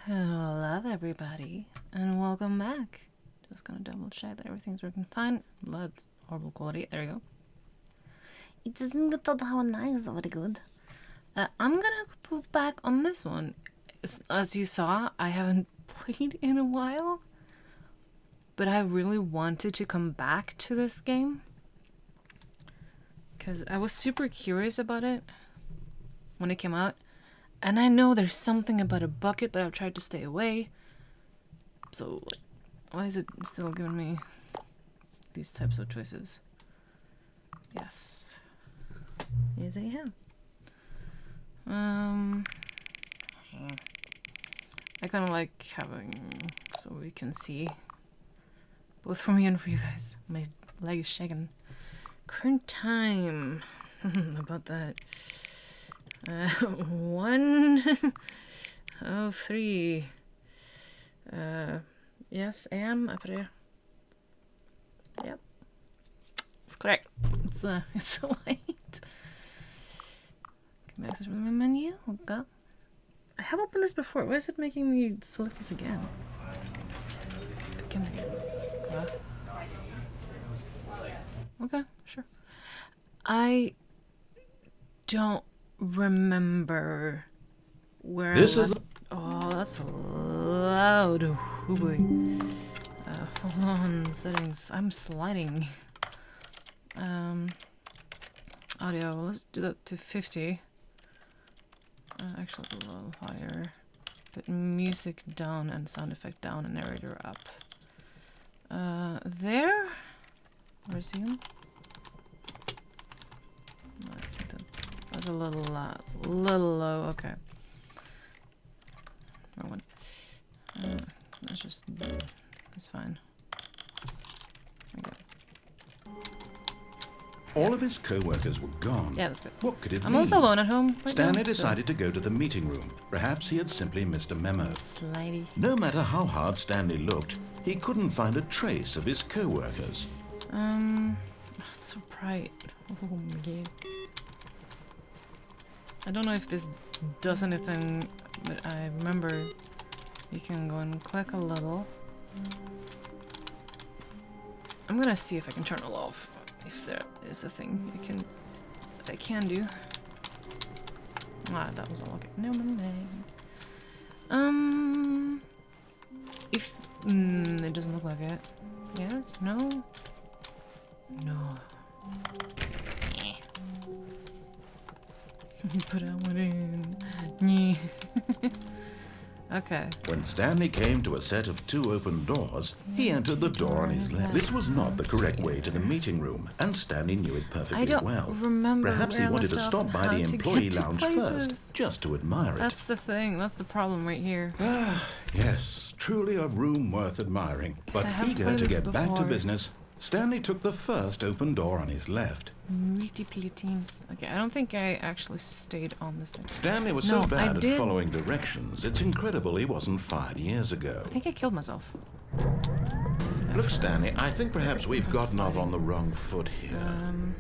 Hello everybody, and welcome back. Just gonna double check that everything's working fine. That's horrible quality. There we go. It doesn't look how nice, very good. I'm gonna put back on this one. As you saw, I haven't played in a while, but I really wanted to come back to this game because I was super curious about it when it came out. And I know there's something about a bucket, but I've tried to stay away. So, like, why is it still giving me these types of choices? Yes. Yes, I have. I kind of like having so we can see both for me and for you guys. My leg is shaking. Current time. About that. 1:03. Yes, AM up there. Yep, it's correct. It's late. Access from the menu. Okay. I have opened this before. Why is it making me select this again? Okay, sure. I don't remember where this I is. Oh, that's loud. Oh boy. Hold on, settings. I'm sliding. Audio. Let's do that to 50. Actually, a little higher. Put music down and sound effect down and narrator up. There. Resume. I think that's a little low. Okay. Wrong one. That's just. It's fine. Okay. All of his co-workers were gone. Yeah, that's good. What could it I'm mean? also alone at home. Right Stanley now, decided to go to the meeting room. Perhaps he had simply missed a memo. Slidey. No matter how hard Stanley looked, he couldn't find a trace of his co-workers. It's so bright. Oh my god. I don't know if this does anything, but I remember you can go and click a little. I'm gonna see if I can turn it off. If there is a thing I can do. Ah, that was unlucky. No, if it doesn't look like it. Yes, no. No. Put that one in. Okay. When Stanley came to a set of 2 open doors, he entered the door on his left. This was not the correct way to the meeting room, and Stanley knew it perfectly I don't well. remember. Perhaps he wanted to stop by the employee lounge places. first, just to admire That's the thing. That's the problem right here. Yes, truly a room worth admiring. But eager to get back to business, Stanley took the first open door on his left. Multiple teams. Okay, I don't think I actually stayed on this thing. Stanley was so bad at following directions, it's incredible he wasn't fired years ago. I think I killed myself. Look, Stanley, I think perhaps we've gotten off on the wrong foot here.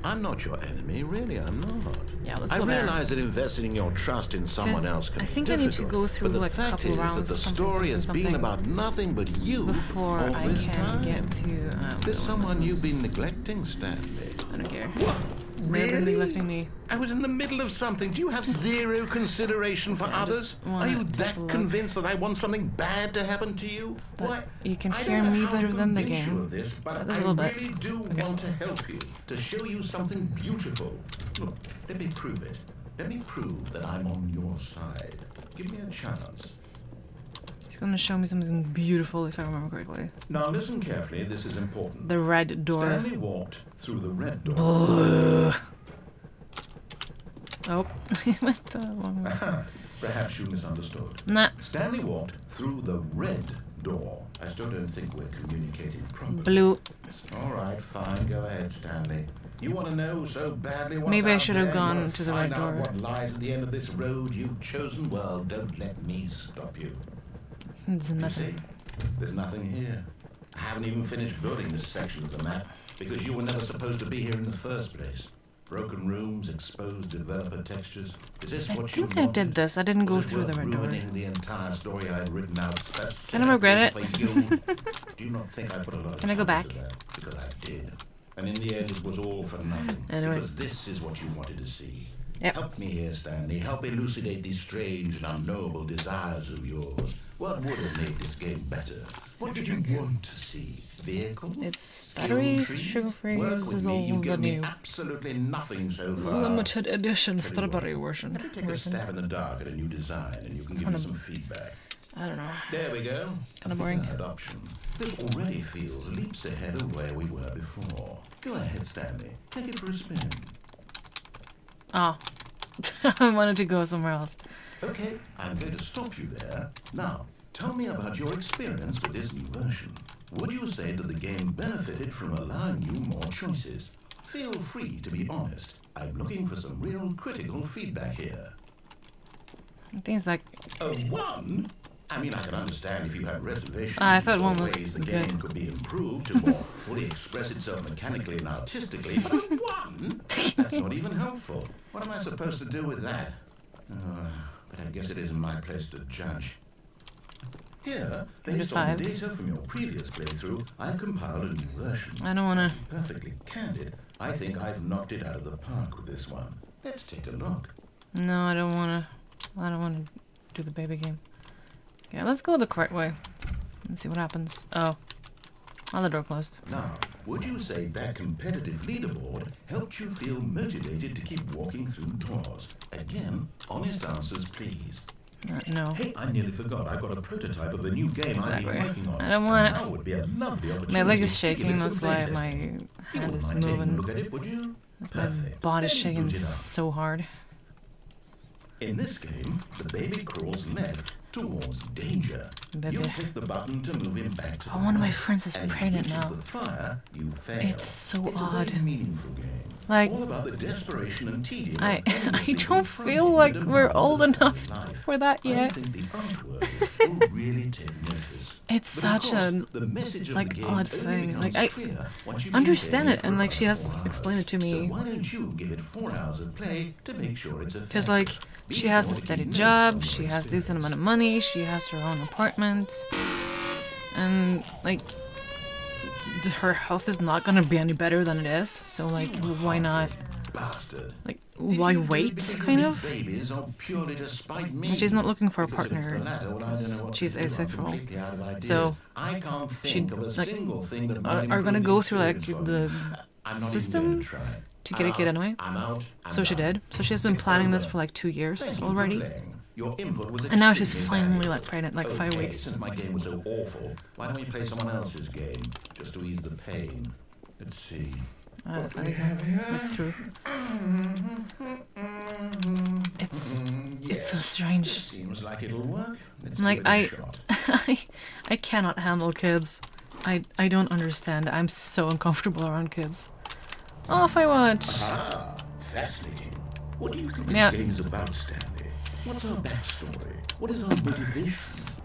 I'm not your enemy, really, I'm not. Yeah, let's I go there. realize that investing your trust in someone else can I think be I need difficult, to go through but like the a fact couple is rounds that the of story has been about nothing but you before all I this can time. get to. There's someone you've been neglecting, Stanley. I don't care. What? They've been Really? neglecting me. I was in the middle of something. Do you have zero consideration for others? Are you that convinced that I want something bad to happen to you? Why? You can hear me better than the game. You of this, but I really do want to help you, to show you something beautiful. Look, let me prove it. Let me prove that I'm on your side. Give me a chance. He's gonna show me something beautiful, if I remember correctly. Now listen carefully, this is important. The red door. Stanley walked through the red door. Oh, he went the wrong way. Perhaps you misunderstood. Nah. Stanley walked through the red door. I still don't think we're communicating properly. Blue. All right, fine. Go ahead, Stanley. You want to know so badly what's Maybe I out should have there? gone to the red Find out door. what lies at the end of this road you've chosen? Well, don't let me stop you. There's You nothing. see, there's nothing here. I haven't even finished building this section of the map because you were never supposed to be here in the first place. Broken rooms, exposed developer textures. Is this what you think I did this. I didn't go through the red door. ruining the entire story I had written out Can I regret it? for you? Do you not think I put a lot of Can I go time back? into that? Because I did. And in the end, it was all for nothing. Anyway. Because this is what you wanted to see. Yep. Help me here, Stanley. Help elucidate these strange and unknowable desires of yours. What would have made this game better? What did you want to see? Vehicles? It's Skill batteries, trees? sugar-free, Work this with is me. all You the give me new absolutely nothing so far. limited edition Tell you strawberry what, version. Let me take a stab in the dark at a new design, and you can give me some feedback. I don't know. There we go. Kinda boring. Third option. This already feels leaps ahead of where we were before. Go ahead, Stanley. Take it for a spin. Oh. I wanted to go somewhere else. Okay, I'm going to stop you there. Now, tell me about your experience with this new version. Would you say that the game benefited from allowing you more choices? Feel free to be honest. I'm looking for some real critical feedback here. I think it's like... A 1? I mean, I can understand if you had reservations. I thought one was ways the good. game could be improved to more fully express itself mechanically and artistically, but a 1? That's not even helpful. What am I supposed to do with that? But I guess it isn't my place to judge. Here, based on the data from your previous playthrough, I've compiled a new version. I don't want to... Perfectly candid, I think I've knocked it out of the park with this one. Let's take a look. No, I don't want to... I don't want to do the baby game. Yeah, let's go the correct way. Let's see what happens. Oh. Oh, the door closed. Now, would you say that competitive leaderboard helped you feel motivated to keep walking through doors? Again, honest answers, please. No. Hey, I nearly forgot. I've got a prototype of a new game I've been working on. I don't want Now would be a lovely opportunity. My leg is to give shaking, it some that's why playtesting. my You hand wouldn't is mind taking a moving. look at it, would you? That's my Perfect. body's Then shaking boot it up. so hard. In this game, the baby crawls left towards danger. Baby. You click the button to move him back to Oh, the one of my right. friends is And if he pregnant reaches now. the fire, you fail. It's so It's odd. a very meaningful game. Like, all about the desperation and tedium. I of endlessly don't confronting feel the like we're demands old of family enough life. for that I yet. think the artwork will really take notice. It's But of such course, a the message of like the game odd only thing. becomes Like I clear once you understand leave it, for and like about she has 4 explained it to hours. me. So why don't you give it 4 hours of play to make sure it's effective? Because like Be she has a sure to steady keep notes job, on she your has decent experience. amount of money, she has her own apartment, and like her health is not gonna be any better than it is. So like, why not? Bastard. Like, Did why you do it wait? because you Kind need of. babies or purely to spite me? And she's not looking for a Because if it's partner the latter, well, I don't know what she's to do. I'm asexual. completely out of ideas. So I can't she think of a like single thing that might are improve gonna the go through like experience for the me. I'm not even system going to try. to get a kid anyway. I'm out. I'm So she done. did. So she's been It's planning this over. for like 2 years Thank you for already. playing. Your input was And now she's extremely finally valuable. like pregnant, like 5 Okay, weeks. Since my game was so awful, why don't we play someone else's game just to ease the pain? Let's see. What do we have here? Look through. It's Yes, so strange. seems like it'll work. Let's Like, give it a shot. I cannot handle kids. I don't understand. I'm so uncomfortable around kids. Off I watch. Ah, fascinating. What do you think this Yeah. game's about, Stanley? What's our backstory? What is our motivation?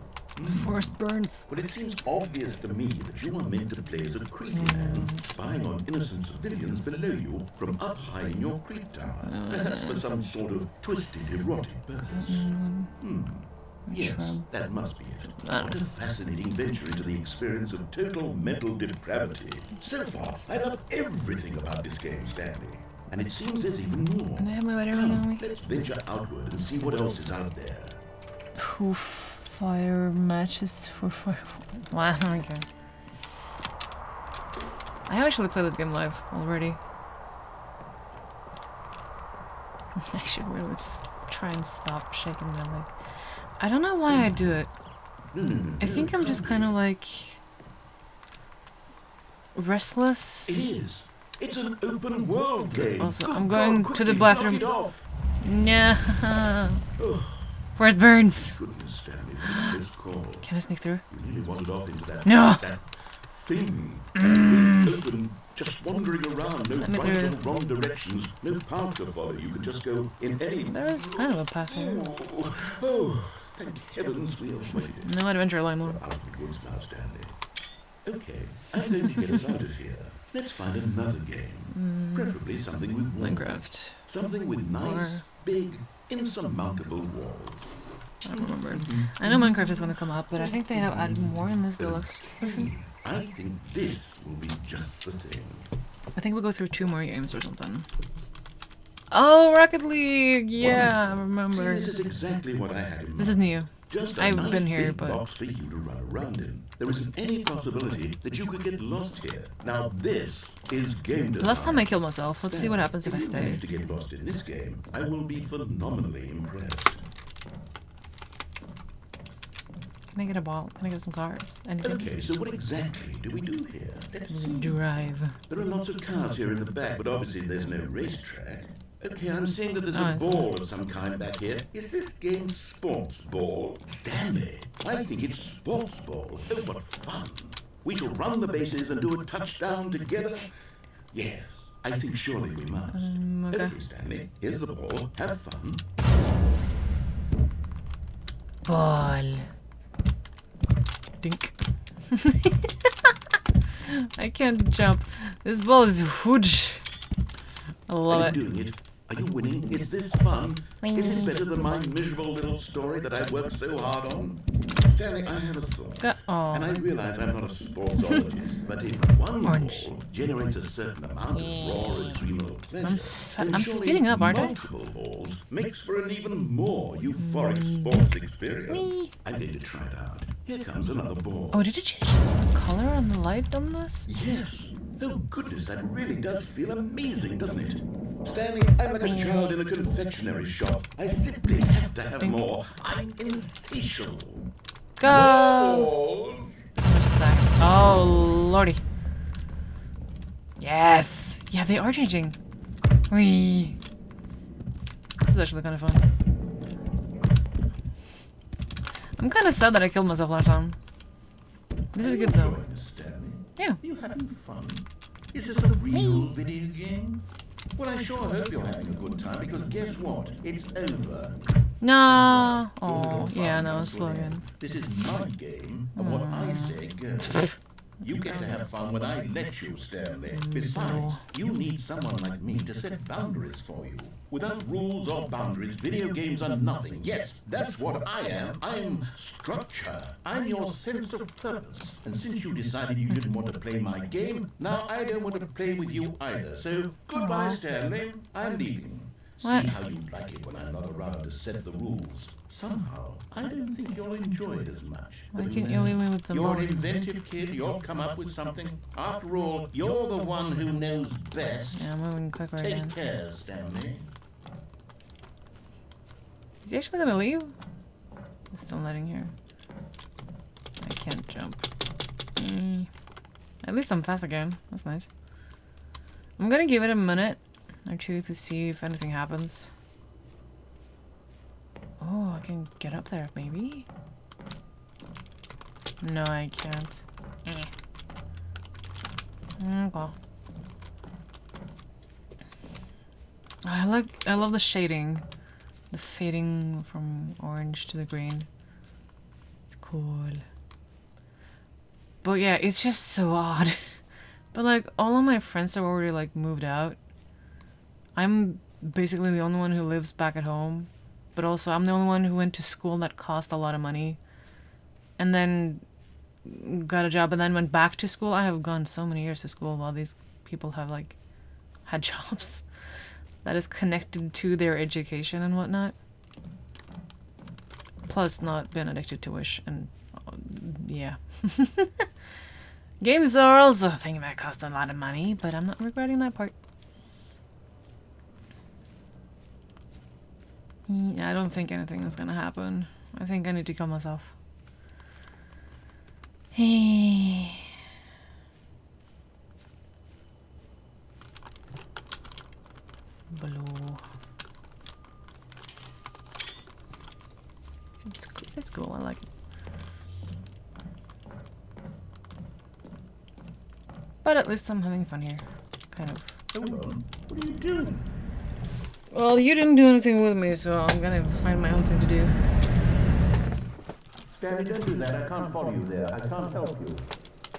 Forced burns. Well, it seems obvious to me that you are meant to play as a creepy man spying on innocent civilians below you from up high in your creep tower, perhaps for some sort of twisted erotic purpose. Yes, that must be it. What a fascinating venture into the experience of total mental depravity. So far, I love everything about this game, Stanley. And it seems there's even more. Can I have my wedding ring on me? Let's venture outward and see what else is out there. Poof. Fire matches for fire. Wow, okay. I actually played this game live already. I should really just try and stop shaking my leg. I don't know why I do it. I think I'm just kind of like restless. It is. It's an open world game. Also, Good I'm going God, to the quickly, knock bathroom. it off. No. Where's Burns? Goodness, Stanley, what a close call. Can I sneak through? You nearly wandered off into that, No. that thing. Open, just wandering around, no Let me right through. or wrong directions, no path to follow. You can just go in any... There is kind of a path here. Oh, thank heavens we have made it. No adventure line more. Out of the woods now, Stanley. Okay, I'm going to get us out of here. Let's find another game. Preferably something with walls. Minecraft. Something with nice, big, insurmountable walls. I don't remember. I know Minecraft is going to come up, but I think they have added more in this Deluxe. I think this will be just the thing. I think we'll go through 2 more games or something. Oh, Rocket League! Yeah, I remember. See, this is exactly what I had in mind. This is new. Just a I've nice been here, big but box for you to run around in. There isn't any possibility that you could get lost here. Now this is game design. last time I killed myself. Let's see what happens if I you stay. manage to get lost in this game, I will be phenomenally impressed. Can I get a ball? Can I get some cars? Anything? Okay, so what exactly do we do here? Let's see. Drive. There are lots of cars here in the back, but obviously there's no racetrack. Okay, I'm seeing that there's a Nice. ball of some kind back here. Is this game sports ball? Stanley, I think it's sports ball. Oh, what fun. We shall run the bases and do a touchdown together. Yes, I think surely we must. Okay. Okay, Stanley, here's the ball. Have fun. Ball. Dink. I can't jump. This ball is huge. I love Are it. you doing it? Are you winning? Is this fun? Is it better than my miserable little story that I worked so hard on? Stanley, I have a thought. Oh. And I realize I'm not a sportsologist, but if one Orange. ball generates a certain amount of raw adrenal pleasure, then I'm surely speeding up, aren't I? multiple balls makes for an even more euphoric sports experience. I'm going to try it out. Here comes another ball. Oh, did it change the color on the light on this? Yes. Oh, goodness, that really does feel amazing, doesn't it? Stanley, I'm like a child in a confectionery shop. I simply have to have more. I'm insatiable. Go! Balls. What's that? Oh, lordy. Yes! Yeah, they are changing. Whee! This is actually kind of fun. I'm kind of sad that I killed myself last time. This is good though. Enjoying this, Stanley? Yeah. You having fun? Is this a real video game? Well, I sure hope you're having a good time, because guess what? It's over. No. Your little Oh, fun yeah, that comes was to an slow end. again. This is my game, and what I say goes. You get to have fun when I let you, Stanley. Besides, you need someone like me to set boundaries for you. Without rules or boundaries, video games are nothing. Yes, that's what I am. I'm structure. I'm your sense of purpose. And since you decided you didn't want to play my game, now I don't want to play with you either. So, goodbye, Stanley. I'm leaving. What? See how you like it when I'm not around to set the rules. Somehow, I don't think you'll enjoy it as much. Why But can't you leave me with some you're an balls? inventive kid. You'll come up with something. After all, you're the one who knows best. Yeah, I'm moving quicker Take again. care, Stanley. Is he actually gonna leave? I'm still letting here. I can't jump. At least I'm fast again. That's nice. I'm gonna give it a minute or two to see if anything happens. Oh, I can get up there, maybe? No, I can't. Okay. I love the shading. The fading from orange to the green. It's cool. But yeah, it's just so odd. But like, all of my friends are already like moved out. I'm basically the only one who lives back at home. But also, I'm the only one who went to school that cost a lot of money. And then got a job and then went back to school. I have gone so many years to school while these people have like had jobs that is connected to their education and whatnot. Plus not been addicted to Wish and yeah. Games are also a thing that cost a lot of money, but I'm not regretting that part. I don't think anything is gonna happen. I think I need to kill myself. Hey. Blue. It's cool. I like it. But at least I'm having fun here. Kind of. Hold on. What are you doing? Well, you didn't do anything with me, so I'm gonna find my own thing to do. Stanley, don't do that. I can't follow you there. I can't help you.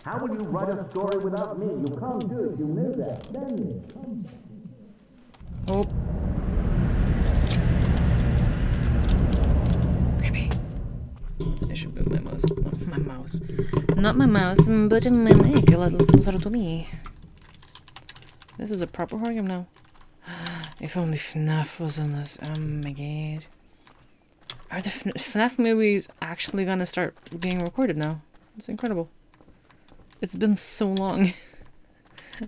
How will you write a story without me? You can't do it. You know that, Stanley. Oh. Creepy. I should move my mouse. Not my mouse. Not my mouse, but my mic. To me. This is a proper horror game now. If only FNAF was in this. Oh my god. Are the FNAF movies actually gonna start being recorded now? It's incredible. It's been so long.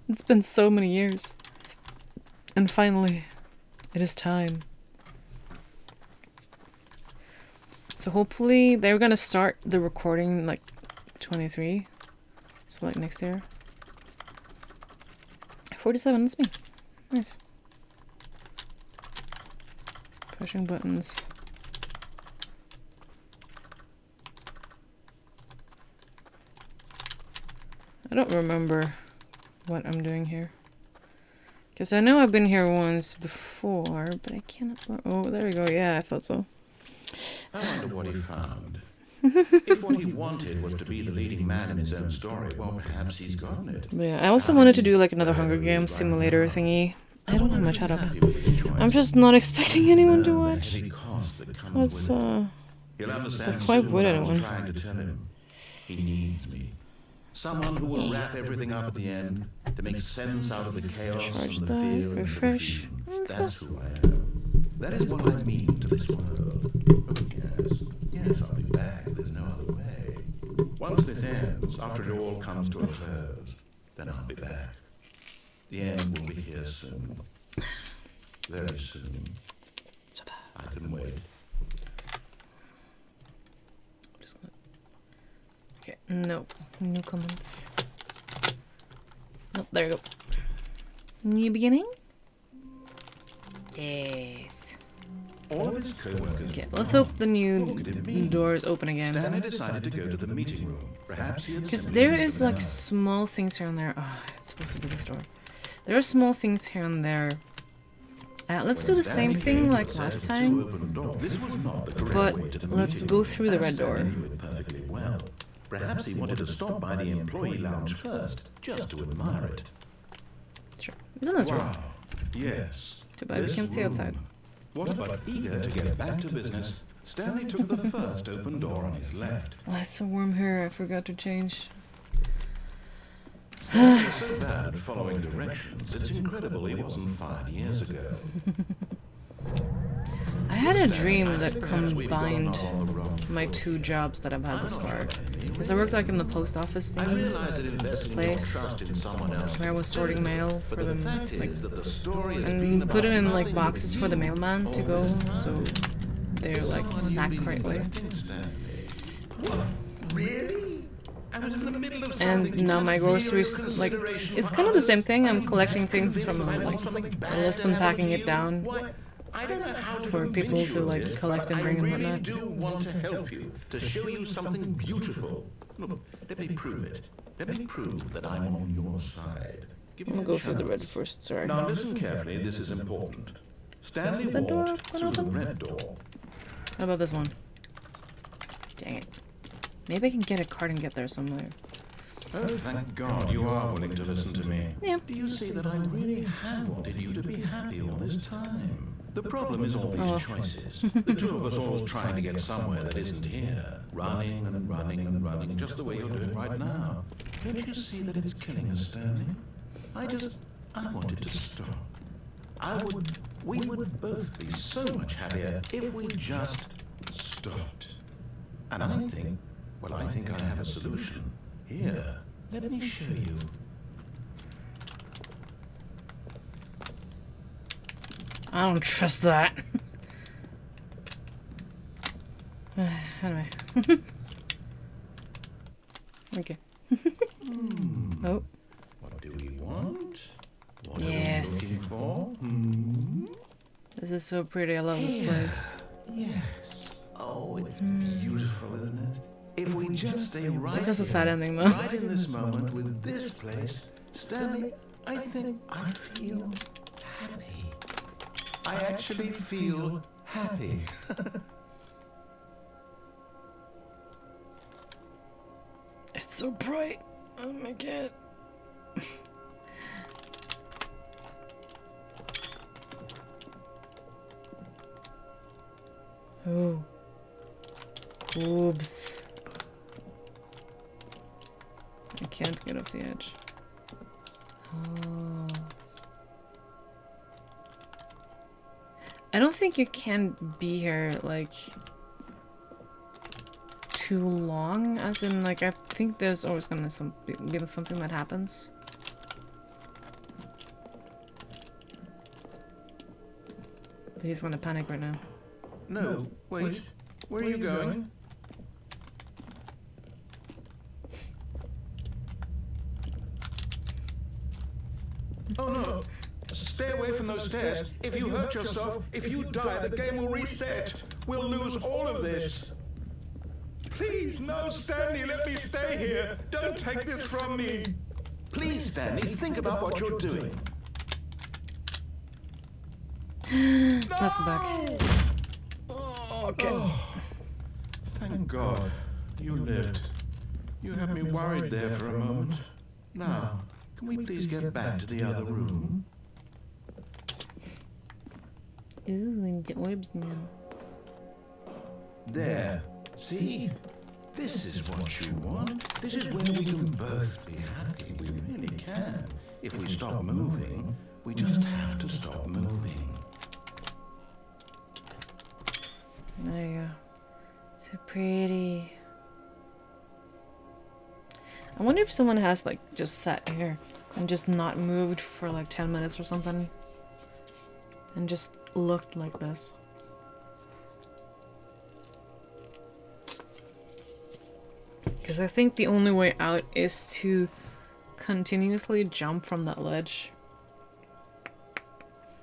It's been so many years. And finally, it is time. So hopefully they're gonna start the recording like 23. So like next year. 47, that's me. Nice. Pushing buttons. I don't remember what I'm doing here. Because I know I've been here once before, but I cannot... Oh, there we go. Yeah, I thought so. I wonder what he found. If what he wanted was to be the leading man in his own story, well, perhaps he's gotten it. But yeah, I also wanted to do like another Hunger Games simulator thingy. I don't have much head up. I'm just not expecting anyone to watch. That's, like, why would anyone? He needs me. Someone who will wrap everything up at the end to make sense out of the chaos Charge and the that, fear and refresh. the confusion. That's who I am. That is what I mean to this world. Oh, yes. Yes, I'll be back. There's no other way. Once this ends, after it all comes to a close, then I'll be back. The end will be here soon. Very soon. I can wait. Just gonna... Okay, no. No comments. Oh, there you go. New beginning? Yes. All of his co-workers. Okay, let's hope the new doors open again. Stanley decided to go to the meeting room. Perhaps he had Because there is like small things here and there. Oh, it's supposed to be this door. There are small things here and there. Let's do the same thing like last time. But let's go through the red door. Perfectly well. Perhaps he wanted to stop by the employee lounge first, just to admire it. Sure. Isn't this room? Wow. Yes. Too bad we can't see outside. What but eager to get back to business, Stanley took the first open door on his left. Oh, it's so warm here. I forgot to change. Stanley was so bad at following directions, it's incredible he wasn't 5 years ago. I had a dream that combined my two jobs that I've had this far. Because I worked like in the post office thingy place, where I was sorting mail for them, like, and put it in like boxes for the mailman to go, so they're like stacked correctly. And now my groceries, like, it's kind of the same thing. I'm collecting things from like a list and packing it down for people to like collect and bring and whatnot. I do want to help you, to show you something beautiful. Look, let me prove it. Let me prove that I'm on your side. I'm gonna go for the red first, sorry. Now listen carefully, this is important. Stanley walked through the red door. How about this one? Dang it. Maybe I can get a card and get there somewhere. Oh, thank God you are willing to listen to me. Yeah. Do you see that I really have wanted you to be happy all this time? The problem is all these choices. The two of us always trying to get somewhere that isn't here. Running and running and running, just the way you're doing right now. Don't you see that it's killing us, Stanley? I wanted to stop. We would both be so much happier if we just stopped. And I think I have a solution. Here, let me show you. I don't trust that. Anyway. Okay. Oh. What do we want? What Yes. are we looking for? This is so pretty. I love this place. Yes. Oh, it's beautiful, isn't it? If we just stay right This is a sad ending, though. right in this moment with this place, Stanley, I think I feel happy. I actually feel happy. It's so bright. Oh my god. Oh. Oops. I can't get off the edge. Oh. I don't think you can be here, like, too long, as in, like, I think there's always gonna be something that happens. He's gonna panic right now. No, wait. Where are you going? Oh no! Stay away from those stairs. If you hurt yourself, if you die, the game will reset. We'll lose all of this. Please, no, Stanley, let me stay here. Don't take this from me. Please, Stanley, think about what you're doing. Let's go back. Oh, okay. Oh, thank God you lived. You had me worried there for a moment. Now, can we please get back to the other room? Ooh, and the orbs now. There. See? This is what you want. This is where we can both be happy. We really can. If we stop moving, we just have to stop moving. There you go. So pretty. I wonder if someone has, like, just sat here and just not moved for like 10 minutes or something. And just looked like this. Because I think the only way out is to continuously jump from that ledge.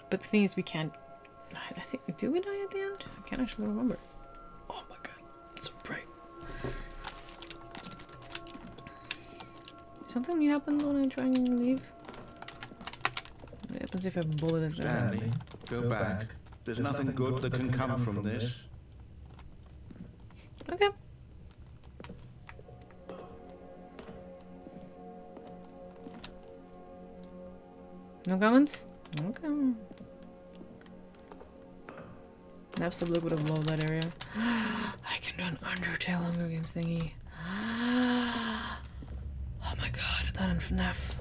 But the thing is, we can't... I think... Do we die at the end? I can't actually remember. Oh my god. It's so bright. Something new happens when I try and leave? What happens if I bully this guy? Stanley, go back. There's nothing good that can come from this. Okay. No comments? Okay. Absolutely would have loved that area. I can do an Undertale Hunger Games thingy. Oh my god, that and FNAF.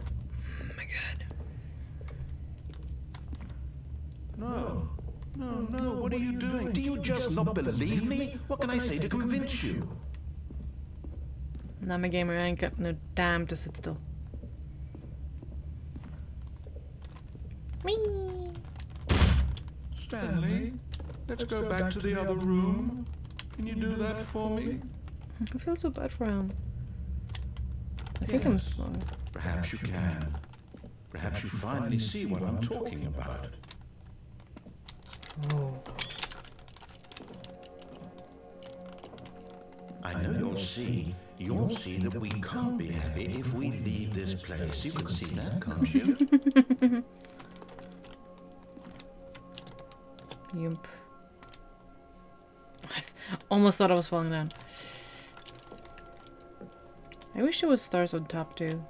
Oh my god. No. No, no, what are you doing? Do you just not believe me? What can I say to convince you? I'm a gamer, I ain't got no time to sit still. Whee! Stanley, let's go back to the other room. Can you do that for me? I feel so bad for him. I think I'm slow. Perhaps you can. Perhaps you finally see what I'm talking about. Oh. I know you'll see. You'll see that we can't be happy if we leave this place. You can see that, can't you? Yump. I almost thought I was falling down. I wish there was stars on top too.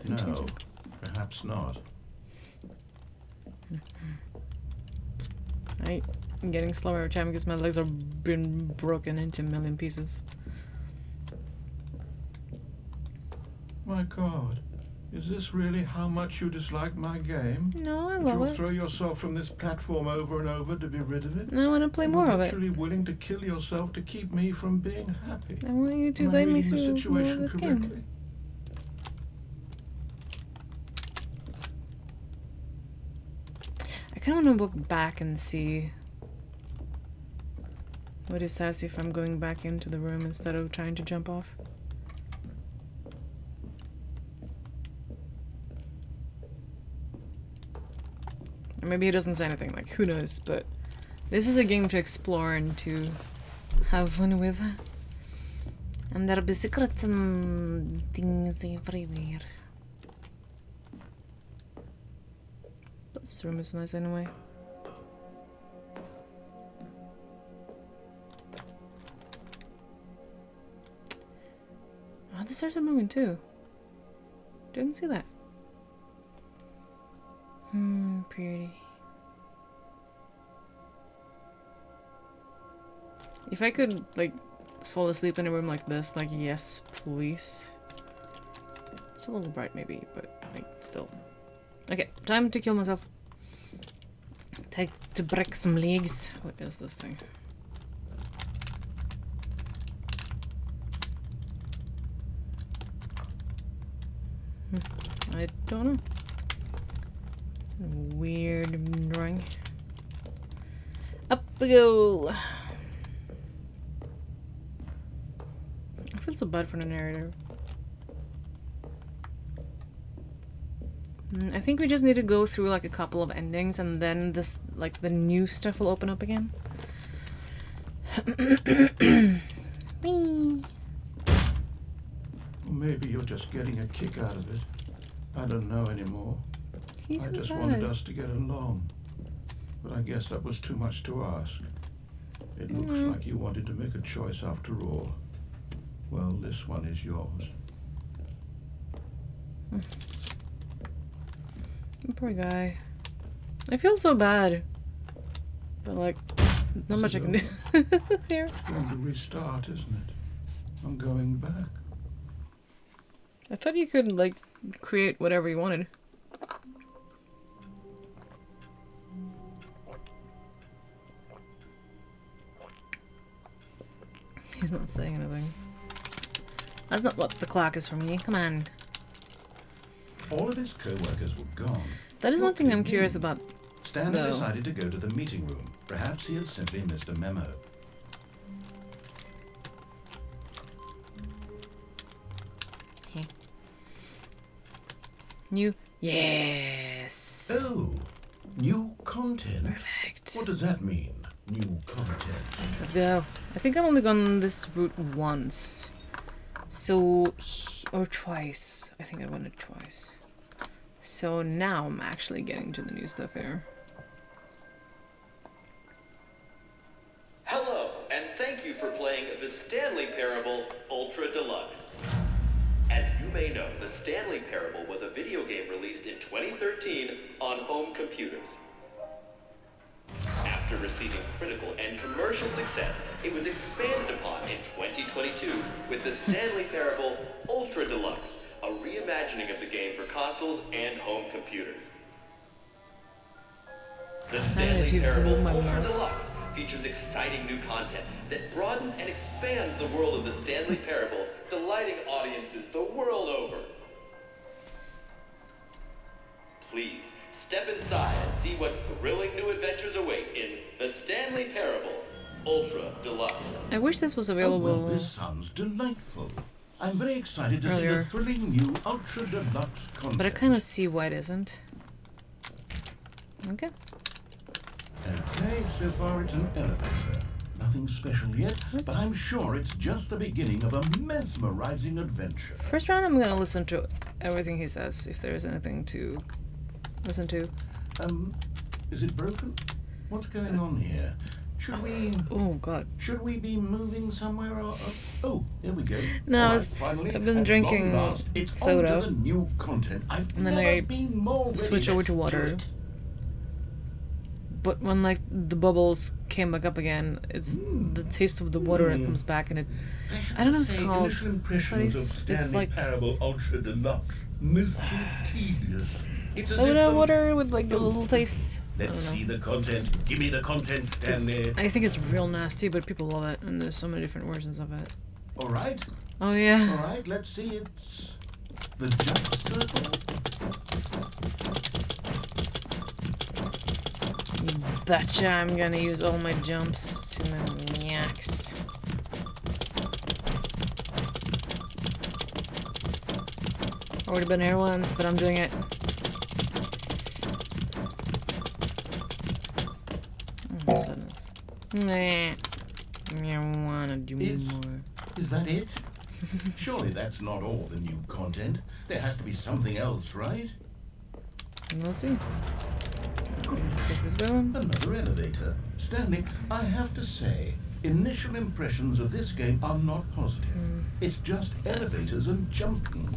No, perhaps not. I'm getting slower every time because my legs are been broken into a million pieces. My God, is this really how much you dislike my game? No, I That love you'll it. throw yourself from this platform over and over to be rid of it? I want to play And more you're of it. literally willing to kill yourself to keep me from being happy. I want you to Am I guide me reading the through more of situation this correctly? game. I kind of want to look back and see what it says if I'm going back into the room instead of trying to jump off. Or maybe it doesn't say anything, like, who knows, but this is a game to explore and to have fun with. And there'll be secrets and things everywhere. This room is nice anyway. started moving too. Didn't see that. Pretty. If I could, like, fall asleep in a room like this, like, yes, please. It's a little bright, maybe, but, like, still. Okay, time to kill myself. Time to break some legs. What is this thing? I don't know. Weird drawing. Up we go! I feel so bad for the narrator. I think we just need to go through like a couple of endings and then this, like, the new stuff will open up again. Whee! Or maybe you're just getting a kick out of it. I don't know anymore. He's I so just sad. wanted us to get along. But I guess that was too much to ask. It looks like you wanted to make a choice after all. Well, this one is yours. Poor guy. I feel so bad. But, like, not much I can do here. It's going to restart, isn't it? I'm going back. I thought you could, like, create whatever you wanted. He's not saying anything. That's not what the clock is for me. Come on. All of his co-workers were gone. That is What one thing could it I'm curious mean? about. Stanley No. decided to go to the meeting room. Perhaps he had simply missed a memo. New. Yes. Oh, new content. Perfect. What does that mean? New content. Let's go. I think I've only gone this route once. So, or twice. I think I went it twice. So now I'm actually getting to the new stuff here. Hello, and thank you for playing the Stanley Parable Ultra Deluxe. As you may know, the Stanley Parable was a video game released in 2013 on home computers. After receiving critical and commercial success, it was expanded upon in 2022 with the Stanley Parable Ultra Deluxe, a reimagining of the game for consoles and home computers. The Stanley to Parable blow my Ultra nose. Deluxe features exciting new content that broadens and expands the world of the Stanley Parable, delighting audiences the world over. Please, step inside and see what thrilling new adventures await in the Stanley Parable Ultra Deluxe. I wish this was Oh, available. well, this sounds delightful. I'm very excited to see Earlier. the thrilling new Ultra Deluxe content. But I kind of see why it isn't. Okay. Okay, so far it's an elevator. Nothing special yet, but I'm sure it's just the beginning of a mesmerizing adventure. First round, I'm gonna listen to everything he says, if there's anything to listen to. Is it broken? What's going on here? Should Oh god. we be moving somewhere? Oh, there we go. No, All right, it's- finally, I've been at drinking long last, it's soda. on to the new content. I've And then never I been more ready. switch over Let's to do water. it. But when, like, the bubbles came back up again, it's the taste of the water that comes back, and it... I don't know what it's Say, called, Initial but impressions of it's Stanley like Parable Ultra Deluxe. Mostly tedious. It's as if soda the- water with, like, a little taste. I Let's don't know. see the content. Give me the content, Stanley. I think it's real nasty, but people love it, and there's so many different versions of it. All right. Oh yeah. All right, let's see. It's the jump circle. You betcha I'm gonna use all my jumps to my yaks. Already been here once, but I'm doing it. Oh, sadness. Nah. I wanna do Is- more. Is that it? Surely that's not all the new content. There has to be something else, right? Let's see. Here's this one. Another elevator. Stanley, I have to say, Initial impressions of this game are not positive. It's just elevators and jumping.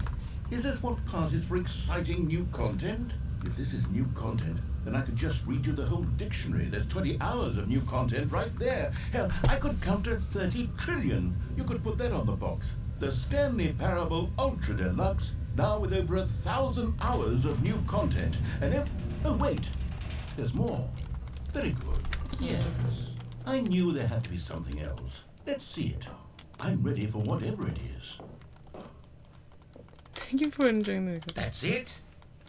Is this what passes for exciting new content? If this is new content, then I could just read you the whole dictionary. There's 20 hours of new content right there. Hell, I could count to 30 trillion. You could put that on the box. The Stanley Parable Ultra Deluxe, now with over 1,000 hours of new content. And if... Oh, wait. There's more. Very good. Yes. I knew there had to be something else. Let's see it. I'm ready for whatever it is. Thank you for enjoying the video. That's it?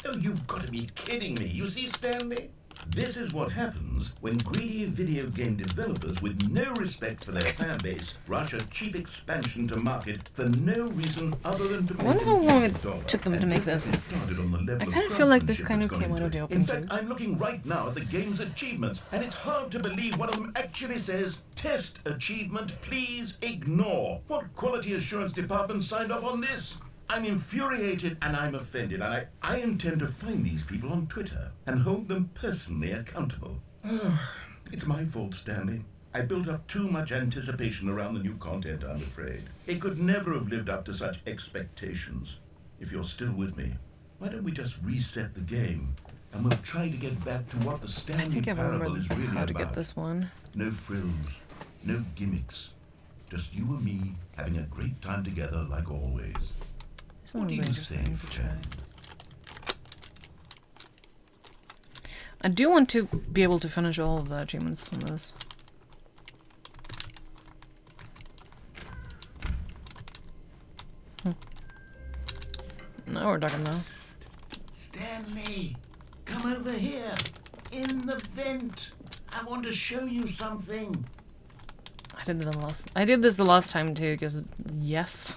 Oh, you've got to be kidding me. You see, Stanley? This is what happens when greedy video game developers with no respect for their fan base rush a cheap expansion to market for no reason other than to I wonder make how an long easy it dollar took them to and make get them this. started on the level I of kind of feel like this craftsmanship kind of that's came gone out of the into it. open In fact, too. I'm looking right now at the game's achievements, and it's hard to believe one of them actually says, "Test achievement, please ignore." What quality assurance department signed off on this? I'm infuriated and I'm offended, and I intend to find these people on Twitter and hold them personally accountable. It's my fault, Stanley. I built up too much anticipation around the new content, I'm afraid. It could never have lived up to such expectations. If you're still with me, why don't we just reset the game and we'll try to get back to what the I Stanley think I Parable remember is really how to about. get this one. No frills, no gimmicks. Just you and me having a great time together like always. This one What do would be you say, interesting to try. friend? I do want to be able to finish all of the achievements on this. Now we're talking though. Stanley, come over here. In the vent. I want to show you something. I did this the last time too, because yes.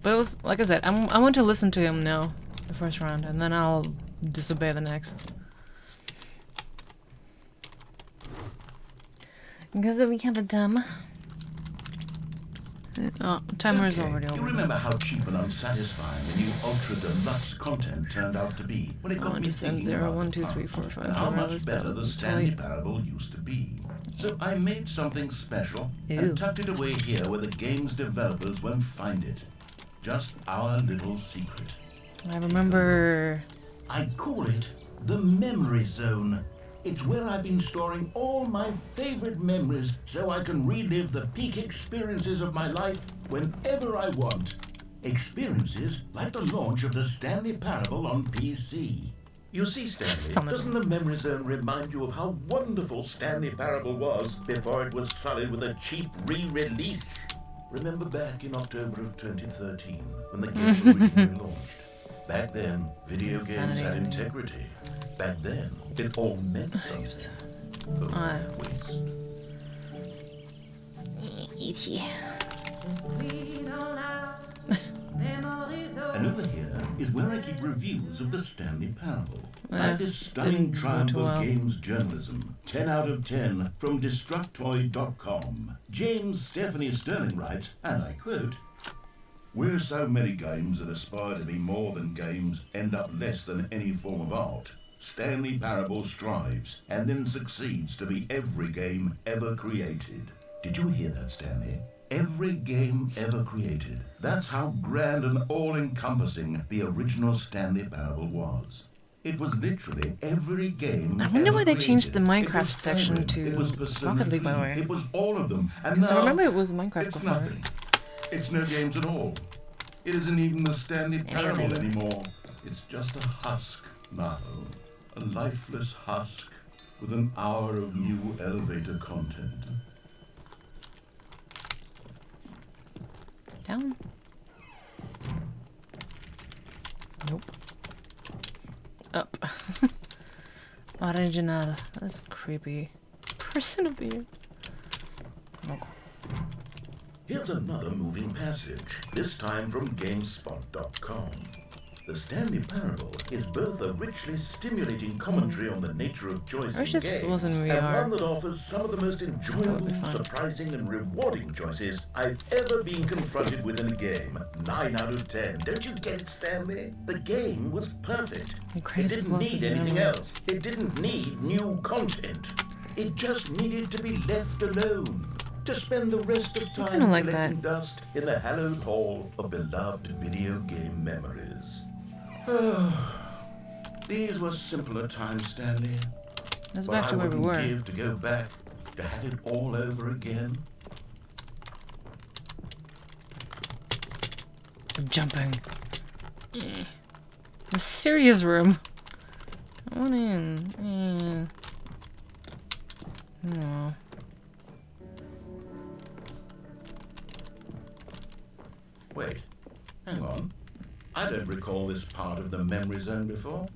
But it was like I said, I want to listen to him now, the first round, and then I'll disobey the next. Because we have a dumb. Oh, timer is already You over. remember how cheap and unsatisfying the new Ultra Deluxe content turned out to be when it got me just send thinking 0, about 1, the 2, 3, past 4, 5, and how 5, much this better the button. Stanley Parable used to be. So I made something special Ew. and tucked it away here where the game's developers won't find it. Just our little secret. I remember. I call it the Memory Zone. It's where I've been storing all my favorite memories so I can relive the peak experiences of my life whenever I want. Experiences like the launch of the Stanley Parable on PC. You see, Stanley, doesn't the Memory Zone remind you of how wonderful Stanley Parable was before it was sullied with a cheap re-release? Remember back in October of 2013 when the game originally launched? Back then, video games had integrity. Back then, it all meant something. Waste. E.T. And over here is where I keep reviews of the Stanley Parable. Like this stunning triumph of games journalism. 10 out of 10 from Destructoid.com. James Stephanie Sterling writes, and I quote, "Where so many games that aspire to be more than games end up less than any form of art, Stanley Parable strives and then succeeds to be every game ever created." Did you hear that, Stanley? Every game ever created. That's how grand and all-encompassing the original Stanley Parable was. It was literally every game. I wonder why they ever changed the created. Minecraft It was section Skyrim, to it was Persona Rocket League, by the 3, way. It was all of them. And Because I now remember it was Minecraft it's before. nothing. It's no games at all. It isn't even the Stanley Parable anymore. It's just a husk now. A lifeless husk with an hour of new elevator content. Down. Nope. Up. Original. That's creepy. Person of the year. Oh. Here's another moving passage, this time from GameSpot.com. The Stanley Parable is both a richly stimulating commentary on the nature of choice in wish this games, wasn't and VR. one that offers some of the most enjoyable, surprising, and rewarding choices I've ever been confronted with in a game. 9 out of 10. Don't you get it, Stanley? The game was perfect. It didn't need anything else. It didn't need new content. It just needed to be left alone. To spend the rest of time kinda like collecting that. dust in the hallowed hall of beloved video game memories. These were simpler times, Stanley. That's But back I to where we wouldn't were. give to go back to have it all over again. Jumping. The serious room. I want in. No. Wait, hang on. I don't recall this part of the memory zone before.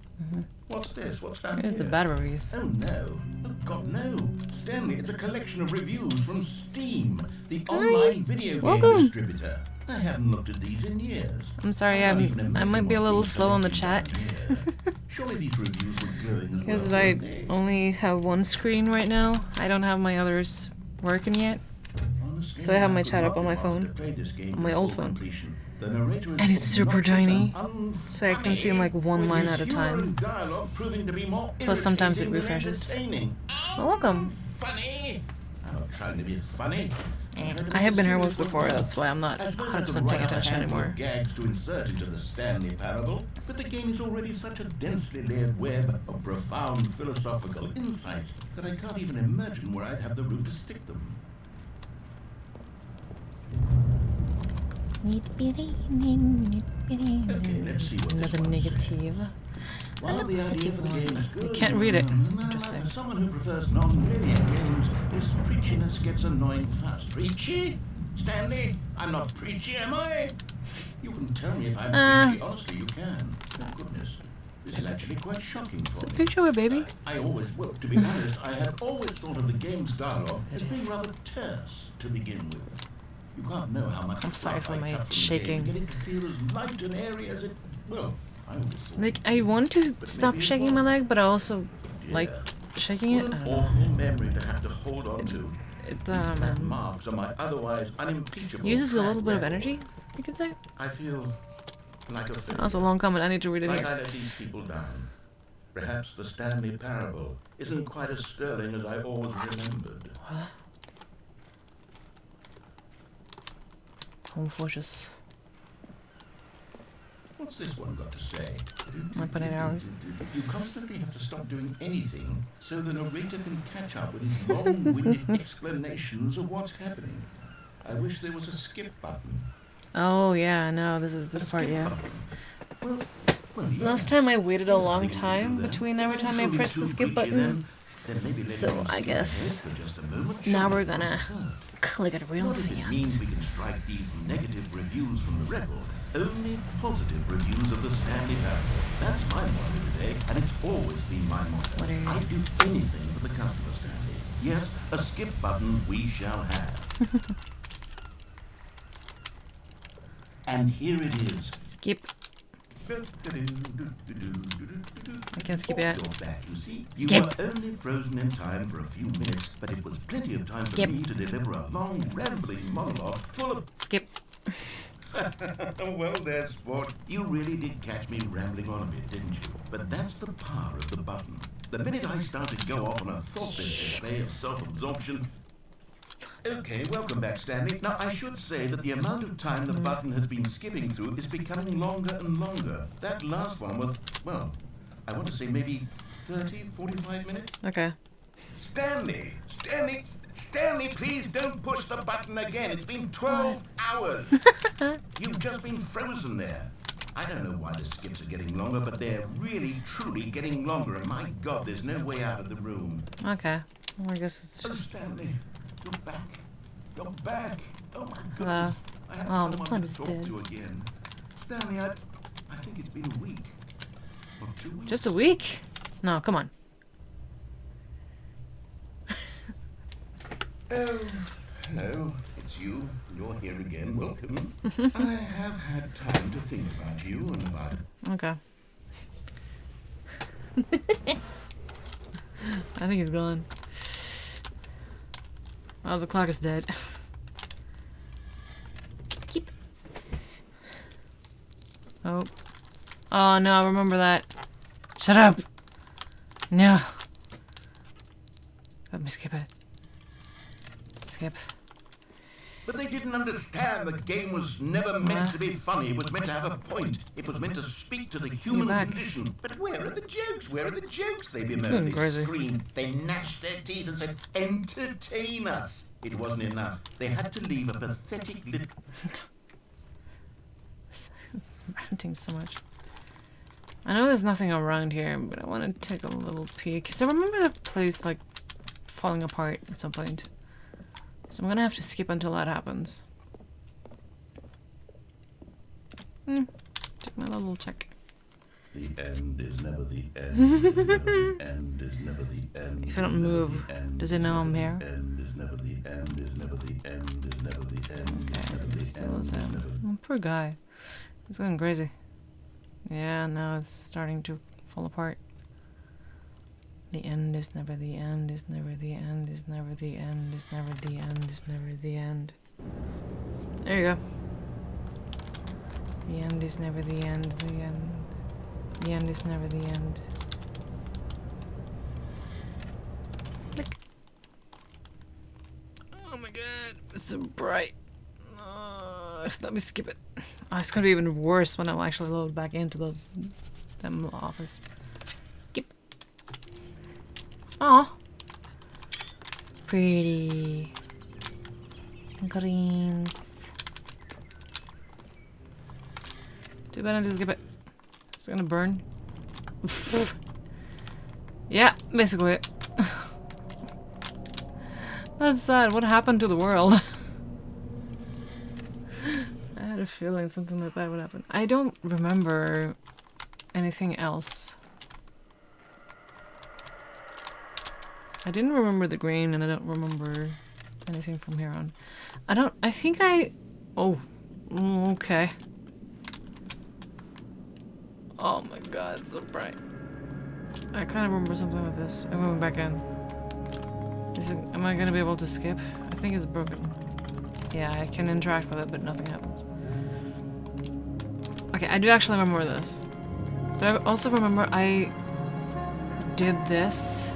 What's this? What's down Here's here? the batteries. Oh no. Oh God, no. Stanley, it's a collection of reviews from Steam, the online video game Welcome. distributor. I haven't looked at these in years. I'm sorry, can't I even imagine might be a what's little being slow on the collected chat. down here. Surely these reviews were glowing as Because well, I weren't they? only have one screen right now. I don't have my others working yet. Honestly, So I have my could chat not up on my be bothered phone. to play this game On my to old full phone. completion. The narrator is And it's super obnoxious tiny, and so I can see unfunny, like one with line his at a humor time. and dialogue proving to be more Plus sometimes it irritating than refreshes. entertaining. Well, welcome. Funny? I'm not trying to be funny. I have been here once before, that's why I'm not I suppose I could 100% paying write up a attention handful of anymore. gags to insert into the Stanley parable, but the game is already such a densely layered web of profound philosophical insights that I can't even imagine where I'd have the room to stick them. Okay, let's see what this Another one says. negative. While the idea for the game is good, I can't read it. Interesting. for someone who prefers non-linear games, this preachiness gets annoying fast. Preachy? Stanley, I'm not preachy, am I? You can tell me if I'm preachy. Honestly, you can. Oh, goodness. This is actually quite shocking for me. Picture of a baby. I always, well, to be honest, I had always thought of the game's dialogue as being rather terse to begin with. You can't know how much I'm sorry fluff for I my cut from shaking. the game to get it to feel as light and airy as it, well, I always thought. Like, I want to stop maybe it shaking my wasn't. leg, but I also like shaking it. What I an don't know. awful memory to have to hold on to. It These black marks on my otherwise unimpeachable uses a little bit of track energy, record. you could say. I feel like a failure. That was a long comment. I need to read it Like here. I let these people down. Perhaps the Stanley parable isn't quite as sterling as I always remembered. Home Fortress. What's this one got to say? 1.8 hours. You constantly have to stop doing anything so the narrator can catch up with his long-winded explanations of what's happening. I wish there was a skip button. Oh yeah, no, this is A this part, skip yeah. button. Well, Last yes. time I waited a There's long nothing you can time do then. between every If time I I'm pressed the too skip preachy, button. then maybe let So me I skip guess ahead for just a moment. now Surely we're it gonna won't hurt. click it real What if it means fast. we can strike these negative reviews from the record? Only positive reviews of the Stanley parable. That's my motto today, and it's always been my motto. What are you- I'd do anything for the customer, Stanley. Yes, a skip button we shall have. And here it is. Skip. I can't skip it. You're back, you see. You Skip. were only frozen in time for a few minutes, but it was plenty of time Skip. for me to deliver a long, rambling monologue full of... Skip. Well there, sport. You really did catch me rambling on a bit, didn't you? But that's the power of the button. The minute I started to go off on a thoughtless display of self-absorption... Okay, welcome back, Stanley. Now, I should say that the amount of time the button has been skipping through is becoming longer and longer. That last one was, well, I want to say maybe 30, 45 minutes. Okay. Stanley, please don't push the button again. It's been 12 hours. You've just been frozen there. I don't know why the skips are getting longer, but they're really, truly getting longer. And my God, there's no way out of the room. Okay. Well, I guess it's Oh, just. Stanley, you're back. You're back. Oh, my Hello. goodness. I have Oh, the someone plant to is talk dead. to again. Stanley, I think it's been a week. Or 2 weeks. Just a week? No, come on. Oh, hello. It's you. You're here again. Welcome. I have had time to think about you and about... Okay. I think he's gone. Oh, the clock is dead. Skip. Oh. Oh no, remember that. Shut up. No. Let me skip it. Skip. But they didn't understand the game was never meant to be funny. It was meant to have a point. It was meant to speak to the human condition. But where are the jokes? Where are the jokes? They bemoaned, they screamed, they gnashed their teeth and said, entertain us. It wasn't enough. They had to leave a pathetic little... Ranting so much. I know there's nothing around here, but I want to take a little peek. So I remember the place, like, falling apart at some point. So I'm gonna have to skip until that happens. Take my little check. The end is never the end. The end is never the end. If I don't move, does it know I'm here? End is never the end. Is never the end. Is never the end. Okay, still is oh, poor guy. It's going crazy. Yeah, now it's starting to fall apart. The end is never the end, is never the end, is never the end, is never the end, is never the end. There you go. The end is never the end, the end. The end is never the end. Click. Oh my god, it's so bright. Let me skip it. Oh, it's gonna be even worse when I'll actually load back into the office. Skip. Aw. Pretty. Greens. Too bad I just skip it. It's gonna burn. Yeah, basically it. That's sad. What happened to the world? I had a feeling something like that would happen. I don't remember anything else. I didn't remember the green, and I don't remember anything from here on. Oh, okay. Oh my god, it's so bright. I kind of remember something like this. I'm going back in. Am I gonna be able to skip? I think it's broken. Yeah, I can interact with it, but nothing happens. Okay, I do actually remember this. But I also remember I did this,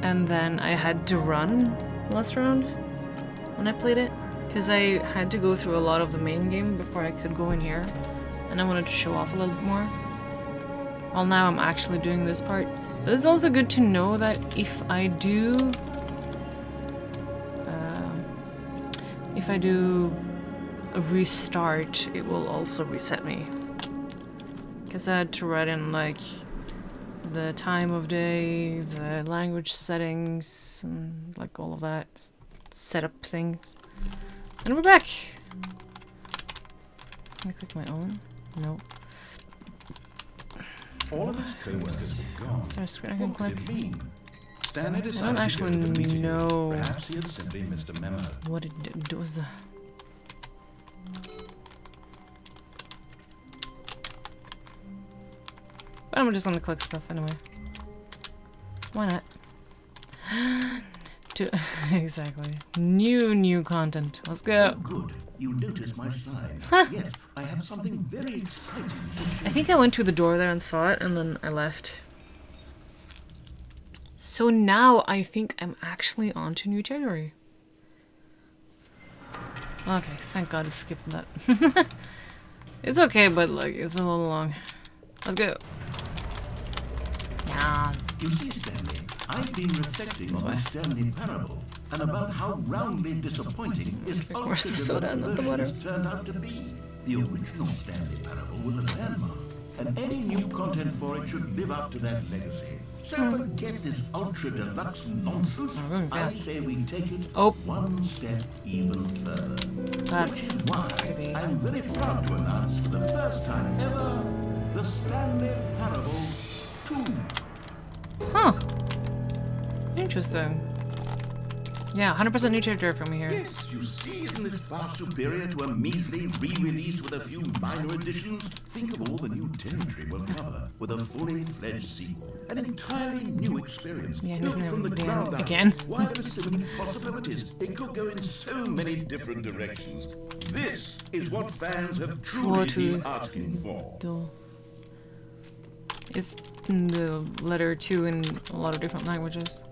and then I had to run last round when I played it, because I had to go through a lot of the main game before I could go in here, and I wanted to show off a little bit more. Well, now I'm actually doing this part. But it's also good to know that if I do a restart, it will also reset me. Because I had to write in, like, the time of day, the language settings, and, like, all of that setup things. And we're back! Can I click my own? No. All of his co-workers were gone. Is there a screen I can What could click? it mean? Stanley I don't decided actually to go to the meeting. know Perhaps he had simply missed a memo. what it was. But I'm just gonna click stuff anyway. Why not? Exactly. New content. Let's go. Oh, good. You noticed my sign. Yes, I have something very exciting to show. I think I went to the door there and saw it, and then I left. So now I think I'm actually on to new territory. Okay, thank God I skipped that. It's okay, but like, it's a little long. Let's go. Yeah. You see, Stanley, I've been reflecting on the Stanley parable and about how roundly disappointing his Where's the soda and not the water? has turned out to be. The original Stanley parable was a landmark, and any new content for it should live up to that legacy. So forget this ultra deluxe nonsense. We're going I fast. say we take it Oh. one step even further. That's Why, creepy. I'm very proud to announce for the first time ever, the Stanley Parable 2. Huh. Interesting. Yeah, 100% new territory from here. Yes, you see, isn't this far superior to a measly re-release with a few minor additions? Think of all the new territory we'll cover with a fully fledged sequel. An entirely new experience, Yeah, built he's never from the been ground up. again. Why, there are so many possibilities. It could go in so many different directions. This is what fans have truly been asking for. It's in the letter 2 in a lot of different languages.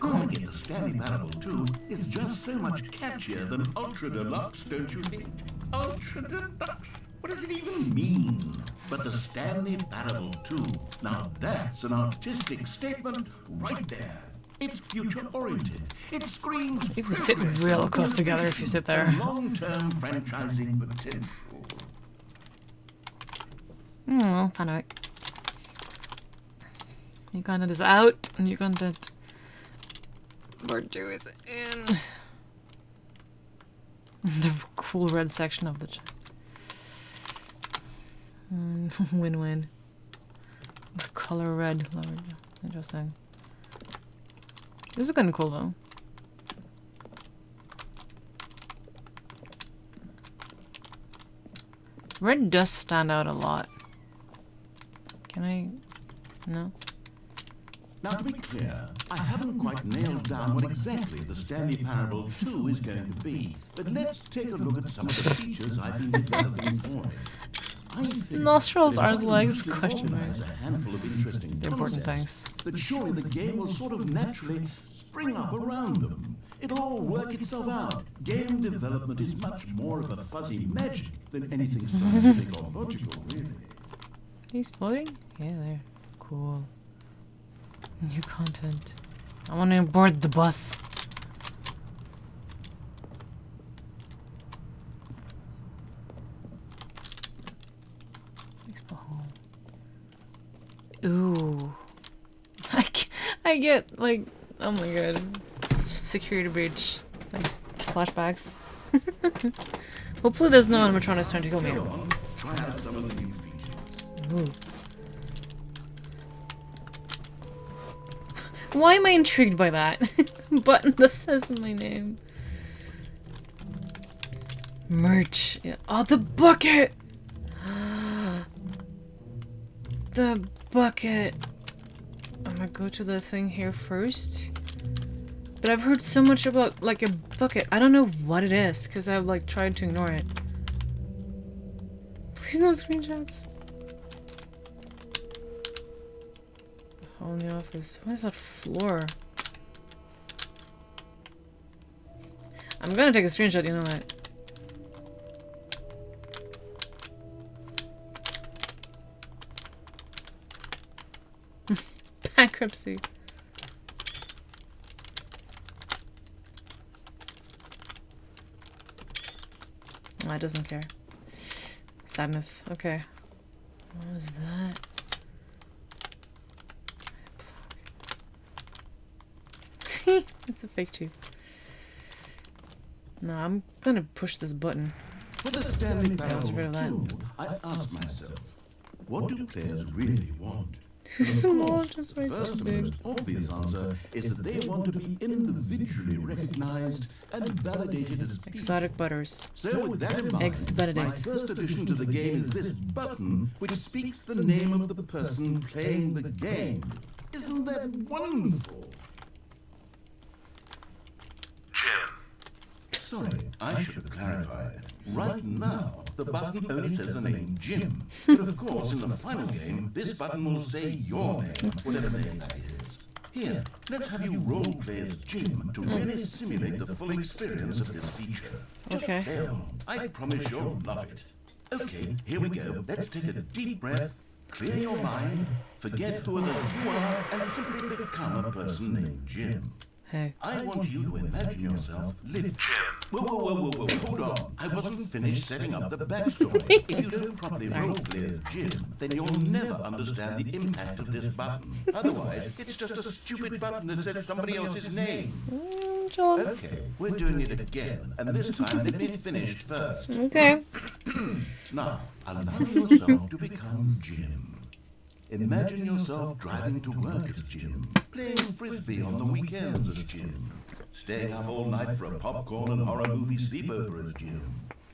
Gonna get the Stanley Parable 2 is just so much catchier than Ultra Deluxe, don't you think? Ultra Deluxe? What does it even mean? But the Stanley Parable 2, now that's an artistic statement right there. It's future-oriented. It screams You have to sit real close together if you sit there. long-term franchising potential. Oh, find out. New content is out. New content. Part 2 is in. The cool red section of the chat. Win-win. The color red. Interesting. This is kind of cool though. Red does stand out a lot. Can I? No? Now, to be clear, I haven't quite nailed down what exactly the Stanley Parable 2 is going to be, but let's take a look at some of the features I've been developing for it. I think Nostrils, that if arms, I can legs, use question organize mark. a handful of interesting The important concepts, things. that surely the game will sort of naturally spring up around them. It'll all work itself out. Game development is much more of a fuzzy magic than anything scientific or logical, really. He's floating? Yeah, there. Cool. New content. I want to board the bus. Ooh. I get, like, oh my god. Security breach. Like, flashbacks. Hopefully there's no animatronics trying to kill me. Go on, try out some of the new features. Ooh. Why am I intrigued by that? Button that says my name. Merch. Yeah. Oh, the bucket! The bucket. I'm gonna go to the thing here first. But I've heard so much about, like, a bucket. I don't know what it is, because I've, like, tried to ignore it. Please no screenshots. Hole in the office. What is that floor? I'm gonna take a screenshot, you know that. Bankruptcy. Oh, it doesn't care. Sadness. Okay. What was that? It's a fake tube. No, I'm gonna push this button. For the Stanley rid of Parable that. 2, I asked myself, what do players really want? Too And of small, course, just the right first this and big. most obvious answer is that they want to be individually recognized and validated as people. Exotic butters. So with that in mind, Eggs Benedict. my first addition to the game is this button, which speaks the name of the person playing the game. Isn't that wonderful? Jim. Sorry, I should have clarified. Right now, the button only says the name Jim. But of course, in the final game, this button will say your name, whatever name that is. Here, let's have you role-play as Jim to really simulate the full experience of this feature. Just Okay. play along. I promise you'll love it. Okay, here we go. Let's take a deep breath, clear your mind, forget who you are, and simply become a person named Jim. Hey. I want you to imagine yourself living. Whoa, hold on. I wasn't finished setting up the backstory. If you don't properly roleplay as Jim, then you'll never understand the impact of this button. Otherwise, it's just a stupid button that says somebody else's name. Okay, we're doing it again, and this time let me finish first. Okay. Now, allow yourself to become Jim. Imagine yourself driving to work as Jim, playing frisbee on the weekends as Jim, staying up all night for a popcorn and horror movie sleepover as Jim,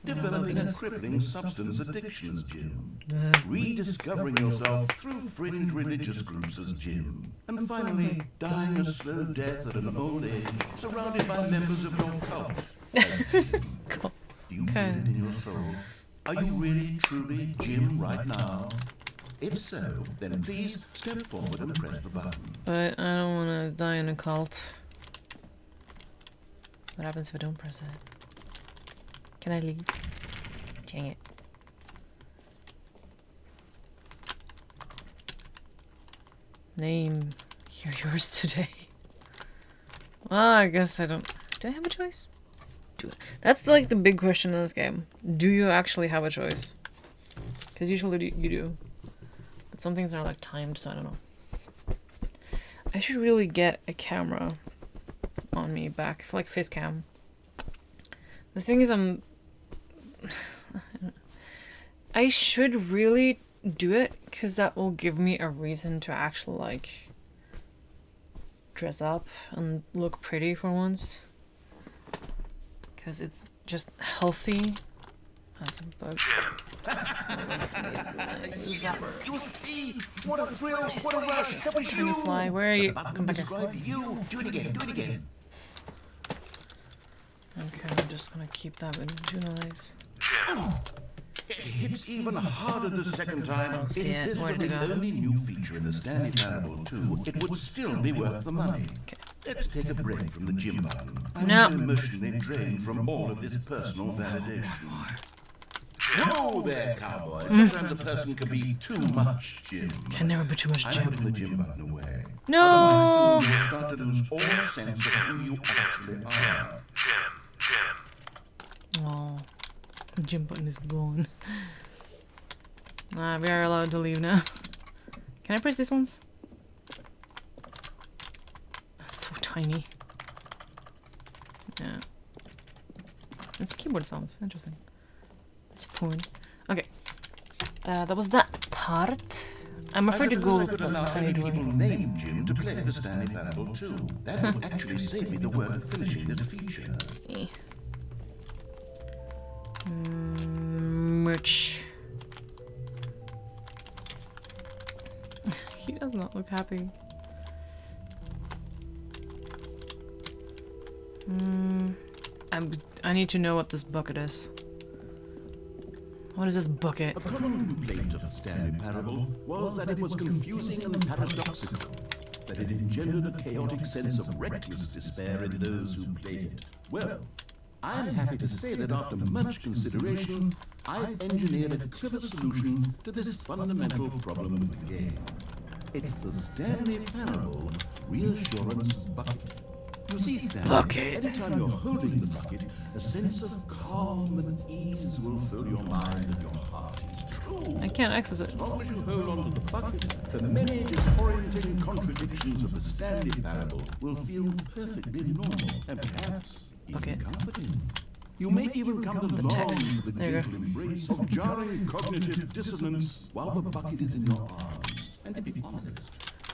developing a crippling substance addiction as Jim, rediscovering yourself through fringe religious groups as Jim, and finally dying a slow death at an old age, surrounded by members of your cult as Jim. Cool. Do you feel it in your soul? Are you really, truly Jim right now? If so, then please step forward and press the button. But I don't want to die in a cult. What happens if I don't press it? Can I leave? Dang it. Name. You're yours today. Well, I guess I don't... Do I have a choice? That's like the big question in this game. Do you actually have a choice? Because usually you do. But some things are like timed, so I don't know. I should really get a camera on me back, like face cam. The thing is I should really do it, because that will give me a reason to actually like dress up and look pretty for once. Because it's just healthy as a bug. Yes, you see, what a thrill, what a rush. That was Tiny fly, where are you? Come back here. Describe you. Do it again, do it again. Okay, I'm just gonna keep that with eyes. It hits even harder the second time. If see it. this were Where'd it the go? only new feature in the Stanley Parable 2, it would still be worth the money. Okay. Let's take a break from the gym button. I'm No. too emotionally drained from all of this personal validation. Whoa there, cowboy. Sometimes a person can be too much gym. Can never be too much I'm gym. putting the gym button away. No! Otherwise, soon you'll start to lose all sense of who you actually are. Oh, the gym button is gone. We are allowed to leave now. Can I press these ones? That's so tiny. Yeah. It's keyboard sounds. Interesting. It's fun. Okay. That was that part. I'm afraid to go I could allow any side people way. named Jim to play the Stanley Parable 2. That would actually save me the work of finishing this feature. Eh. Merch. He does not look happy. I need to know what this bucket is. What is this bucket? A common complaint of the Stanley Parable was that it was confusing and paradoxical, that it engendered a chaotic sense of reckless despair in those who played it. Well, I'm happy to say that after much consideration, I've engineered a clever solution to this fundamental problem of the game. It's the Stanley Parable Reassurance Bucket. You see, Stanley, Bucket. anytime you're holding the bucket, a sense of calm and ease will fill your mind and your heart. It's true. I can't access it. As long as you hold on to the bucket, the many disorienting contradictions of the Stanley Parable will feel perfectly normal and perhaps even comforting. You may even come to long text. for the There you go. gentle embrace of jarring cognitive dissonance while the bucket is in your arms. And to be honest,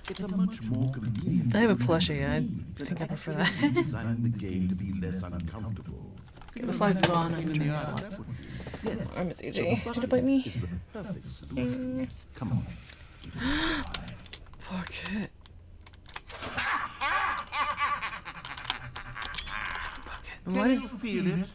it's a much more convenient. I have a solution plushie. I than think I prefer actually that. designing the game to be less uncomfortable. Okay, the fly's gone. I'm In the trying arts, to that would be- Yes, I miss so AJ. the Did it bucket bite me? is the perfect solution. Come on. Give it a try. Bucket. Can What you is... feel it?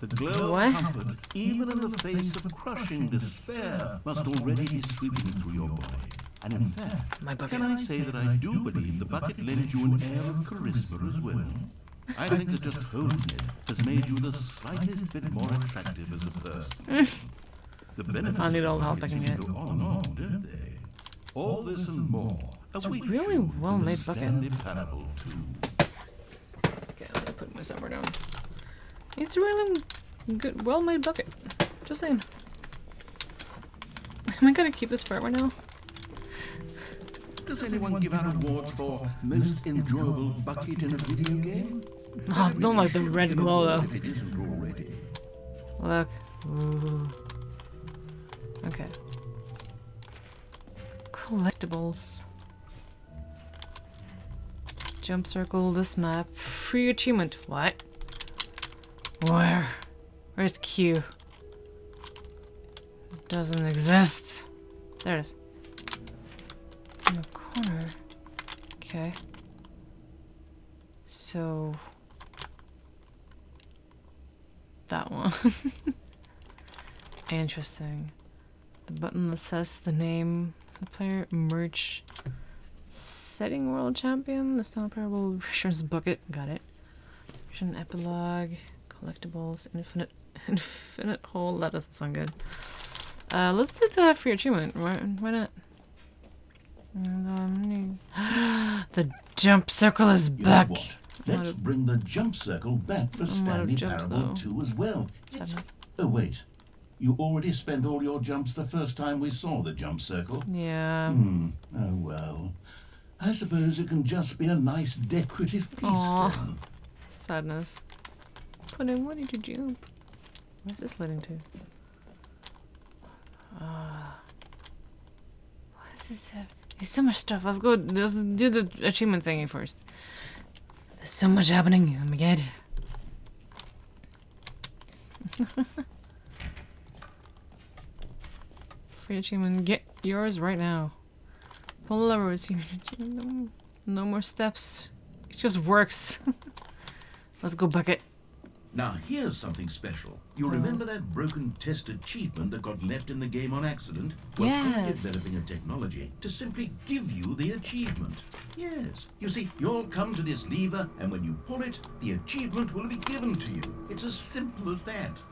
The glow What? of comfort, even in the face of crushing despair, must already be sweeping through your body. And in fact, My bucket. can I say that I do believe the bucket lends you an air of charisma as well? I think that just holding it has made you the slightest bit more attractive as a person. The benefits I need of all the help buckets I can seem get. to go on and on, don't they? All this and more. It's a really well-made bucket. Stanley Parable 2. Okay, I'm gonna put my supper down. It's a really good, well-made bucket. Just saying. Am I gonna keep this forever now? Does anyone give out awards for most enjoyable bucket in a video game? Oh, don't like the red glow though. If it isn't already. Look. Ooh. Okay. Collectibles. Jump circle this map. Free achievement. What? Where? Where's Q? It doesn't exist. There it is. In the corner. Okay. So... that one. Interesting. The button that says the name of the player, merch, setting world champion, the Stanley Parable Reassurance bucket, got it. Vision epilogue, collectibles, infinite hole. That doesn't sound good. Let's do the free achievement. Why not? The jump circle is You know back. what? Let's bring the jump circle back for Stanley jumps, Parable though. 2 as well. Sadness. Oh, wait. You already spent all your jumps the first time we saw the jump circle? Yeah. Oh, well. I suppose it can just be a nice decorative piece Aw. then. Sadness. Pudding, what did you jump? Where's this leading to? What is this? There's so much stuff. Let's go. Let's do the achievement thingy first. There's so much happening. Oh my god. Free achievement. Get yours right now. Pull the lever. No more steps. It just works. Let's go bucket. Now, here's something special. You remember that broken test achievement that got left in the game on accident? Well, I'm Yes. developing a technology to simply give you the achievement. Yes. You see, you'll come to this lever, and when you pull it, the achievement will be given to you. It's as simple as that.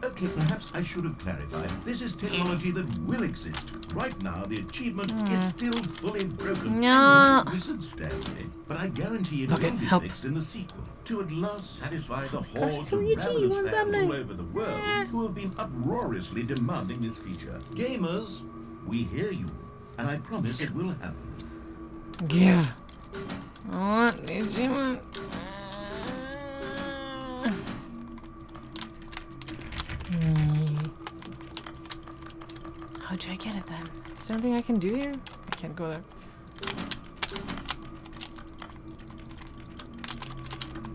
Okay, perhaps I should have clarified. This is technology that will exist. Right now, the achievement is still fully broken. No. Wizard Stanley. But I guarantee it Okay, will be help. fixed in the sequel. To at last satisfy the God, hordes so of Eugene ravenous wants fans that all over the world who have been uproariously demanding this feature. Gamers, we hear you. And I promise it will happen. Give. I want the achievement. How do I get it then? Is there anything I can do here? I can't go there.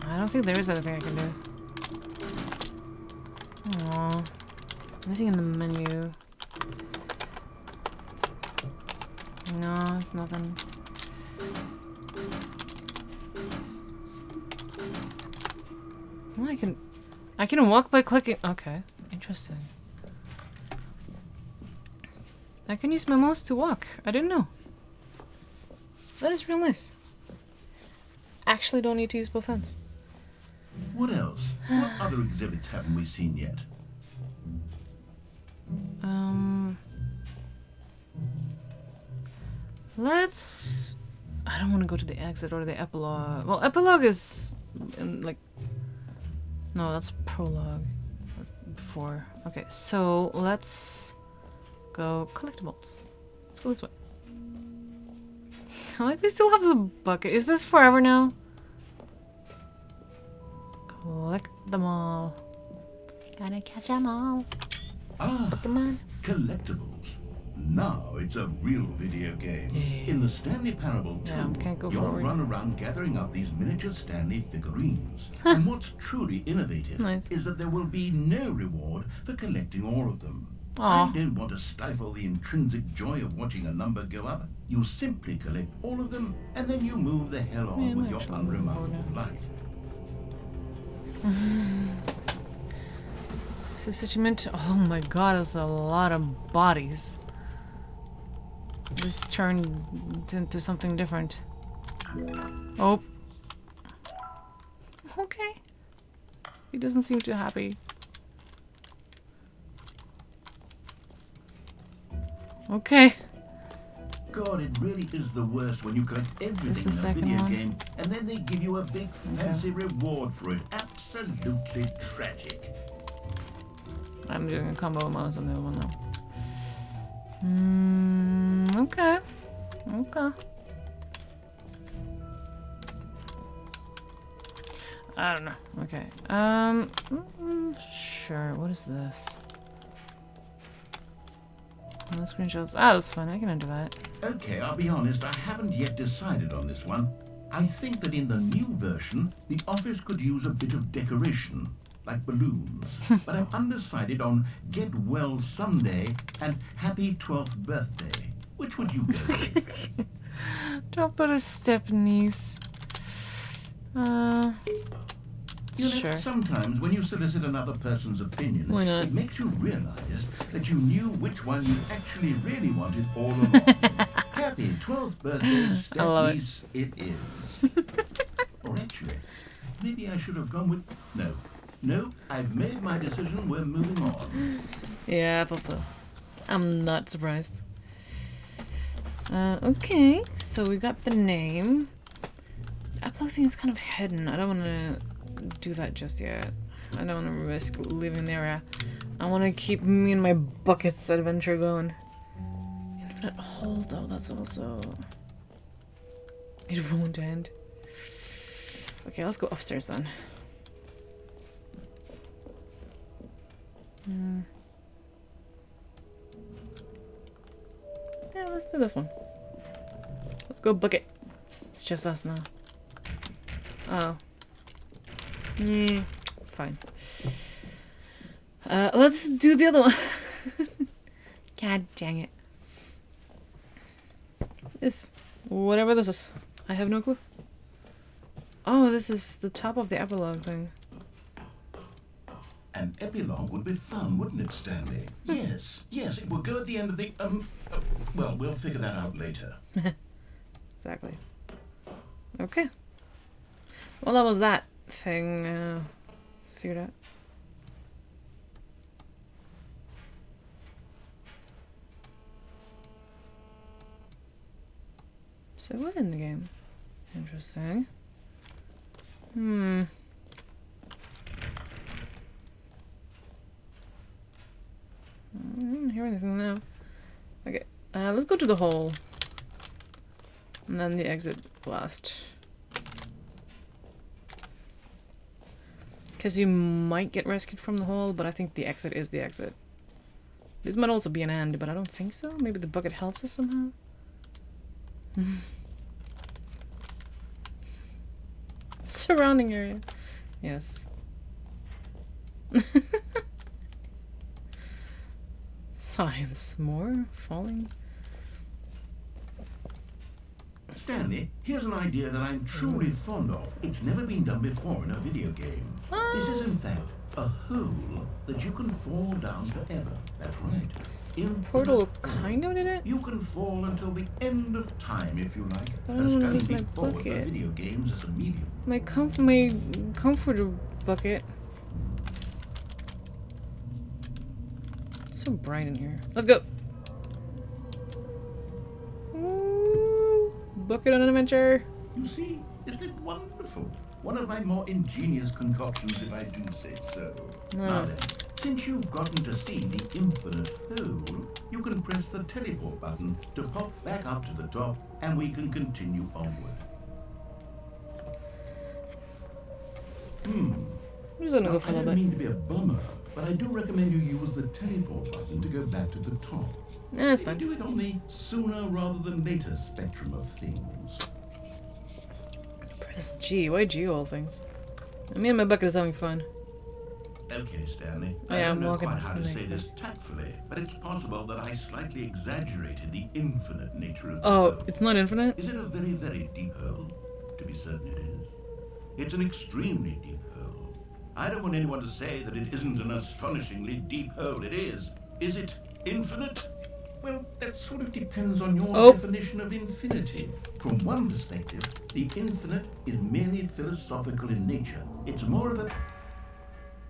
I don't think there is anything I can do. Aww. Anything in the menu? No, it's nothing. Well, I can walk by clicking. Okay, interesting. I can use my mouse to walk. I didn't know. That is real nice. Actually, don't need to use both hands. What else? What other exhibits haven't we seen yet? Let's. I don't want to go to the exit or the epilogue. Well, epilogue is like. No, that's prologue. That's before. Okay, so let's go collectibles. Let's go this way. Like we still have the bucket. Is this forever now? Collect them all. Gotta catch them all. Ah, Pokemon. collectibles. Now it's a real video game. Yeah. In the Stanley Parable 2, Yeah, can't go you'll forward. run around gathering up these miniature Stanley figurines. And what's truly innovative Nice. is that there will be no reward for collecting all of them. Aw. I don't want to stifle the intrinsic joy of watching a number go up. You simply collect all of them, and then you move the hell on Yeah, I'm with your actually moving forward unremarkable life. Is this such a mint? Oh my god, there's a lot of bodies. This turned into something different. Oh. Okay. He doesn't seem too happy. Okay. God, it really is the worst when you collect everything the in a second video one? game and then they give you a big fancy reward for it. Absolutely tragic. I'm doing a combo mouse on the other one now. Okay. Okay. I don't know. Okay. Sure. What is this? No screenshots. Ah, that's fine. I can undo that. Okay, I'll be honest, I haven't yet decided on this one. I think that in the new version, the office could use a bit of decoration, like balloons. But I'm undecided on Get Well Someday and Happy 12th Birthday. Which would you go with? Drop out a step, niece. You know, Sure. sometimes when you solicit another person's opinion, Why not? it makes you realize that you knew which one you actually really wanted all along. Happy 12th birthday, I love it. step-niece it is. Or actually, maybe I should have gone with... No, I've made my decision. We're moving on. Yeah, I thought so. I'm not surprised. Okay, so we got the name. The upload thing is kind of hidden. I don't want to do that just yet. I don't want to risk leaving the area. I want to keep me and my buckets adventure going. Infinite hole, though, that's also... It won't end. Okay, let's go upstairs then. Yeah, let's do this one. Let's go book it. It's just us now. Oh. Fine. Let's do the other one. God dang it. Whatever this is. I have no clue. Oh, this is the top of the epilogue thing. An epilogue would be fun, wouldn't it, Stanley? Yes, it would go at the end of the, well, we'll figure that out later. Exactly. Okay. Well, that was that thing, figured out. So it was in the game. Interesting. I don't hear anything now. Okay, let's go to the hole. And then the exit blast. Because you might get rescued from the hole, but I think the exit is the exit. This might also be an end, but I don't think so. Maybe the bucket helps us somehow. Surrounding area. Yes. Science. More falling. Stanley, here's an idea that I'm truly fond of. It's never been done before in a video game. This is, in fact, a hole that you can fall down forever. That's right. Portal kind of did it? You can fall until the end of time, if you like. But I don't want to lose my forward for bucket. video games as a medium. My comforter bucket. It's so bright in here. Let's go. Ooh, bucket on an adventure. You see, isn't it wonderful? One of my more ingenious concoctions, if I do say so. Now then, since you've gotten to see the infinite hole, you can press the teleport button to pop back up to the top, and we can continue onward. I'm just gonna go for a I little don't bit. mean to be a bummer, but I do recommend you use the teleport button to go back to the top. Nah, it's fine. Do it on the sooner rather than later spectrum of things. Press G. Why G all things? Me and my bucket is having fun. Okay, Stanley. Yeah, I don't I'm know walking quite how to behind say you. this tactfully, but it's possible that I slightly exaggerated the infinite nature of the Oh, hole. it's not infinite? Is it a very, very deep hole? To be certain it is. It's an extremely deep hole. I don't want anyone to say that it isn't an astonishingly deep hole. It is. Is it infinite? Well, that sort of depends on your definition of infinity. From one perspective, the infinite is merely philosophical in nature. It's more of a...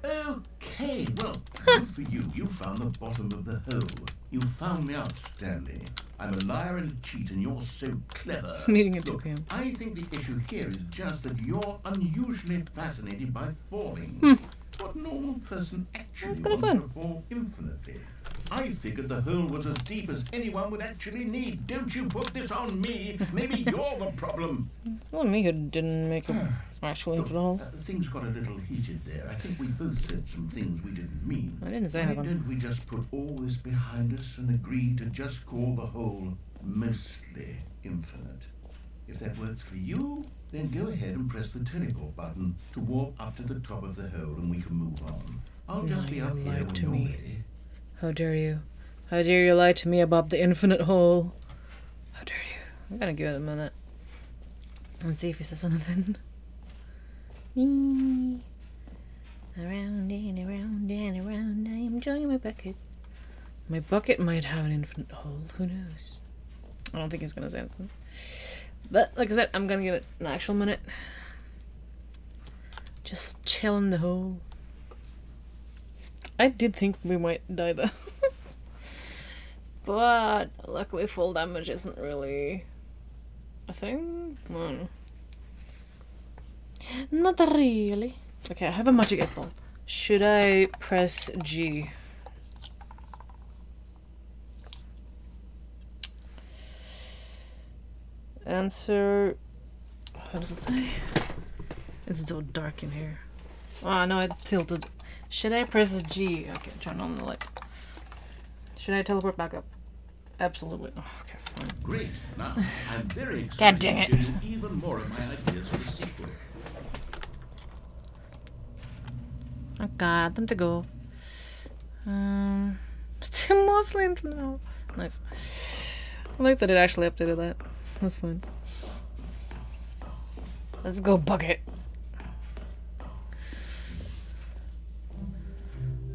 Okay, well, good for you. You found the bottom of the hole. You found me out, Stanley. I'm a liar and a cheat, and you're so clever. Meeting at 2 Look, p.m. I think the issue here is just that you're unusually fascinated by falling. What normal person actually That's kinda wants fun. to fall infinitely? I figured the hole was as deep as anyone would actually need. Don't you put this on me. Maybe you're the problem. It's not me who didn't make an actual infinite hole. Things got a little heated there. I think we both said some things we didn't mean. I didn't say Why anything. don't we just put all this behind us and agree to just call the hole mostly infinite? If that works for you, then go ahead and press the teleport button to warp up to the top of the hole and we can move on. I'll just be you up here lied when to you're me. ready. How dare you? How dare you lie to me about the infinite hole? How dare you? I'm gonna give it a minute. And see if he says anything. Around and around and around, I am enjoying my bucket. My bucket might have an infinite hole, who knows? I don't think he's gonna say anything. But, like I said, I'm gonna give it an actual minute. Just chill in the hole. I did think we might die though. But luckily full damage isn't really a thing. I don't know. Not really. Okay, I have a magic 8-ball. Should I press G? Answer. How does it say? It's so dark in here. Oh no, I tilted. Should I press G? Okay, turn on the lights. Should I teleport back up? Absolutely. Oh, okay, fine. Great. Now, I'm very excited God dang it. to show you even more of my ideas for the sequel. Oh god, time to go. Still mostly now. Nice. I like that it actually updated that. That's fun. Let's go, bucket.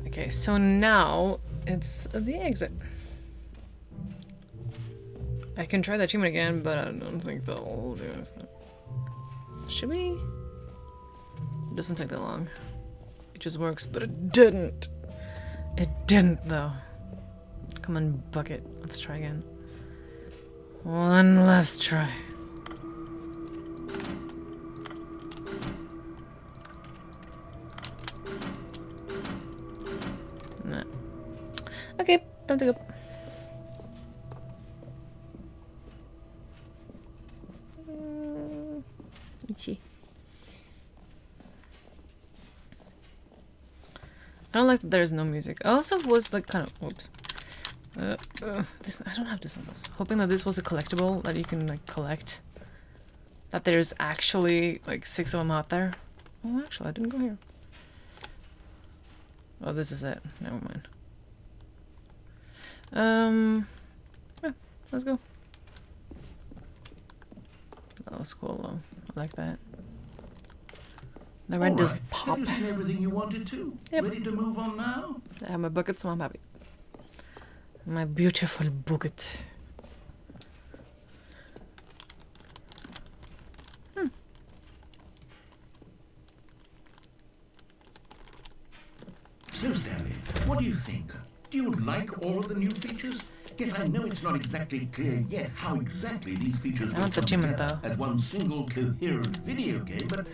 Okay, so now it's the exit. I can try that achievement again, but I don't think they'll do it. Should we? It doesn't take that long. It just works, but it didn't. It didn't, though. Come on, bucket. Let's try again. One last try. Nah. Okay, time to go. Itchy. I don't like that there's no music. I also was like kind of whoops. This I don't have this on this. Hoping that this was a collectible that you can like collect. That there's actually like 6 of them out there. Oh, actually, I didn't go here. Oh, this is it. Never mind. Yeah, let's go. That was cool though. I like that. The red does pop. Have you seen everything you wanted to? Yep. Ready to move on now? I have my bucket, so I'm happy. My beautiful bucket. So, Stanley, what do you think? Do you like all of the new features? Guess I know it's not exactly clear yet how exactly these features will want the come achievement, together though. as one single coherent video game, but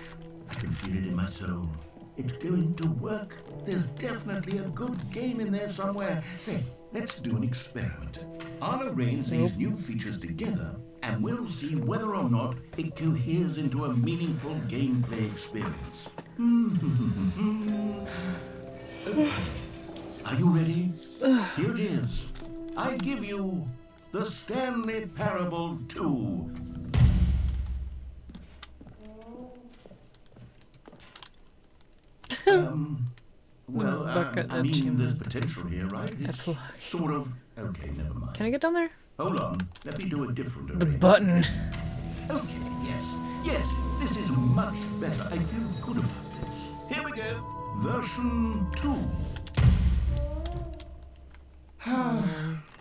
I can feel it in my soul. It's going to work. There's definitely a good game in there somewhere. Say, let's do an experiment. I'll arrange these new features together, and we'll see whether or not it coheres into a meaningful gameplay experience. Okay. Are you ready? Here it is. I give you the Stanley Parable 2. Well, Bucket I mean, achievement. there's potential here, right? It's Deluxe. sort of... Okay, never mind. Can I get down there? Hold on. Let me do a different The arrangement. button. Okay, yes. Yes, this is much better. I feel good about this. Here we go. Version 2.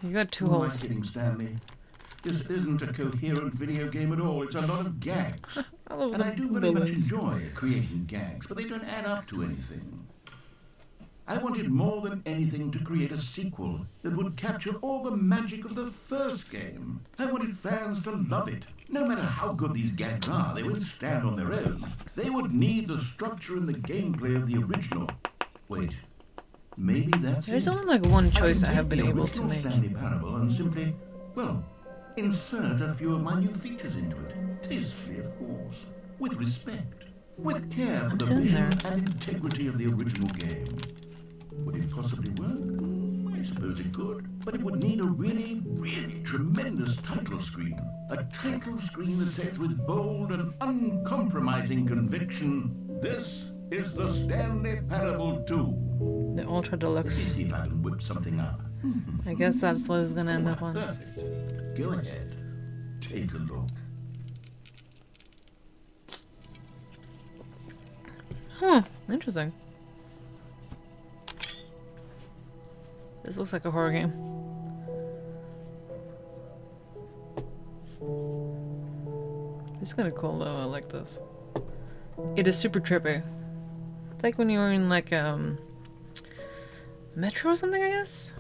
You got 2 Who am I holes. kidding, Stanley? This isn't a coherent video game at all. It's a lot of gags. I love And the I do very much bullets. enjoy creating gags, but they don't add up to anything. I wanted more than anything to create a sequel that would capture all the magic of the first game. I wanted fans to love it. No matter how good these gags are, they wouldn't stand on their own. They would need the structure and the gameplay of the original. Wait, maybe that's There's it. only like one choice I can have take been the able to original make. Stanley Parable and simply, well, insert a few of my new features into it. Tastefully, of course. With respect. With care for I'm the sitting vision there. and integrity of the original game. Would it possibly work? I suppose it could. But it would need a really, really tremendous title screen. A title screen that says with bold and uncompromising conviction, "This is the Stanley Parable 2. The Ultra Let's Deluxe. see if I can whip something up. I guess that's what it's gonna end up on. Perfect. Go ahead. Take a look. Huh, interesting. This looks like a horror game. This is kind of cool though, I like this. It is super trippy. It's like when you're in like metro or something, I guess?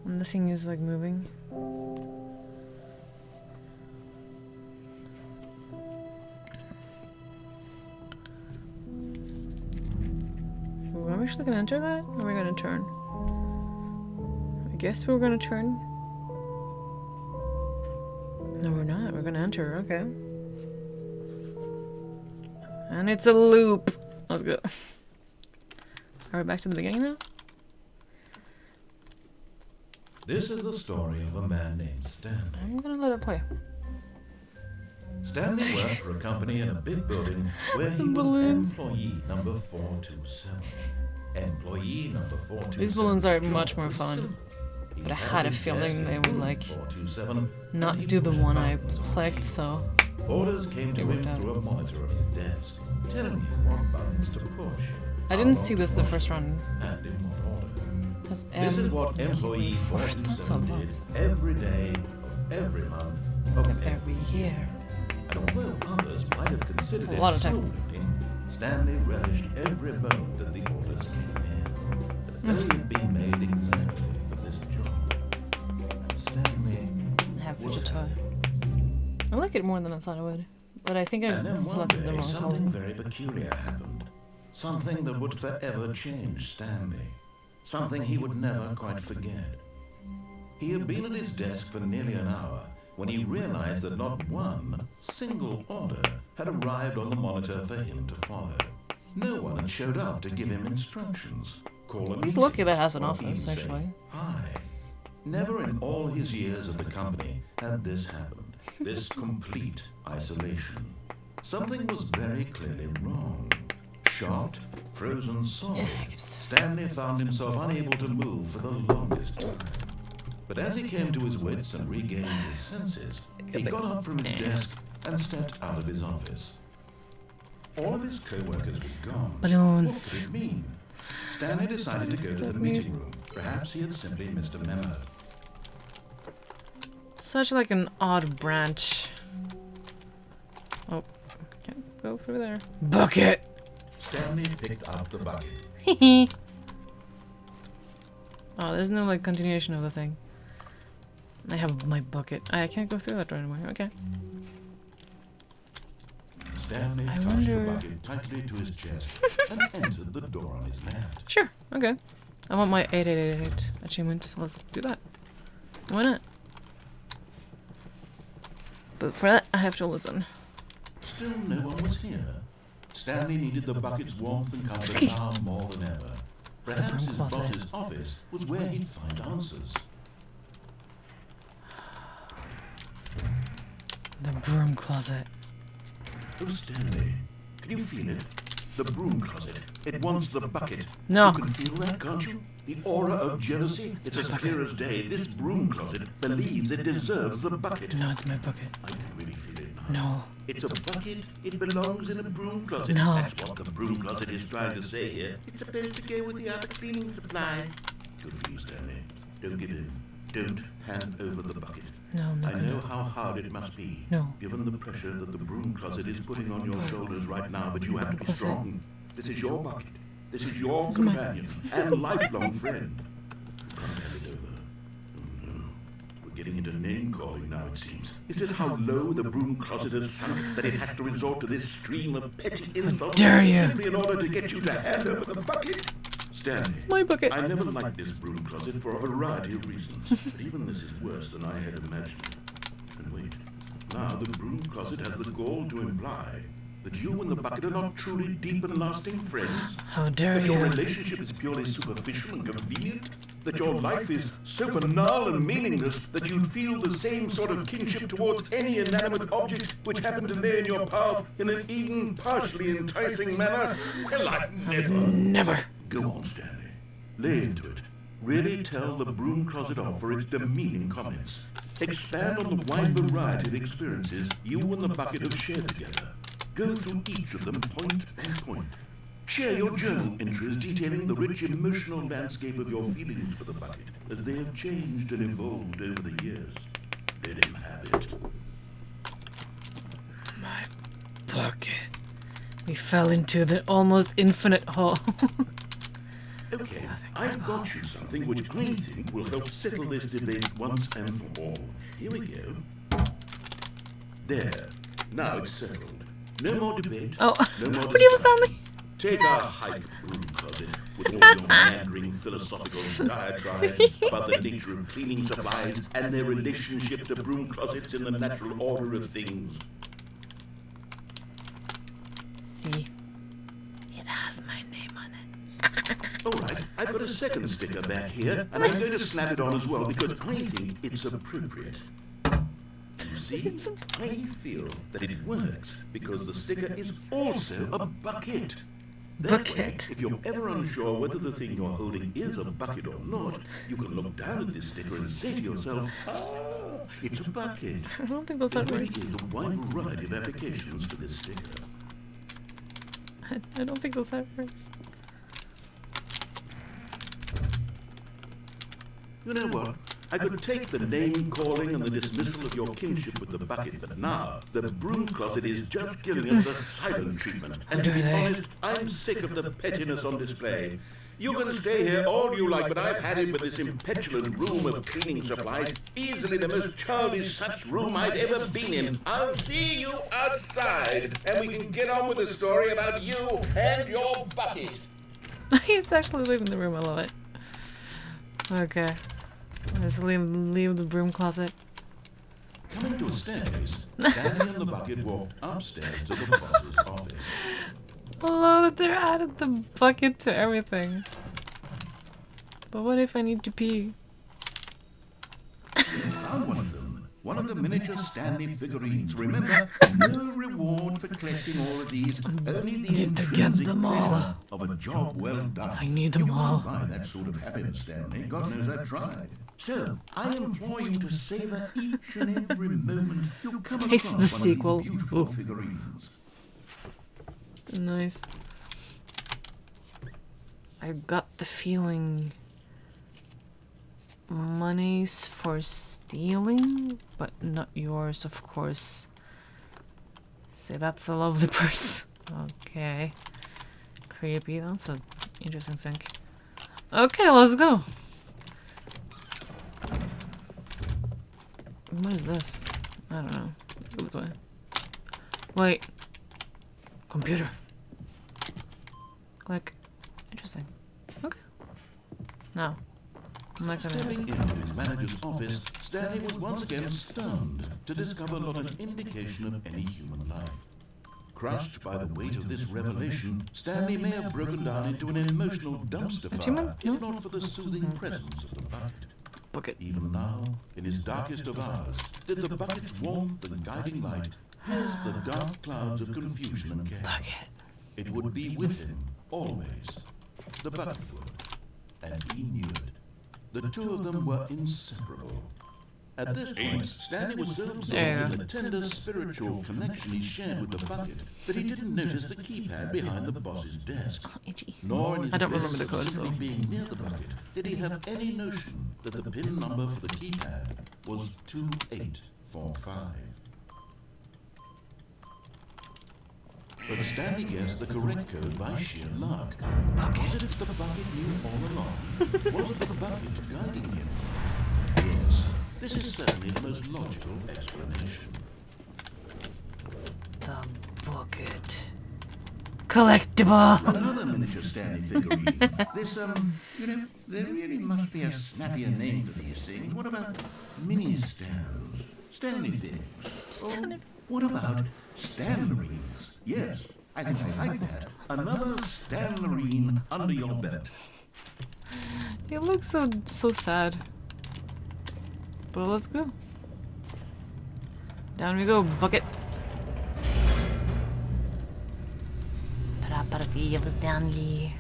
When the thing is like moving. Ooh, are we actually gonna enter that? Or are we gonna turn? I guess we're gonna turn. No, we're not. We're gonna enter. Okay. And it's a loop. Let's go. Are we back to the beginning now? This is the story of a man named Stanley. I'm gonna let it play. Stanley worked for a company in a big building where he was Balloons. employee number 427. Employee number 427. These balloons are much more fun. Simple. He But I sat had a at his feeling desk they at would like 427, not and he do the pushed one I buttons on the clicked, keyboard. so Orders came to It worked him out. through a monitor on his desk, telling him what buttons to push. I how didn't long see to this the push, first run. and in what order. Has This is what employee That's so 427 long. did every day of every month of every year. And although others might have considered It's a lot it of text. soul-lifting, Stanley relished every moment that the orders came in, as though he had been made exactly for this job. And Stanley Have was Vegeta. happy. I like it more than I thought I would. But I think I And then one selected the day, wrong something color. very peculiar happened. Something that would forever change Stanley. Something he would never quite forget. He had been at his desk for nearly an hour when he realized that not one single order had arrived on the monitor for him to follow. No one had showed up to give him instructions, call a He's meeting, lucky that has an or office, even say actually. hi. Never in all his years at the company had this happened, this complete isolation. Something was very clearly wrong. Shocked, frozen solid, Yikes. Stanley found himself unable to move for the longest time. But as he came to his wits and regained his senses, he got up from his desk and stepped out of his office. All of his co-workers were gone. What Balloons. could it mean? Stanley decided to go to the meeting room. Perhaps he had simply missed a memo. Such like an odd branch. Oh, can't go through there. Bucket! Stanley picked up the bucket. Oh, there's no like continuation of the thing. I have my bucket. I can't go through that door anymore. Okay. Stanley I clutched wonder- the bucket tightly to his chest and entered the door on his left. Sure. Okay. I want my 8888 achievement. Let's do that. Why not? But for that, I have to listen. Still no one was here. Stanley needed the bucket's warmth and comfort now more than ever. Perhaps his closet. boss's office was where he'd find answers. The broom closet. Oh, Stanley, can you feel it? The broom closet. It wants the bucket. No. You can feel that, can't you? The aura of jealousy. It's as clear as day. This broom closet believes it deserves the bucket. No, it's my bucket. I can really feel it now. No. It's a bucket. It belongs in a broom closet. No. That's what the broom closet is trying to say here. It's supposed to go with the other cleaning supplies. Good for you, Stanley. Don't give in. Don't hand over the bucket. No, I'm not I gonna. know how hard it must be, No. given the pressure that the broom closet is putting on your shoulders right now, but you have to be Closet. strong. This is your bucket. This is your is my- companion and lifelong friend. You can't hand it over. Oh no. We're getting into name-calling now, it seems. Is this how low the broom closet has sunk that it has to resort to this stream of petty insults dare you. simply in order to get you to hand over the bucket? Stanley, It's my bucket. I never liked this broom closet for a variety of reasons, but even this is worse than I had imagined. And wait, now the broom closet has the gall to imply that you and the bucket are not truly deep and lasting friends, How dare that your you? relationship is purely superficial and convenient, that your life is so banal and meaningless that you'd feel the same sort of kinship towards any inanimate object which happened to lay in your path in an even partially enticing manner? Well, I never. Never. Go on, Stanley. Lay into it. Really tell the broom closet off for its demeaning comments. Expand on the wide variety of experiences you and the bucket have shared together. Go through each of them point by point. Share your journal entries detailing the rich emotional landscape of your feelings for the bucket as they have changed and evolved over the years. Let him have it. My bucket. We fell into the almost infinite hole. Okay, I've got you something which I think will help settle this debate once and for all. Here we go. There. Now it's settled. No more debate. Oh, No more what do you have, discussion. Stanley? Take our hike, broom closet, with all your meandering philosophical diatribes about the nature of cleaning supplies and their relationship to broom closets in the natural order of things. See, it has my name on it. All right, I've got a second sticker back here, and I'm going to snap it on as well because I think it's appropriate. You see, I feel that it works because the sticker is also a bucket. That way, Bucket. if you're ever unsure whether the thing you're holding is a bucket or not, you can look down at this sticker and say to yourself, ah, it's a bucket. I don't think those are There really words. is a wide variety of applications for this sticker. I don't think those are words. You know what? I could take the name-calling and the dismissal of your kinship with the bucket, but now the broom closet is just giving us a silent treatment. And to be honest, I'm sick of the pettiness on display. You can stay here all you like, but I've had it with this impetulant room of cleaning supplies. Easily the most childish such room I've ever been in. I'll see you outside, and we can get on with the story about you and your bucket. He's actually leaving the room. I love it. Okay. Let's leave the broom closet. Coming to a staircase, Stanley and the bucket walked upstairs to the boss's office. I love that they're added the bucket to everything. But what if I need to pee? Found one of them. One of the miniature Stanley figurines. Remember, no reward for collecting all of these. Only the Need to get intrinsic them all. pleasure of a job well done. I need them you all. can't buy that sort of happiness, Stanley. God knows I've tried. So, I implore you to savor each and every moment you come Taste across the one sequel. of these beautiful Ooh. figurines. Nice. I got the feeling money's for stealing, but not yours, of course. Say that's a lovely purse. Okay. Creepy. That's an interesting sync. Okay, let's go. What is this? I don't know. Let's go this way. Wait. Computer. Click. Interesting. Okay. Now. I'm not gonna. Stepping into his manager's office, Stanley was once again stunned to discover not an indication of any human life. Crushed by the weight of this revelation, Stanley may have broken down into an emotional dumpster fire, if not for the soothing presence of the bucket. Bucket. Even now, in his darkest of hours, did the bucket's warmth and guiding light pierce the dark clouds of confusion and chaos. Bucket. It would be with him, always. The bucket would. And he knew it. The two of them were inseparable. At this point, Stanley was so absorbed There you in go. the tender spiritual connection he shared with the bucket that he didn't notice the keypad behind the boss's desk. Itchy. Nor in his I don't best remember the of code, simply so. being near the bucket did he have any notion that the pin number for the keypad was 2845. But Stanley guessed the correct code by sheer luck. Was it if the bucket knew all along? Was the bucket guiding him? Yes, this is certainly the most logical explanation. The bucket. Collectible. Another miniature Stanley figurine. This, there really must be a snappier name for these things. What about mini Stans? Stanley things? Stanley- Or what about Stanlerines? Yes, I think I like that. Another Stanlerine under your belt. You look so sad. But let's go. Down we go, bucket. Property of Stanley.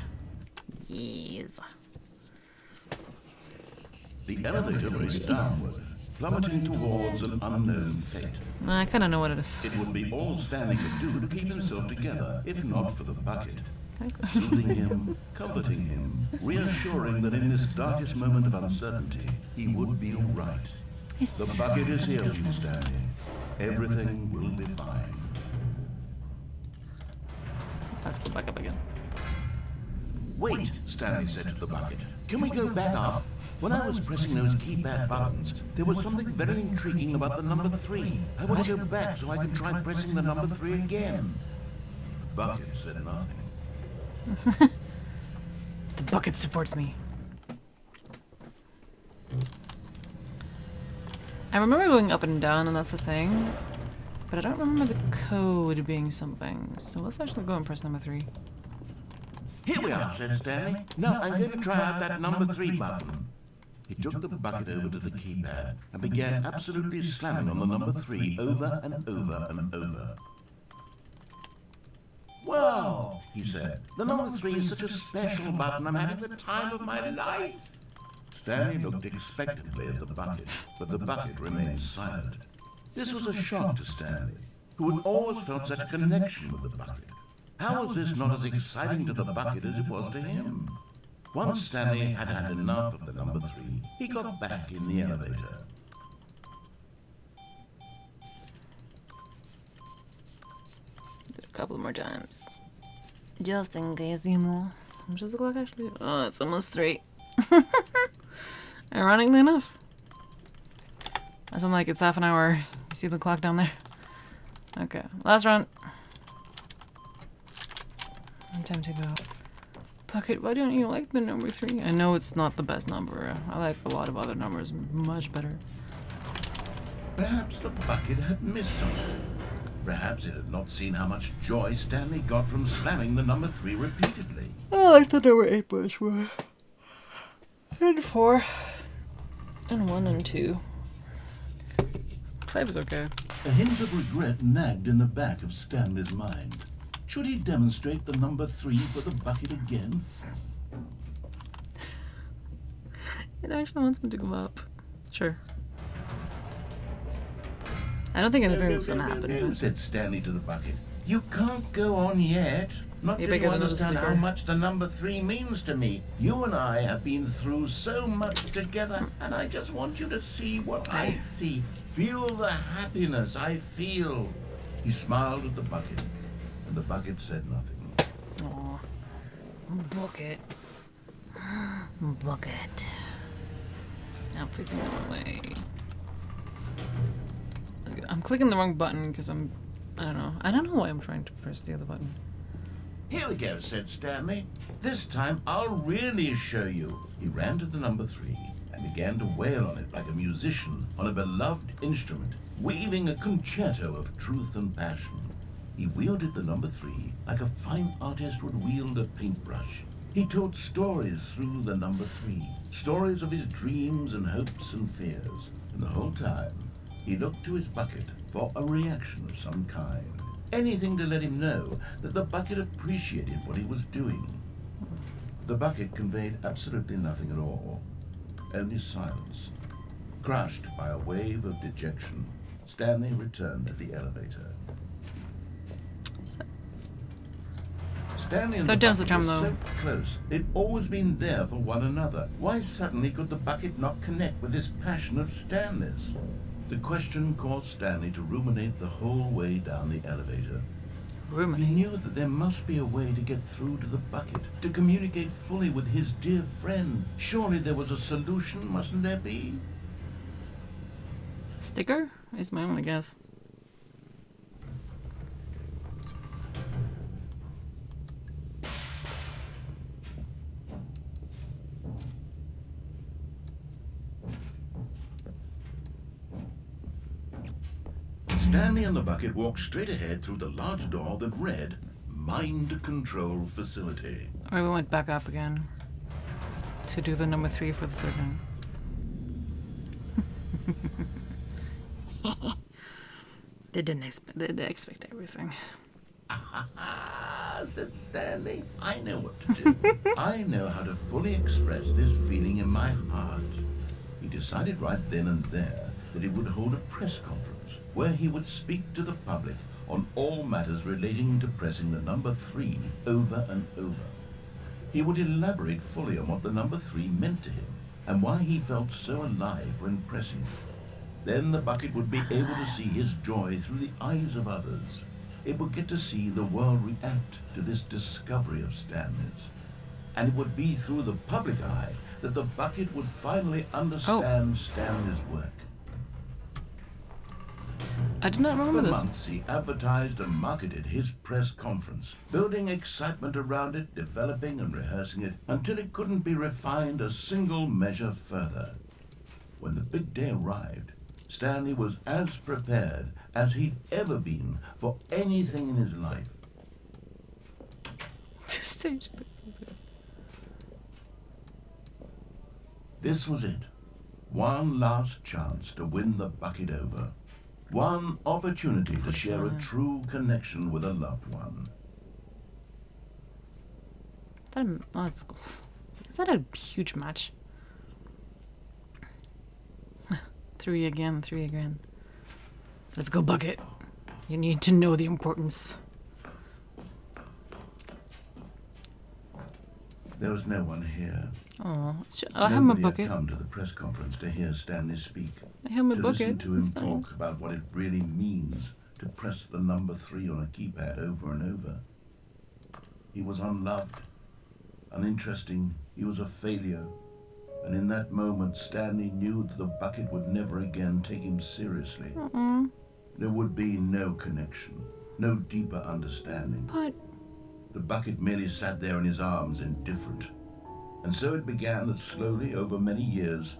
Yes. The elevator raced downward, plummeting towards an unknown fate. I kind of know what it is. It would be all Stanley could do to keep himself together, if not for the bucket. Soothing him, comforting him, reassuring that in this darkest moment of uncertainty, he would be all right. The bucket is here for you, Stanley. Everything will be fine. Let's go back up again. Wait, Stanley said to the bucket. Can we go back up? When I was pressing those keypad buttons, there was something very intriguing about the number 3. I want to go back so I can try pressing the number 3 again. The bucket said nothing. The bucket supports me. I remember going up and down, and that's the thing. But I don't remember the code being something. So let's actually go and press number 3. Here we are, said Stanley. Now I'm going to try out that number 3 button. He took the bucket over to the keypad and began absolutely slamming on the number 3 over and over and over. Wow, he said. The number 3 is such a special button. I'm having the time of my life. Stanley looked expectantly at the bucket, but the bucket remained silent. This was a shock to Stanley, who had always felt such a connection with the bucket. How was this not as exciting to the bucket as it was to him? Once Stanley had had enough of the number 3, he got back in the elevator. Do it a couple more times. Just in case, you know. How does it look actually? Oh, it's almost 3. Ironically enough. I sound like it's half an hour. You see the clock down there? Okay, last run. Time to go. Bucket, why don't you like the number 3? I know it's not the best number. I like a lot of other numbers much better. Perhaps the bucket had missed something. Perhaps it had not seen how much joy Stanley got from slamming the number 3 repeatedly. I like the number 8 much more. And 4. And 1 and 2. 5 is okay. A hint of regret nagged in the back of Stanley's mind. Should he demonstrate the number 3 for the bucket again? It actually wants me to go up. Sure. I don't think anything's gonna happen. No, But said Stanley to the bucket. You can't go on yet. Not Maybe I till you get another understand how sticker. much the number 3 means to me. You and I have been through so much together, and I just want you to see what I see. Feel the happiness I feel. He smiled at the bucket, and the bucket said nothing. Aw. Bucket. Bucket. I'm facing the wrong way. I'm clicking the wrong button because I don't know. I don't know why I'm trying to press the other button. Here we go, said Stanley. This time I'll really show you. He ran to the number 3 and began to wail on it like a musician on a beloved instrument, weaving a concerto of truth and passion. He wielded the number 3 like a fine artist would wield a paintbrush. He told stories through the number 3, stories of his dreams and hopes and fears. And the whole time, he looked to his bucket for a reaction of some kind. Anything to let him know that the bucket appreciated what he was doing. The bucket conveyed absolutely nothing at all, only silence. Crushed by a wave of dejection, Stanley returned to the elevator. Stanley and the Third time's the bucket charm, were though. so close. They'd always been there for one another. Why suddenly could the bucket not connect with this passion of Stanley's? The question caused Stanley to ruminate the whole way down the elevator. He Ruminate. knew that there must be a way to get through to the bucket, to communicate fully with his dear friend. Surely there was a solution, mustn't there be? Sticker is my only guess. Stanley and the bucket walked straight ahead through the large door that read, Mind Control Facility. Or we went back up again to do the number 3 for the third time. They didn't expect. They expect everything. Ah, said Stanley. I know what to do. I know how to fully express this feeling in my heart. He decided right then and there that he would hold a press conference where he would speak to the public on all matters relating to pressing the number 3 over and over. He would elaborate fully on what the number 3 meant to him and why he felt so alive when pressing it. Then the bucket would be able to see his joy through the eyes of others. it would get to see the world react to this discovery of Stanley's. And it would be through the public eye that the bucket would finally understand Stanley's work. I did not remember For this. months, he advertised and marketed his press conference, building excitement around it, developing and rehearsing it, until it couldn't be refined a single measure further. When the big day arrived, Stanley was as prepared as he'd ever been for anything in his life. Stage. This was it. One last chance to win the bucket over. One opportunity to share a true connection with a loved one. That's cool. Is that a huge match? 3 again, 3 again. Let's go, bucket. You need to know the importance. There was no one here. Oh, I have my Nobody bucket. had come to the press conference to hear Stanley speak. I have my to bucket. listen to him It's fine. talk about what it really means to press the number 3 on a keypad over and over. He was unloved, uninteresting, he was a failure. And in that moment, Stanley knew that the bucket would never again take him seriously. There would be no connection, no deeper understanding. But The bucket merely sat there in his arms, indifferent. And so it began that slowly, over many years,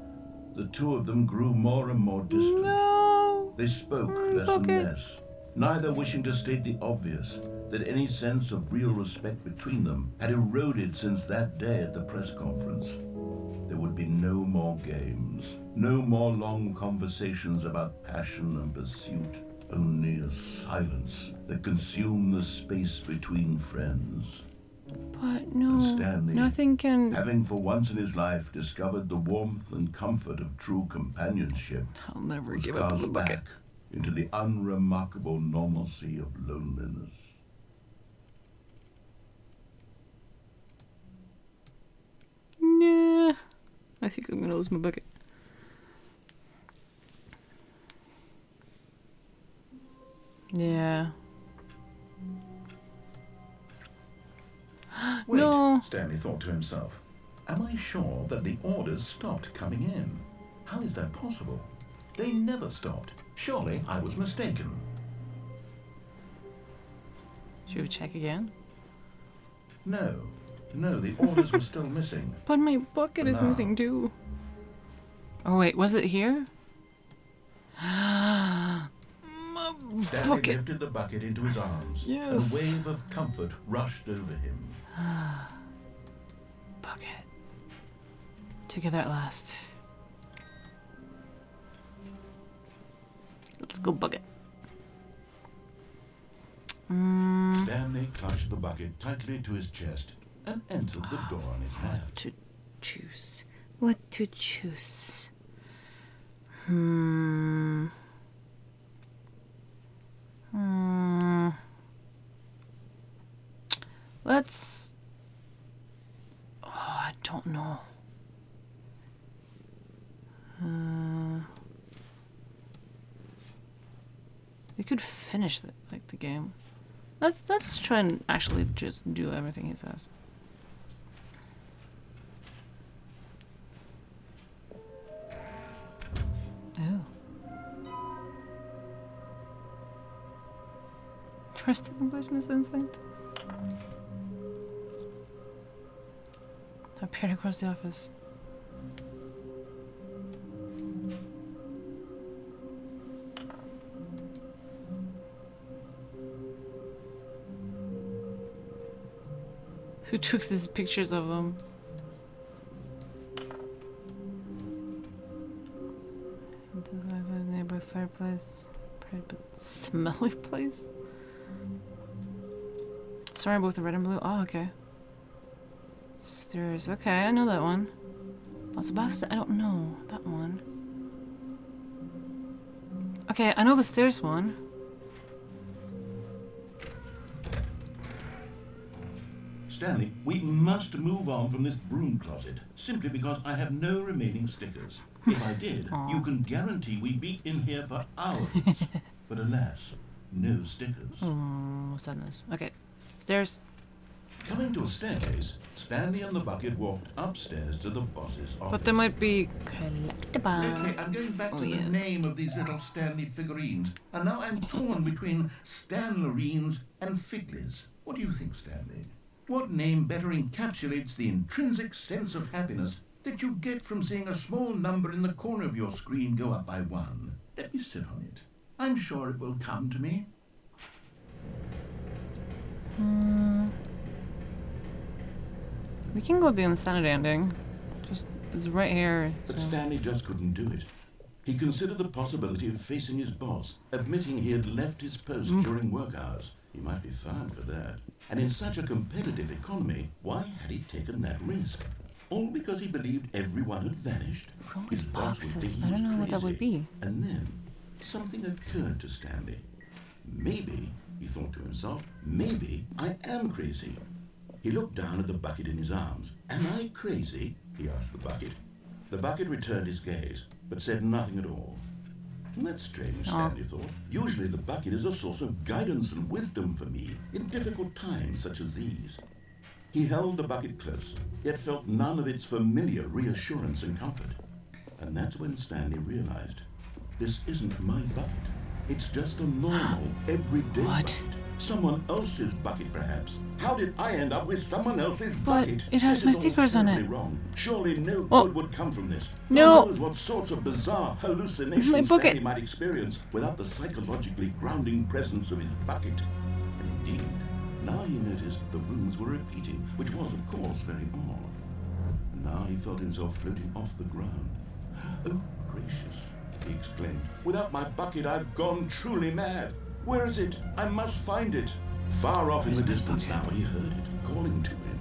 the two of them grew more and more distant. no. They spoke less and bucket. less, neither wishing to state the obvious, that any sense of real respect between them had eroded since that day at the press conference. There would be no more games, no more long conversations about passion and pursuit, only a silence that consumed the space between friends. But no. And Stanley, Nothing can. having for once in his life discovered the warmth and comfort of true companionship, I'll never was give up on cast the bucket. back into the unremarkable normalcy of loneliness. Nah. I think I'm gonna lose my bucket. Yeah. Wait, No. Stanley thought to himself. Am I sure that the orders stopped coming in? How is that possible? They never stopped. Surely I was mistaken. Should we check again? No, the orders were still missing. But my bucket is No. missing too. Oh wait, was it here? My Stanley bucket. lifted the bucket into his arms. Yes. And a wave of comfort rushed over him. Bucket. Together at last. Let's go, bucket. Stanley clutched the bucket tightly to his chest and entered the door on his left. To choose. What to choose? Let's. Oh, I don't know. We could finish the game. Let's try and actually just do everything he says. Oh. Trust accomplishment instinct. Appeared across the office. Who took these pictures of them? Nearby fireplace. Bright but smelly place. Sorry, both the red and blue. Oh, okay. Stairs. Okay, I know that one. Lots of boxes. I don't know that one. Okay, I know the stairs one. Stanley, we must move on from this broom closet, simply because I have no remaining stickers. If I did, you can guarantee we'd be in here for hours. But alas, no stickers. Oh, sadness. Okay. Stairs. Coming to a staircase, Stanley and the bucket walked upstairs to the boss's office. But they might be collectible. Lately, I'm going back to yeah. the name of these little Stanley figurines, and now I'm torn between Stanlerines and Figlies. What do you think, Stanley? What name better encapsulates the intrinsic sense of happiness that you get from seeing a small number in the corner of your screen go up by 1? Let me sit on it. I'm sure it will come to me. We can go with the insanity ending. Just, it's right here. But So. Stanley just couldn't do it. He considered the possibility of facing his boss, admitting he had left his post during work hours. He might be fined for that. And in such a competitive economy, why had he taken that risk? All because he believed everyone had vanished. Rolling His boss would boxes. think I he was don't know what that would crazy. be. And then something occurred to Stanley. Maybe, he thought to himself, maybe I am crazy. He looked down at the bucket in his arms. Am I crazy? He asked the bucket. The bucket returned his gaze, but said nothing at all. That's strange, Stanley thought. Usually the bucket is a source of guidance and wisdom for me in difficult times such as these. He held the bucket close, yet felt none of its familiar reassurance and comfort. And that's when Stanley realized, this isn't my bucket. It's just a normal, everyday bucket. Someone else's bucket, perhaps. How did I end up with someone else's bucket? It has This my is all stickers on it. terribly wrong. Surely no Oh. good would come from this. No. Who knows what sorts of bizarre hallucinations My bucket. Stanley might experience without the psychologically grounding presence of his bucket. And indeed, now he noticed the rooms were repeating, which was, of course, very odd. And now he felt himself floating off the ground. Oh, gracious, he exclaimed. Without my bucket, I've gone truly mad. Where is it? I must find it. Far off in the distance now, he heard it, calling to him.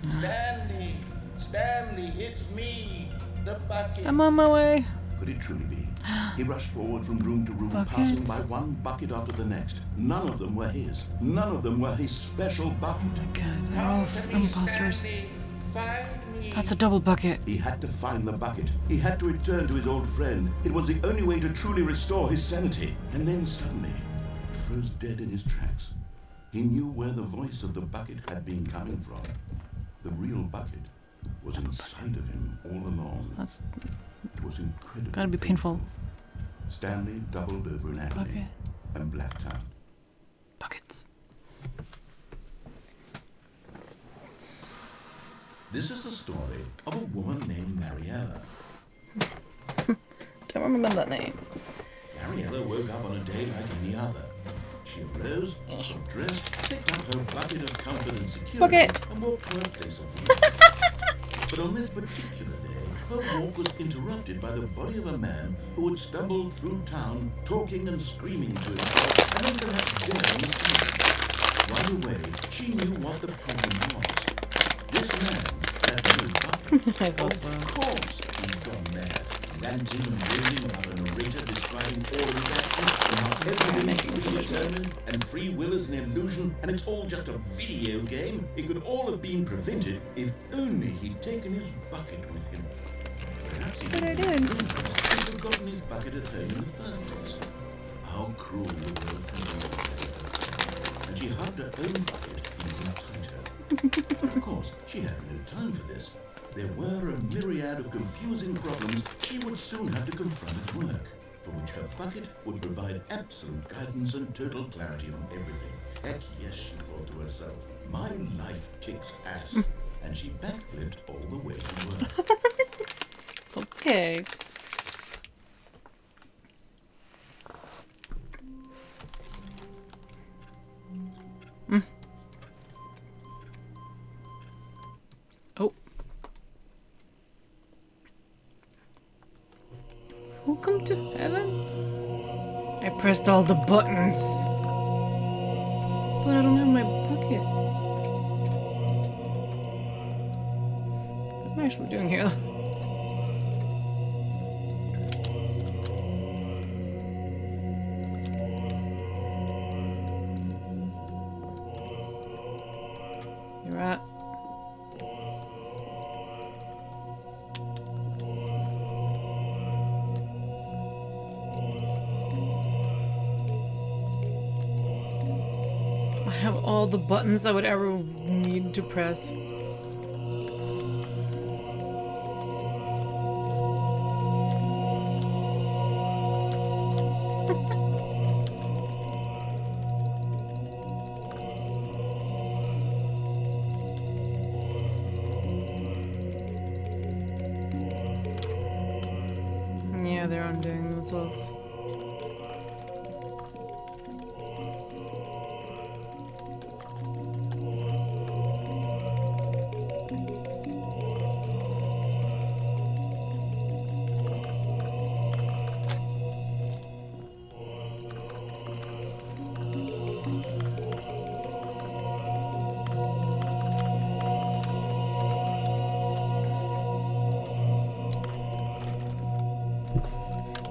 Stanley! Stanley, it's me! The bucket! I'm on my way. Could it truly be? He rushed forward from room to room, Buckets. passing by one bucket after the next. None of them were his. None of them were his special bucket. God, they're all imposters. Stanley, find me! That's a double bucket. He had to find the bucket. He had to return to his old friend. It was the only way to truly restore his sanity. And then suddenly, he froze dead in his tracks. He knew where the voice of the bucket had been coming from. The real bucket was inside of him all along. That's It was incredible. gotta be painful. Stanley doubled over in agony Bucket. and blacked out. Buckets. This is the story of a woman named Mariella. Don't remember that name. Mariella woke up on a day like any other. She arose, got dressed, picked up her bucket of comfort and security, Bucket. and walked to her place of work. But on this particular day, her walk was interrupted by the body of a man who had stumbled through town, talking and screaming to himself, and then perhaps daring to see. Right away, she knew what the problem was. This man had no bucket. I thought so. Of course, he'd gone mad, ranting and raving about a narrator describing all of his actions and how everything making is so much noise. predetermined and free will is an illusion and it's all just a video game. It could all have been prevented if only he'd taken his bucket with him. Perhaps he But I didn't did. realize he'd forgotten his bucket at home in the first place. How cruel the world can be. And she hugged her own bucket even tighter. Of course, she had no time for this. There were a myriad of confusing problems she would soon have to confront at work, for which her bucket would provide absolute guidance and total clarity on everything. Heck yes, she thought to herself, my life kicks ass. And she backflipped all the way to work. Okay. Oh. Welcome to heaven. I pressed all the buttons. But I don't have my bucket. What am I actually doing here? You're right. have all the buttons I would ever need to press. Yeah, they're undoing themselves.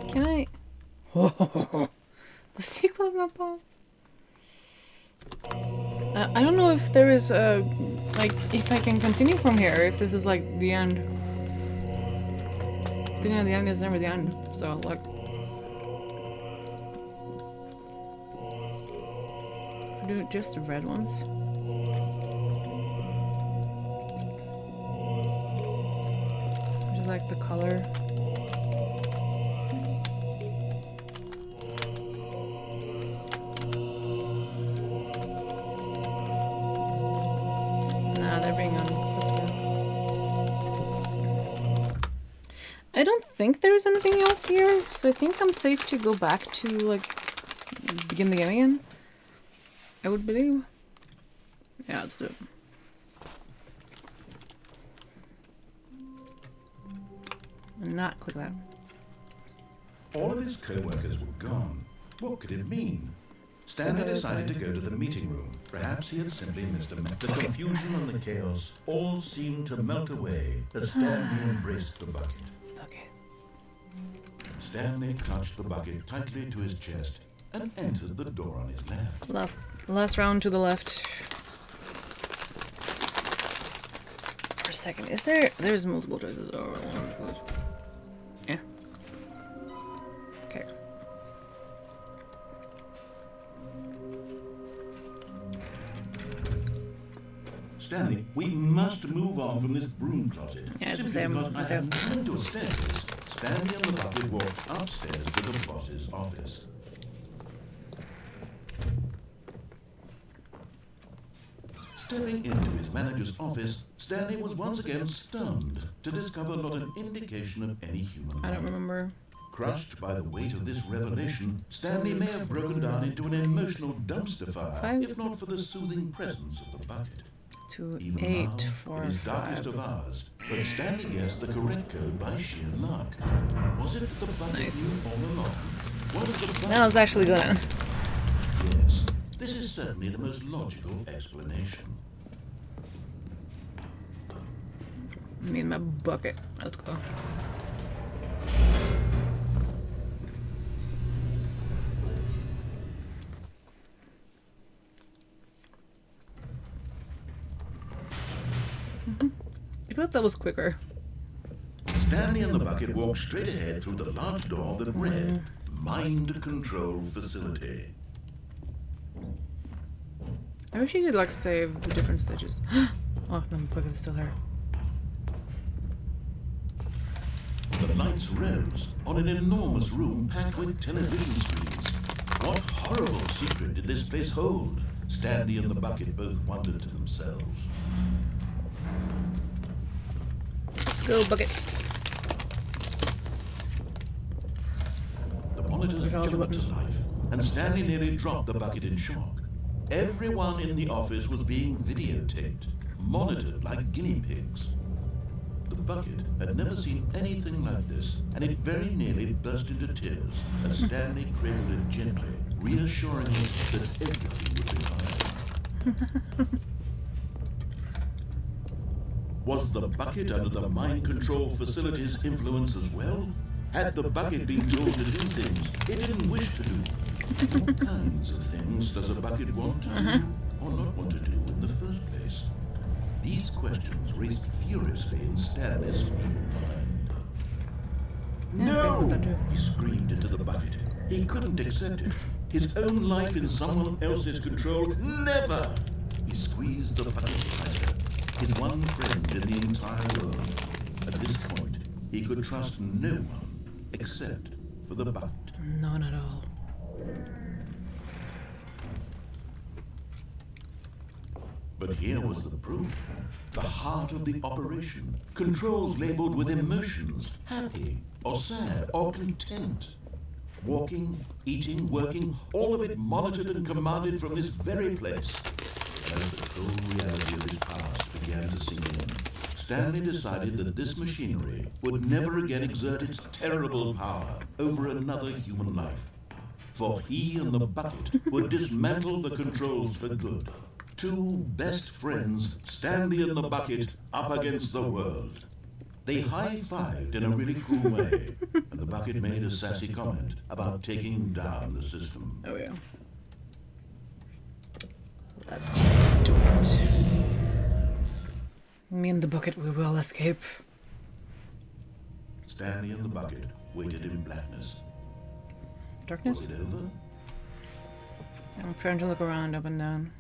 Can I? The sequel is not paused. I don't know if there is like if I can continue from here. If this is like the end. I think the end is never the end. So like, if I do just the red ones. Just like the color. I don't think there's anything else here, so I think I'm safe to go back to, like, begin the game again. I would believe. Yeah, let's do it. And not click that. All of his co-workers were gone. What could it mean? Stanley decided to go to the meeting room. Perhaps he had simply missed a message. The confusion and the chaos all seemed to melt away as Stanley embraced the bucket. Stanley clutched the bucket tightly to his chest and entered the door on his left. Last round to the left. For a second, there's multiple choices. Oh, one. Yeah. Okay. Stanley, we must move on from this broom closet. Yeah, it's the simply same. because I have come to a staircase. Stanley and the bucket walked upstairs to the boss's office. Stepping into his manager's office, Stanley was once again stunned to discover not an indication of any human life. I don't remember. Crushed by the weight of this revelation, Stanley may have broken down into an emotional dumpster fire, if not for the soothing presence of the bucket. 2, Even 8, now, 4, in his 5. darkest of hours, but Stanley guessed the correct code by sheer luck. Was it the bucket Nice. all along? Was it the bucket? Now it's actually gonna. Yes, this is certainly the most logical explanation. Me and my bucket. Let's go. I thought that was quicker. Stanley and the bucket walked straight ahead through the large door that read, Mind Control Facility. I wish you could like save the different stages. Oh, the bucket is still there. The lights rose on an enormous room packed with television screens. What horrible secret did this place hold? Stanley and the bucket both wondered to themselves. Let's go, bucket. The monitors jumped to life, and Stanley nearly dropped the bucket in shock. Everyone in the office was being videotaped, monitored like guinea pigs. The bucket had never seen anything like this, and it very nearly burst into tears as Stanley cradled it gently, reassuring it that everything would be fine. Was the bucket under the mind control facility's influence as well? Had the bucket been told to do things it didn't wish to do? What kinds of things does a bucket want to do or not want to do in the first place? These questions raced furiously in Stanley's feeble mind. No! He screamed into the bucket. He couldn't accept it. His own life in someone else's control, never! He squeezed the bucket tighter. His one friend in the entire world. At this point, he could trust no one except for the bucket. None at all. But here was the proof. The heart of the operation. Controls labeled with emotions. Happy, or sad, or content. Walking, eating, working, all of it monitored and commanded from this very place. As the cold reality of his past began to sink in, Stanley decided that this machinery would never again exert its terrible power over another human life. For he and the bucket would dismantle the controls for good. Two best friends, Stanley and the bucket, up against the world. They high-fived in a really cool way, and the bucket made a sassy comment about taking down the system. Oh yeah. Let's do it. Me and the bucket, we will escape. Stanley and the bucket waited in blackness. Darkness? Was it over? I'm trying to look around, up and down.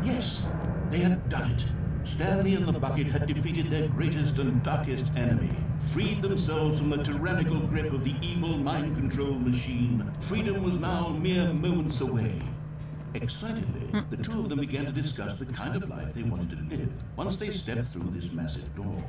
Yes, they had done it. Stanley and the bucket had defeated their greatest and darkest enemy, freed themselves from the tyrannical grip of the evil mind control machine. Freedom was now mere moments away. Excitedly, the two of them began to discuss the kind of life they wanted to live once they stepped through this massive door.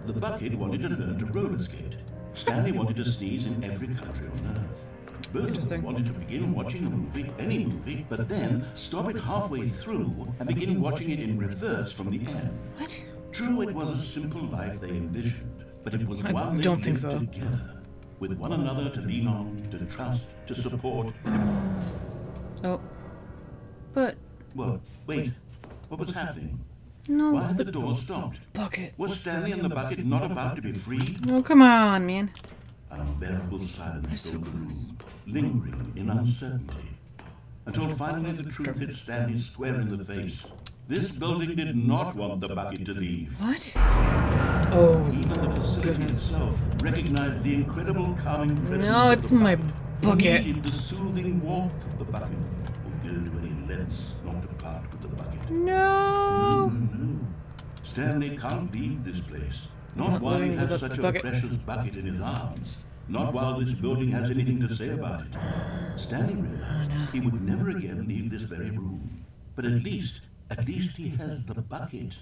The bucket wanted to learn to roller skate. Stanley wanted to sneeze in every country on Earth. Both of them wanted to begin watching a movie, any movie, but then stop it halfway through and begin watching it in reverse from the end. What? True, it was a simple life they envisioned, but it was one they don't think lived so. together, with one another to lean on, to trust, to support. Oh. But... Well, wait, what was happening? No. Why had the door stopped? Bucket. Was Stanley and the bucket not about to be freed? No, come on, man. An unbearable silence so filled the room, close. lingering in uncertainty, until finally the truth hit Stanley square in the face. This building did not want the bucket to leave. What? Oh, Even the facility goodness. itself recognized the incredible calming presence No, of it's the my bucket. Needed the soothing warmth of the bucket. Would go to any lengths not to part with the bucket. No. No. Stanley can't leave this place. Not Not while he leaving has the such a bucket. precious bucket in his arms. Not while this building has anything to say about it. Stanley realized he would never again leave this very room. But at least he has the bucket.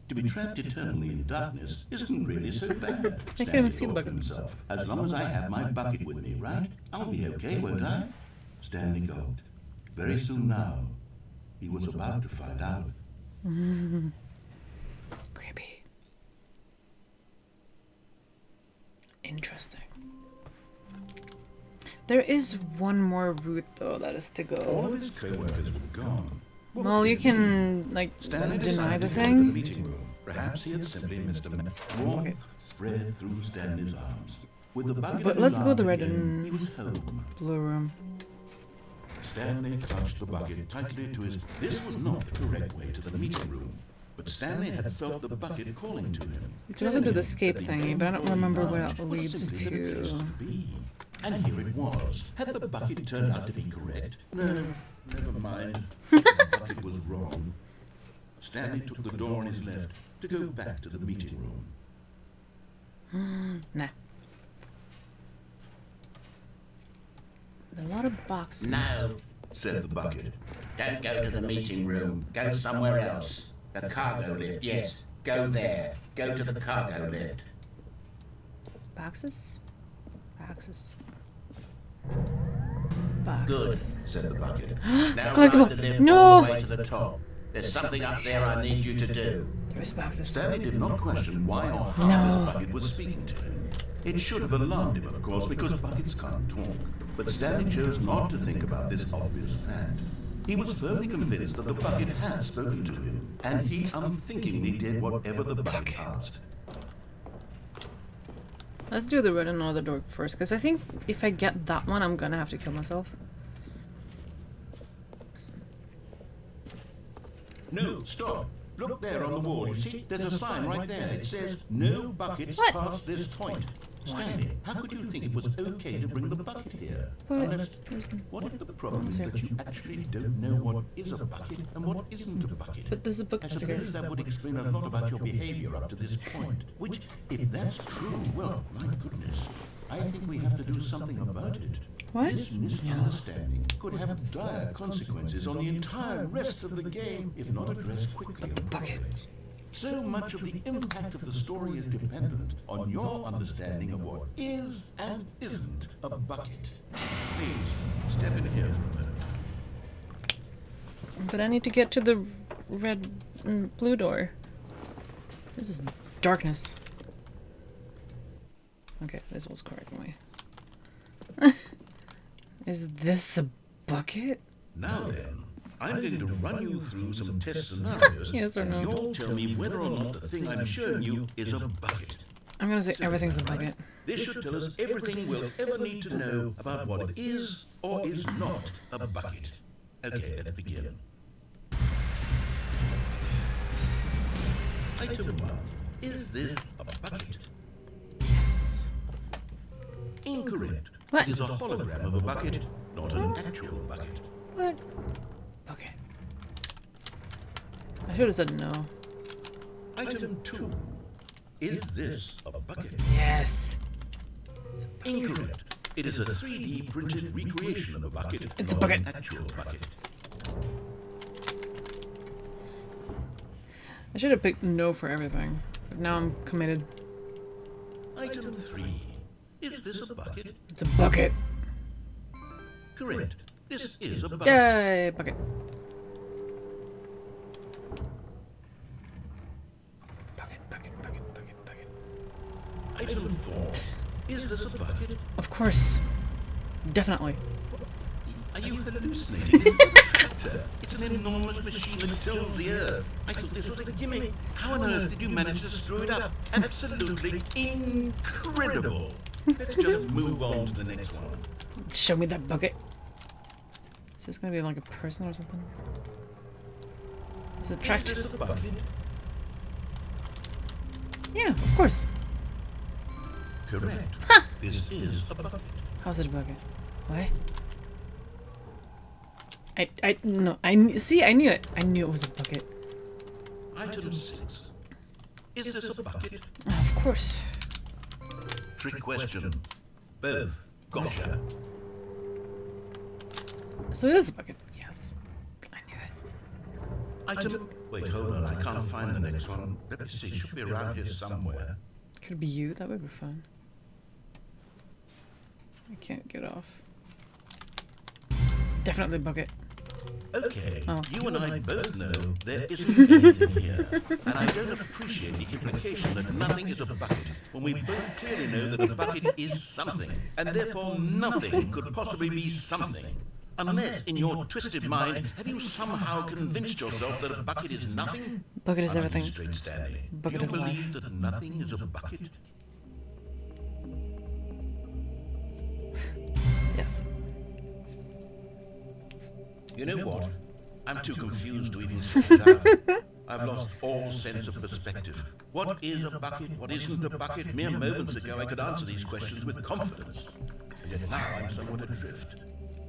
To be trapped eternally in darkness isn't really so bad. I can't even see the thought to bucket. himself. As long as I have my bucket with me, right? I'll be okay, won't I? Stanley gulped. Very soon now, he was about to find out. Creepy. Interesting. There is one more route though that is to All go. of his co-workers were gone. What Well, could you he do? can like Stanley deny decided the to go to the thing. meeting room. Perhaps he had simply missed a minute. Warmth spread through Stanley's arms. With the bucket But in let's his go arms the red again, and- he was home. Blue room. Stanley clutched the bucket tightly to his... This was not the correct way to the meeting room. But Stanley had felt the bucket calling to him. You can also do the telling him escape that the thingy, but I don't employee remember what lounge it was leads simply the place to. be. And here it was. Had the bucket turned out to be correct? No, never mind. The bucket was wrong. Stanley took the door on his left to go back to the meeting room. Nah. A lot of boxes. No, Said the bucket. don't go to the meeting room. Go somewhere else. The cargo lift, yes. Go there. Go to the cargo lift. Boxes? Boxes. Good, Boxes. Said the bucket. Now Collectible. ride the lift No. all the way to the top. There's something up there I need you to do. There's boxes. Stanley did not question why or how No. this bucket was speaking to him. It should have alarmed him, of course, because buckets can't talk. But Stanley chose not to think about this obvious fact. He was firmly convinced that the bucket had spoken to him, and he unthinkingly did whatever the bucket asked. Let's do the red and another door first, because I think if I get that one, I'm gonna have to kill myself. No, stop. Look there on the wall, you see? There's a sign right there. It says, no buckets What? past this point. Stanley, how could you think it was okay to bring the bucket here? Unless, what if the problem is that you actually don't know what is a bucket and what isn't a bucket? But there's a book I sticker. suppose that would explain a lot about your behavior up to this point. Which, if that's true, well, my goodness, I think we have to do something about it. What? This misunderstanding could have dire consequences on the entire rest of the game if not addressed quickly and properly. So much of the impact of the story is dependent on your understanding of what is and isn't a bucket. Please, step in here for a minute. But I need to get to the red and blue door. This is darkness. Okay, this was correct way. Is this a bucket? Now then, I'm going to run you through some test scenarios, Yes or and no? you'll tell me whether or not the thing I'm showing you is a bucket. I'm gonna say Simple, everything's a right? bucket. This should tell us everything we'll ever need to know about what is or is not a bucket. Okay, let's begin. Item 1. Is this a bucket? Yes. Incorrect. What? It is a hologram of a bucket, not an actual bucket. What? Okay. I should have said no. Item 2. Is this a bucket? Yes. Incorrect. It is a 3D printed recreation of a bucket, It's a not bucket. an actual bucket. I should have picked no for everything, but now I'm committed. Item 3. Is this a bucket? It's a bucket. Correct. This is a bucket. Yay, bucket. Bucket, bucket, bucket, bucket, bucket. Item 4. Is this a bucket? Of course. Definitely. Are you hallucinating? This is a tractor. It's an enormous machine that tills the earth. I thought this was a gimmick. How on earth did you manage to screw it up? Absolutely incredible. Let's just move on to the next one. Show me that bucket. Is this gonna be like a person or something? Is it Is tractor? this a bucket? Yeah, of course. Correct. This is a bucket. How's it a bucket? What? No, see, I knew it. I knew it was a bucket. Item 6. Is this a bucket? Oh, of course. Trick question. Both. Gotcha. So it is a bucket. Yes. I knew it. Item... Wait, hold on. I can't find the next one. Let me see. It should be around here somewhere. Could it be you? That would be fun. I can't get off. Definitely bucket. Okay, Oh. you and I both know there isn't anything here. And I don't appreciate the implication that nothing is a bucket when we both clearly know that a bucket is something, and therefore nothing could possibly be something. Unless, in your twisted mind, have you somehow convinced yourself that a bucket is nothing? Bucket is Answer me everything. straight, Stanley. Bucket Do you is life. believe that nothing is a bucket? Yes. You know what? I'm too confused to even sort it out. I've lost all sense of perspective. What is a bucket? What isn't a bucket? Mere moments ago I could answer these questions with confidence. And yet now I'm somewhat adrift.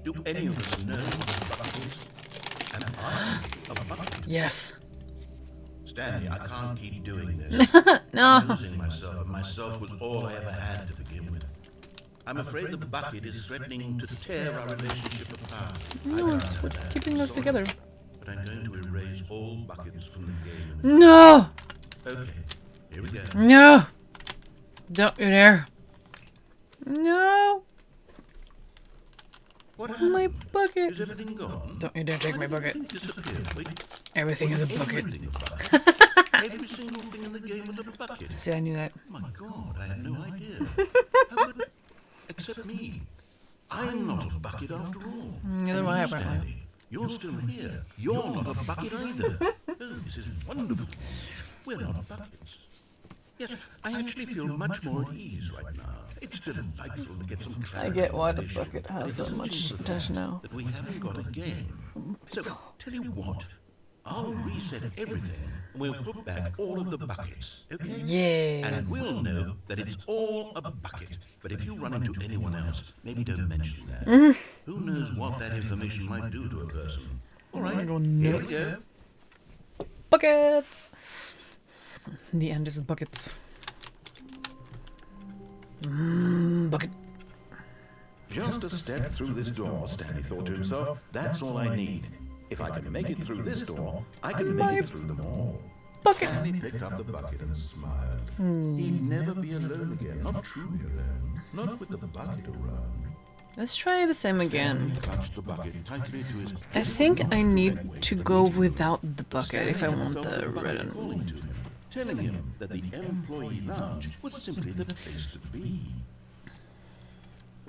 Do any of us know what a bucket is? Am I a bucket? Yes. Stanley, I can't keep doing this. No. I'm losing myself, and myself was all I ever had to begin with. I'm afraid the bucket is threatening to tear our relationship apart. No, it's what's keeping us together. But I'm going to erase all buckets from the game. No! Okay, here we go. No! Don't you dare. No! What My happened? bucket. Is everything gone? Don't you dare take my Why did bucket. everything disappear? Wait, Everything is a bucket. everything a bucket? Every single thing in the game was a bucket. See, I knew that. My God, I had no idea. How could... Except me. I'm not a bucket after all. Neither And am I, you, apparently. Stanley, you're still here. You're not a bucket either. Oh, this is wonderful. We're not buckets. Yes, I actually feel much more at ease right now. It's delightful to get some clarity. get why on the issue. bucket has It so doesn't much change the fact attention now. That we haven't got a game. So, tell you what, I'll reset everything, and we'll put back all of the buckets, okay? Yes. And we'll know that it's all a bucket. But if you run into anyone else, maybe don't mention that. Who knows what that information might do to a person? All right, here we go. Buckets! The end is buckets. Bucket. Just a step through this door, Stanley thought to himself. That's all I need. If I can make it through this door, I can make it through them all. Bucket. Stanley picked up the bucket and smiled. He'd never be alone again, not truly alone, not with the bucket around. Let's try the same again. Stanley clutched the bucket tightly to his... I think I need to go without the bucket if I want the red and... calling to him, telling him that the employee lounge was simply the place to be.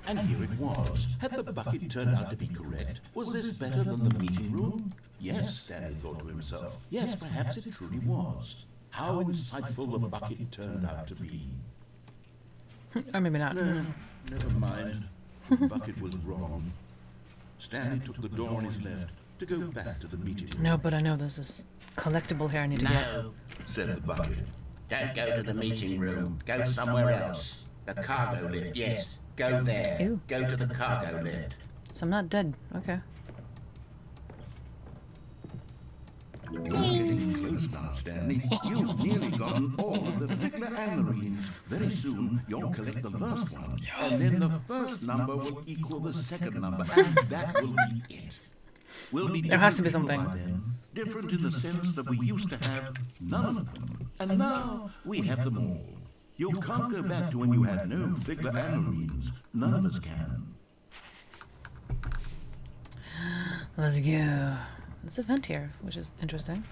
And here it was. Had the bucket turned out to be correct? Was this better than the meeting room? Yes, Stanley thought to himself. Yes, perhaps it truly was. How insightful the bucket turned out to be. Or maybe not. No, never mind. The bucket was wrong. Stanley took the door on his left to go back to the meeting room. No, but I know there's this collectible here I need to get. No, Said the bucket. don't go to the meeting room. Go somewhere else. The cargo lift, yes. Go there. Ew. Go to the cargo lift. So I'm not dead. Okay. You're getting close now, Stanley. You've nearly gotten all of the Figler and Marines. Very soon, you'll collect the last one. And then the first number will equal the second number. And that will be it. We'll be There has to be different people something. by then. Different in the sense that we used to have none of them. And now we have them all. You can't go back to when you had no Figler and Marines. None of us can. Let's go. There's a vent here, which is interesting.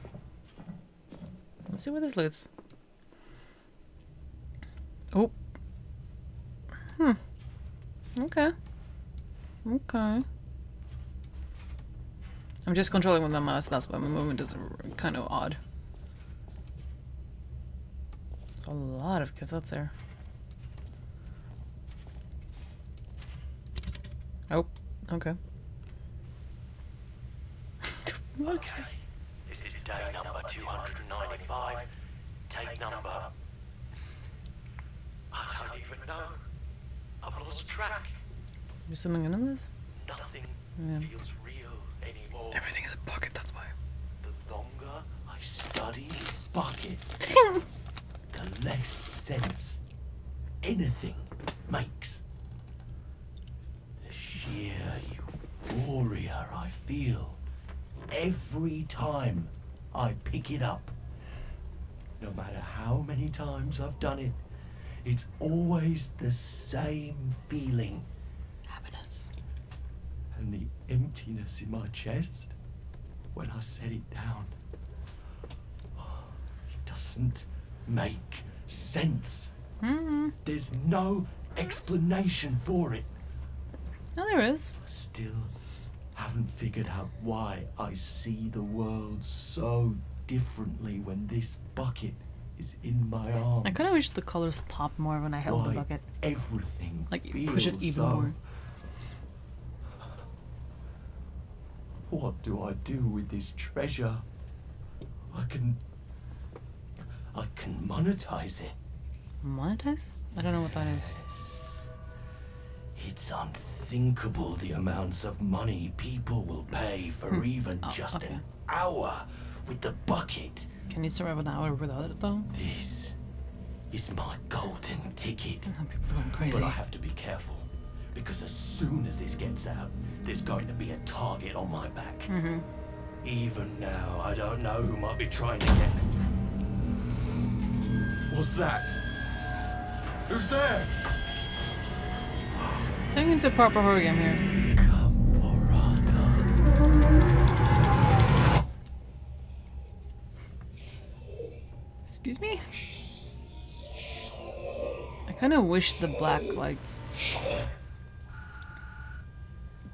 Let's see where this leads. Oh. Okay. Okay. I'm just controlling with my mouse, that's why my movement is kind of odd. There's a lot of kids out there. Oh, okay. Okay, this is day number 295. Take number... I don't even know. I've lost track. You zooming in on this? Nothing Yeah. feels real anymore. Everything is a bucket, that's why. The longer I study this bucket, the less sense anything makes. The sheer euphoria I feel every time I pick it up. No matter how many times I've done it, it's always the same feeling. Happiness. And the emptiness in my chest when I set it down. It doesn't make sense. There's no explanation for it. Oh, there is. I still haven't figured out why I see the world so differently when this bucket is in my arms. I kind of wish the colors popped more when I held the Why bucket. everything Like, you feels push it even so... more. What do I do with this treasure? I can monetize it. Monetize? I don't know what that is. It's unthinkable the amounts of money people will pay for even Oh, just okay. an hour with the bucket. Can you survive an hour without it, though? This is my golden ticket. Oh, people are going crazy. But I have to be careful, because as soon as this gets out, there's going to be a target on my back. Even now, I don't know who might be trying to get me. What's that? Who's there? Turning into a proper horror game here. Caporata. Excuse me? I kind of wish the black, like,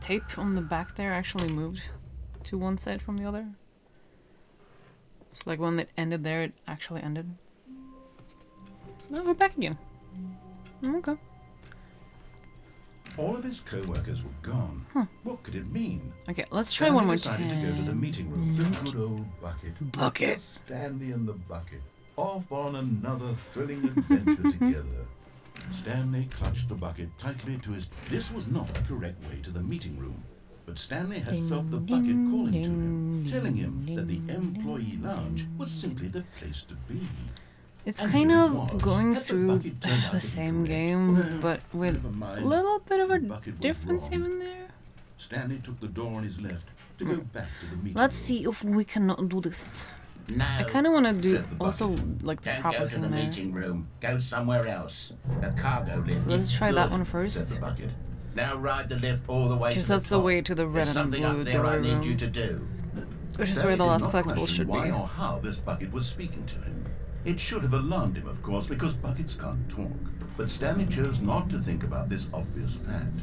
tape on the back there actually moved to one side from the other. So, like, when it ended there, it actually ended. Oh, we're back again. Okay. All of his co-workers were gone. What could it mean? Okay, let's try Stanley one more decided to go to the time. meeting room. The good old bucket. Bucket. Stanley and the bucket, off on another thrilling adventure together. Stanley clutched the bucket tightly to his... This was not the correct way to the meeting room. But Stanley had felt the bucket calling to him, telling him that the employee lounge was simply the place to be. It's And kind here it of was. going Had the through bucket turned out the to be same correct? game, Well, but with never a mind. little bit of a The bucket was difference wrong. here and there. Stanley took the door on his left to go back to the meeting Let's room. see if we cannot do this. No. I kind of want to do Said the also bucket. like the Don't proper go to the thing there. meeting room. Go somewhere else. The cargo lift Let's is try that good, one Said first. the bucket. Now ride the lift all the way to Because the that's the top. way to the red There's and something blue up there I door need you room. to do. Which is Stanley where the did last not collectible question should why be. or how this bucket was speaking to him. It should have alarmed him, of course, because buckets can't talk. But Stanley chose not to think about this obvious fact.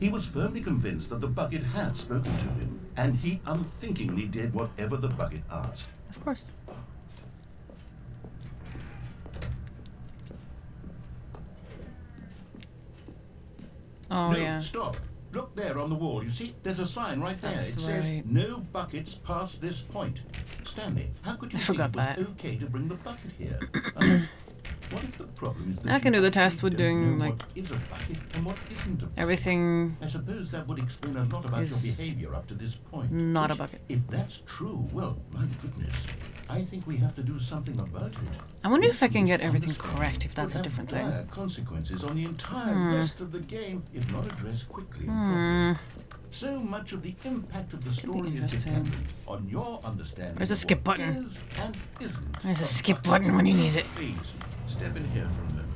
He was firmly convinced that the bucket had spoken to him, and he unthinkingly did whatever the bucket asked. Of course. Oh No, yeah. stop. Look there on the wall. You see, there's a sign right there. That's It says, right. no buckets past this point. Stanley, how could you I think forgot it was that. okay to bring the bucket here? Unless, what if the problem is that I can you do the actually test with don't doing, know like, what is a bucket and what isn't a bucket? Everything I suppose that would explain a lot about your is behavior up to this point. not a Which, bucket. If that's true, well, my goodness, I think we have to do something about it. I wonder if I This can get everything misunderstanding correct, if that's will a have different thing. dire consequences on the entire rest of the game if not addressed quickly and properly. So much of the impact of the story is interesting. dependent on your understanding. Where's the of skip what button? is and isn't There's a a skip bucket. button when you need it. Please step in here for a moment.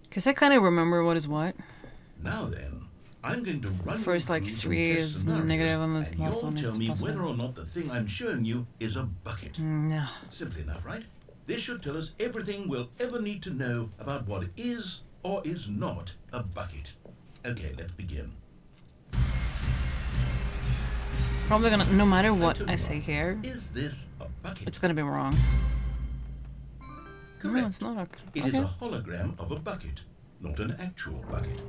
Because I kind of remember what is what. Now then, I'm going to run you First, like, through some 3 test is scenarios, negative and this and last you'll one is tell me positive. whether or not the thing I'm showing you is a bucket. No. Simple enough, right? This should tell us everything we'll ever need to know about what is or is not a bucket. Okay, let's begin. It's probably gonna, no matter what Item I one. say here, Is this a bucket? it's gonna be wrong. Correct. No, it's not. It is Okay. a hologram of a bucket, not an actual bucket.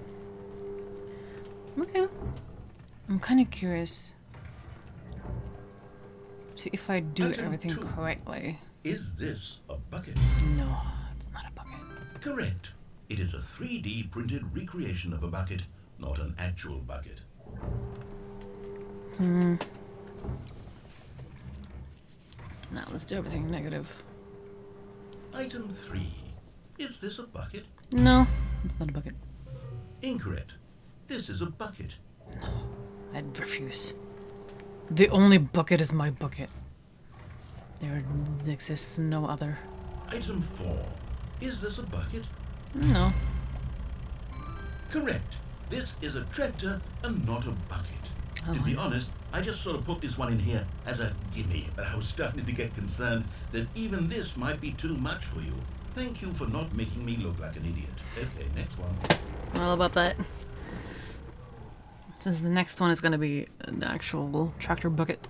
Okay. I'm kind of curious. See if I do Item everything 2. correctly. Is this a bucket? No, it's not a bucket. Correct. It is a 3D printed recreation of a bucket, not an actual bucket. Now let's do everything negative. Item 3. Is this a bucket? No, it's not a bucket. Incorrect. This is a bucket. I'd refuse. The only bucket is my bucket. There exists no other. Item 4. Is this a bucket? No. Correct. This is a tractor and not a bucket. Oh, To be my. honest, I just sort of put this one in here as a gimme, but I was starting to get concerned that even this might be too much for you. Thank you for not making me look like an idiot. Okay, next one. Well, about that. Since the next one is gonna be an actual tractor bucket.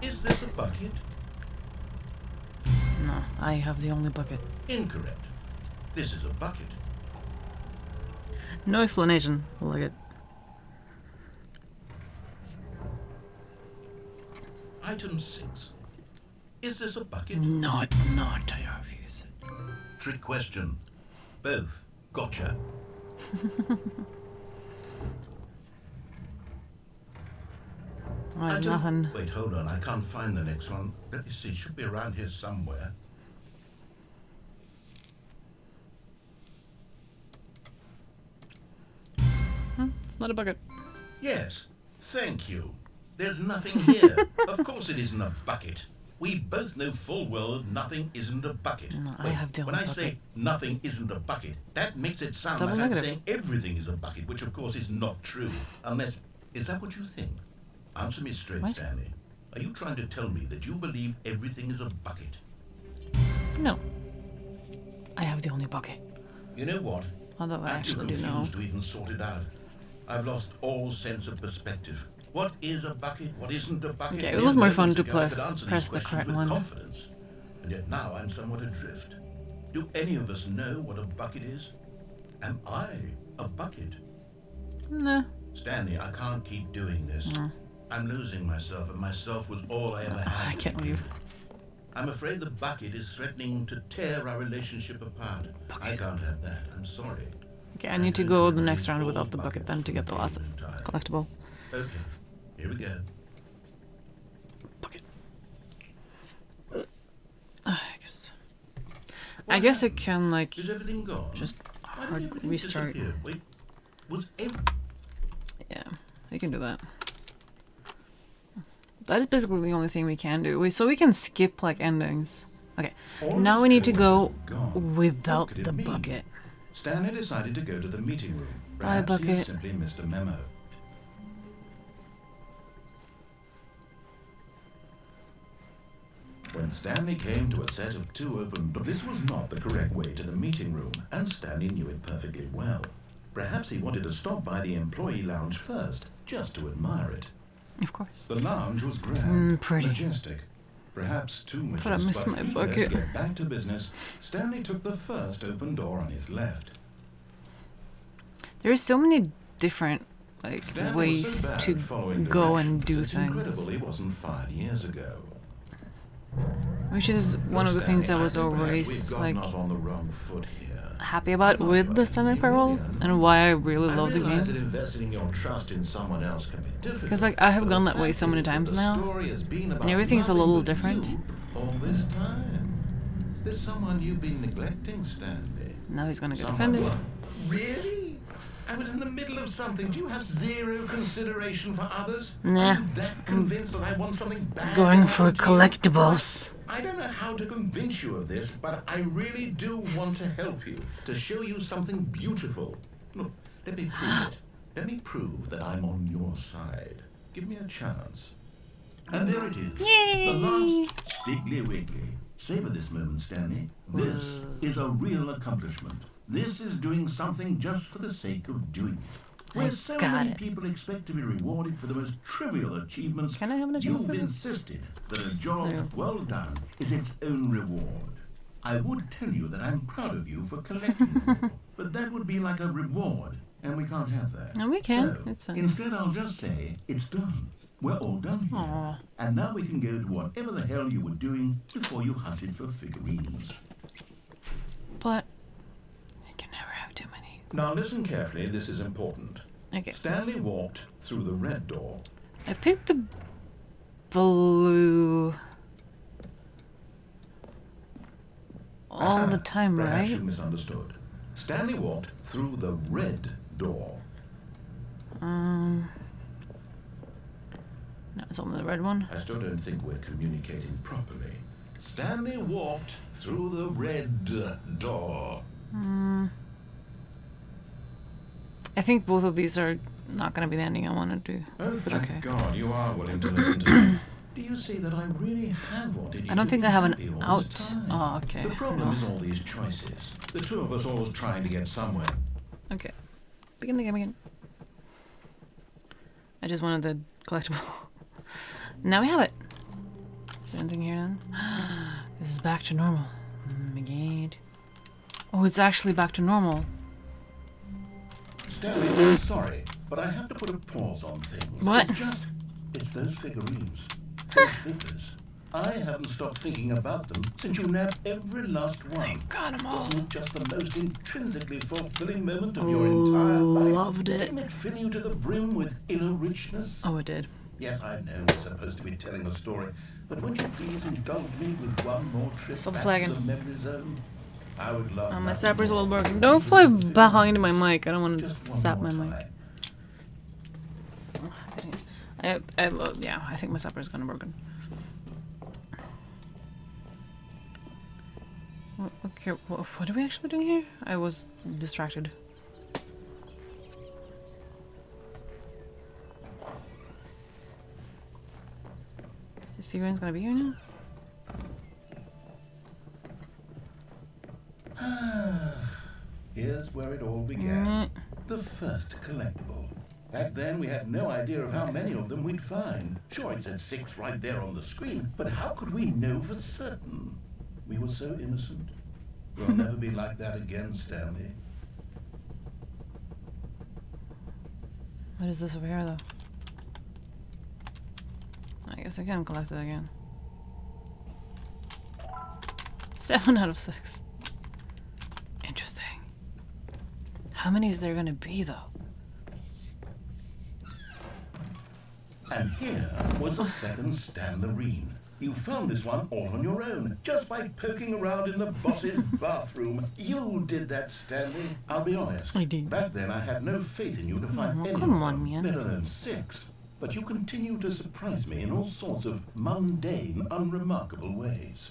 Is this a bucket? No, I have the only bucket. Incorrect. This is a bucket. No explanation. I like it. Item 6. Is this a bucket? No, it's not. I refuse. Trick question. Both. Gotcha. Oh, there's Item- nothing. Wait, hold on. I can't find the next one. Let me see. It should be around here somewhere. It's not a bucket. Yes. Thank you. There's nothing here. Of course it isn't a bucket. We both know full well that nothing isn't a bucket. No, I Wait, have the when only I say bucket. nothing isn't a bucket, that makes it sound Double like I'm negative. saying everything is a bucket, which of course is not true. Unless, is that what you think? Answer me straight, What? Stanley. Are you trying to tell me that you believe everything is a bucket? No. I have the only bucket. You know what? Although I I'm too actually do know. confused to even sort it out. I've lost all sense of perspective. What is a bucket? What isn't a bucket? Okay, it Mere was more fun moments to ago, I could press answer these the questions correct with one. confidence, and yet now I'm somewhat adrift. Do any of us know what a bucket is? Am I a bucket? Nah. Stanley, I can't keep doing this. I'm losing myself, and myself was all I ever had. I can't leave. I'm afraid the bucket is threatening to tear our relationship apart. I can't have that. I'm sorry. Okay, I need to go the next round without the bucket then to get the last collectible. Okay, here we go. Bucket. I guess it can, like, Is everything gone? just Why did hard everything restart. disappear? Wait, was Yeah, you can do that. That is basically the only thing we can do. So we can skip, like, endings. Okay, now we need to go without the bucket. Stanley decided to go to the meeting room. Bye, Perhaps he had bucket. simply missed a memo. When Stanley came to a set of 2 open doors, this was not the correct way to the meeting room, and Stanley knew it perfectly well. Perhaps he wanted to stop by the employee lounge first, just to admire it. Of course. The lounge was grand, pretty. majestic. Perhaps too But I majestic. missed my Eager bucket. to get back to business, Stanley took the first open door on his left. There's so many different, like, Stanley was ways so bad to at following go and directions, do it's things. incredible he wasn't 5 years ago. Which is one of the things I was always, like, off on the wrong foot here. happy about with the Stanley Parable, and why I really love the realize that game. investing your trust in someone else can be difficult. Because, like, I have but gone the that way fact so many is that times the now, story has been about and everything's a nothing little but different. you all this time. There's someone you've been neglecting, Stanley. Now he's gonna get Someone offended. what? Really? I was in the middle of something. Do you have zero consideration for others? Nah. I'm that convinced that I want something bad. Going to for happen to you. collectibles. I don't know how to convince you of this, but I really do want to help you, to show you something beautiful. Look, let me prove it. Let me prove that I'm on your side. Give me a chance. And there it is. Yay! The last Stiggly Wiggly. Savor this moment, Stanley. This is a real accomplishment. This is doing something just for the sake of doing it. Where so got many it. people expect to be rewarded for the most trivial achievements, Can I have an achievement you've for this? insisted that a job No. well done is its own reward. I would tell you that I'm proud of you for collecting them all, but that would be like a reward, and we can't have that. No, we can. So, It's fine. instead, I'll just say it's done. We're all done here. Aw. And now we can go to whatever the hell you were doing before you hunted for figurines. But I can never have too many. Now listen carefully, this is important. Okay. Stanley walked through the red door. I picked the blue all the time, Perhaps right? you misunderstood. Stanley walked through the red door. No, it's only the red one. I still don't think we're communicating properly. Stanley walked through the red door. I think both of these are not gonna be the ending I want to do. Oh, But thank okay. God you are willing to listen to me. Do you see that I really have wanted you I don't to think be I have happy an all this out. time? Oh, okay. The problem Well, is all these choices. The two of us always trying to get somewhere. okay. Begin the game again. I just wanted the collectible. Now we have it. Is there anything here then? This is back to normal. Oh my god. Oh, it's actually back to normal. Stanley, I'm sorry, but I have to put a pause on things. What? It's those figurines. Those figures. I haven't stopped thinking about them since you nabbed every last one. Got them all. Wasn't it just the most intrinsically fulfilling moment of your entire life? Loved it. Didn't it fill you to the brim with inner richness? Oh, it did. Yes, I know we're supposed to be telling a story, but won't you please indulge me with one more trip Stop back flagging. to the memory zone? I would love My nothing zapper's a little more broken. than Don't to fly visit you. behind my mic. I don't want to Just one zap more my mic. time. Yeah, I think my zapper is kind of broken. Okay, what are we actually doing here? I was distracted. Is the figurine's gonna be here now? Here's where it all began. The first collectible. Back then, we had no idea of how many of them we'd find. Sure, it said 6 right there on the screen, but how could we know for certain? We were so innocent. You'll never be like that again, Stanley. What is this over here, though? I guess I can collect it again. 7 out of 6. Interesting. How many is there gonna be, though? And here was a second Stanley. You found this one all on your own, just by poking around in the boss's bathroom. You did that, Stanley. I'll be honest. I did. Back then, I had no faith in you to find Oh, any come of on, them man. better than 6. But you continue to surprise me in all sorts of mundane, unremarkable ways.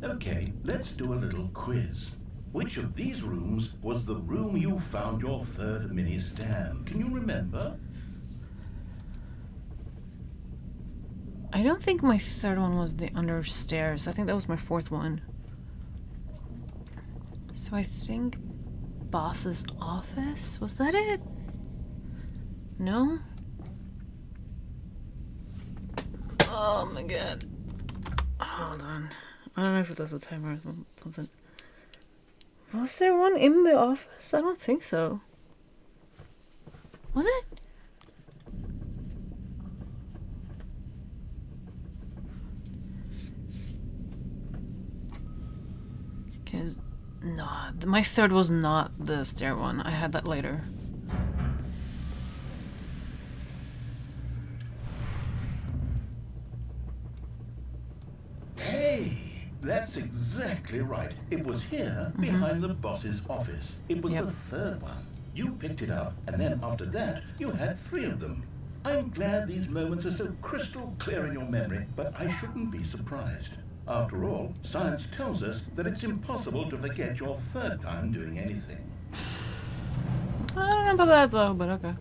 Okay, let's do a little quiz. Which of these rooms was the room you found your third mini Stan? Can you remember? I don't think my third one was the understairs. I think that was my fourth one. So I think boss's office? Was that it? No? Oh my god. Hold on. I don't know if that's a timer or something. Was there one in the office? I don't think so. Was it? Cause no, my third was not the stair one. I had that later. Hey, that's exactly right. It was here, behind the boss's office. It was the third one. You picked it up, and then after that, you had 3 of them. I'm glad these moments are so crystal clear in your memory, but I shouldn't be surprised. After all, science tells us that it's impossible to forget your third time doing anything. I don't know about that though, but okay.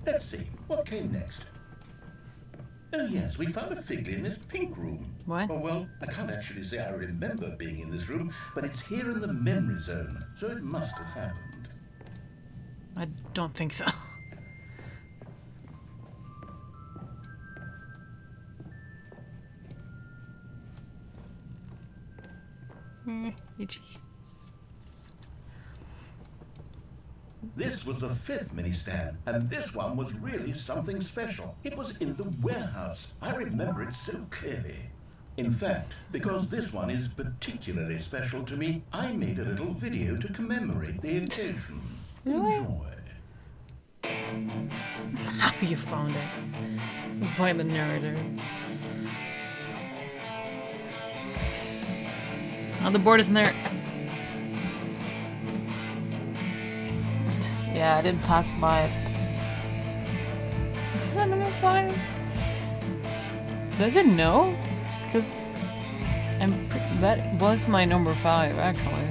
Let's see, what came next? Oh yes, we found a Figley in this pink room. What? Oh well, I can't actually say I remember being in this room, but it's here in the memory zone, so it must have happened. I don't think so. Itchy. This was the 5th mini Stan, and this one was really something special. It was in the warehouse. I remember it so clearly. In fact, because this one is particularly special to me, I made a little video to commemorate the occasion. Enjoy. How you found it? By the narrator. Oh, the board isn't there. Yeah, I didn't pass by it. Is that number 5? Does it know? Because that was my number 5, actually.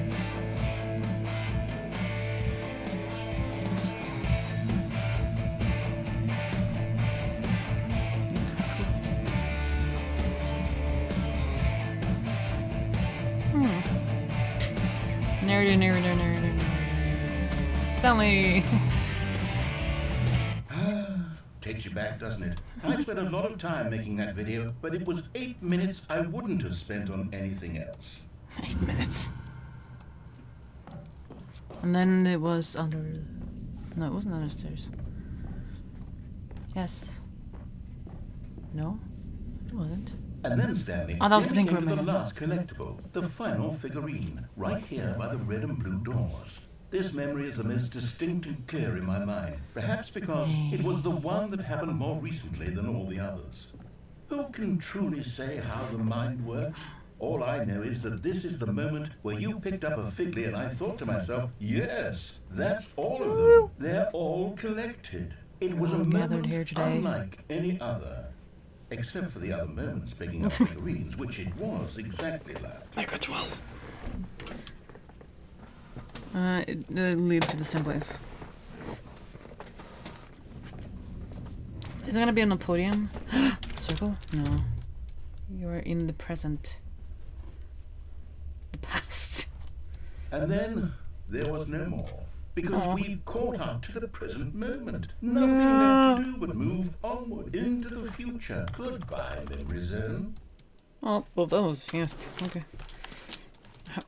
Narrator. Stanley! Takes you back, doesn't it? I spent a lot of time making that video, but it was 8 minutes I wouldn't have spent on anything else. 8 minutes. And then it was under... No, it wasn't understairs. Yes. No? It wasn't. And then, Stanley, Oh, that was the pink came room, to I the guess. last collectible, the final figurine, right here by the red and blue doors. This memory is the most distinct and clear in my mind, perhaps because it was the one that happened more recently than all the others. Who can truly say how the mind works? All I know is that this is the moment where you picked up a Figley and I thought to myself, yes, that's all of them. They're all collected. It was a All gathered moment here today. unlike any other. Except for the other moments picking up figurines, which it was exactly like. I got 12. It leads to the same place. Is it gonna be on the podium? Circle? No. You're in the present. The past. And then there was no more. because we've caught up to the present moment. Nothing left to do but move onward into the future. Goodbye, memory zone. Oh, well, that was fast. Okay.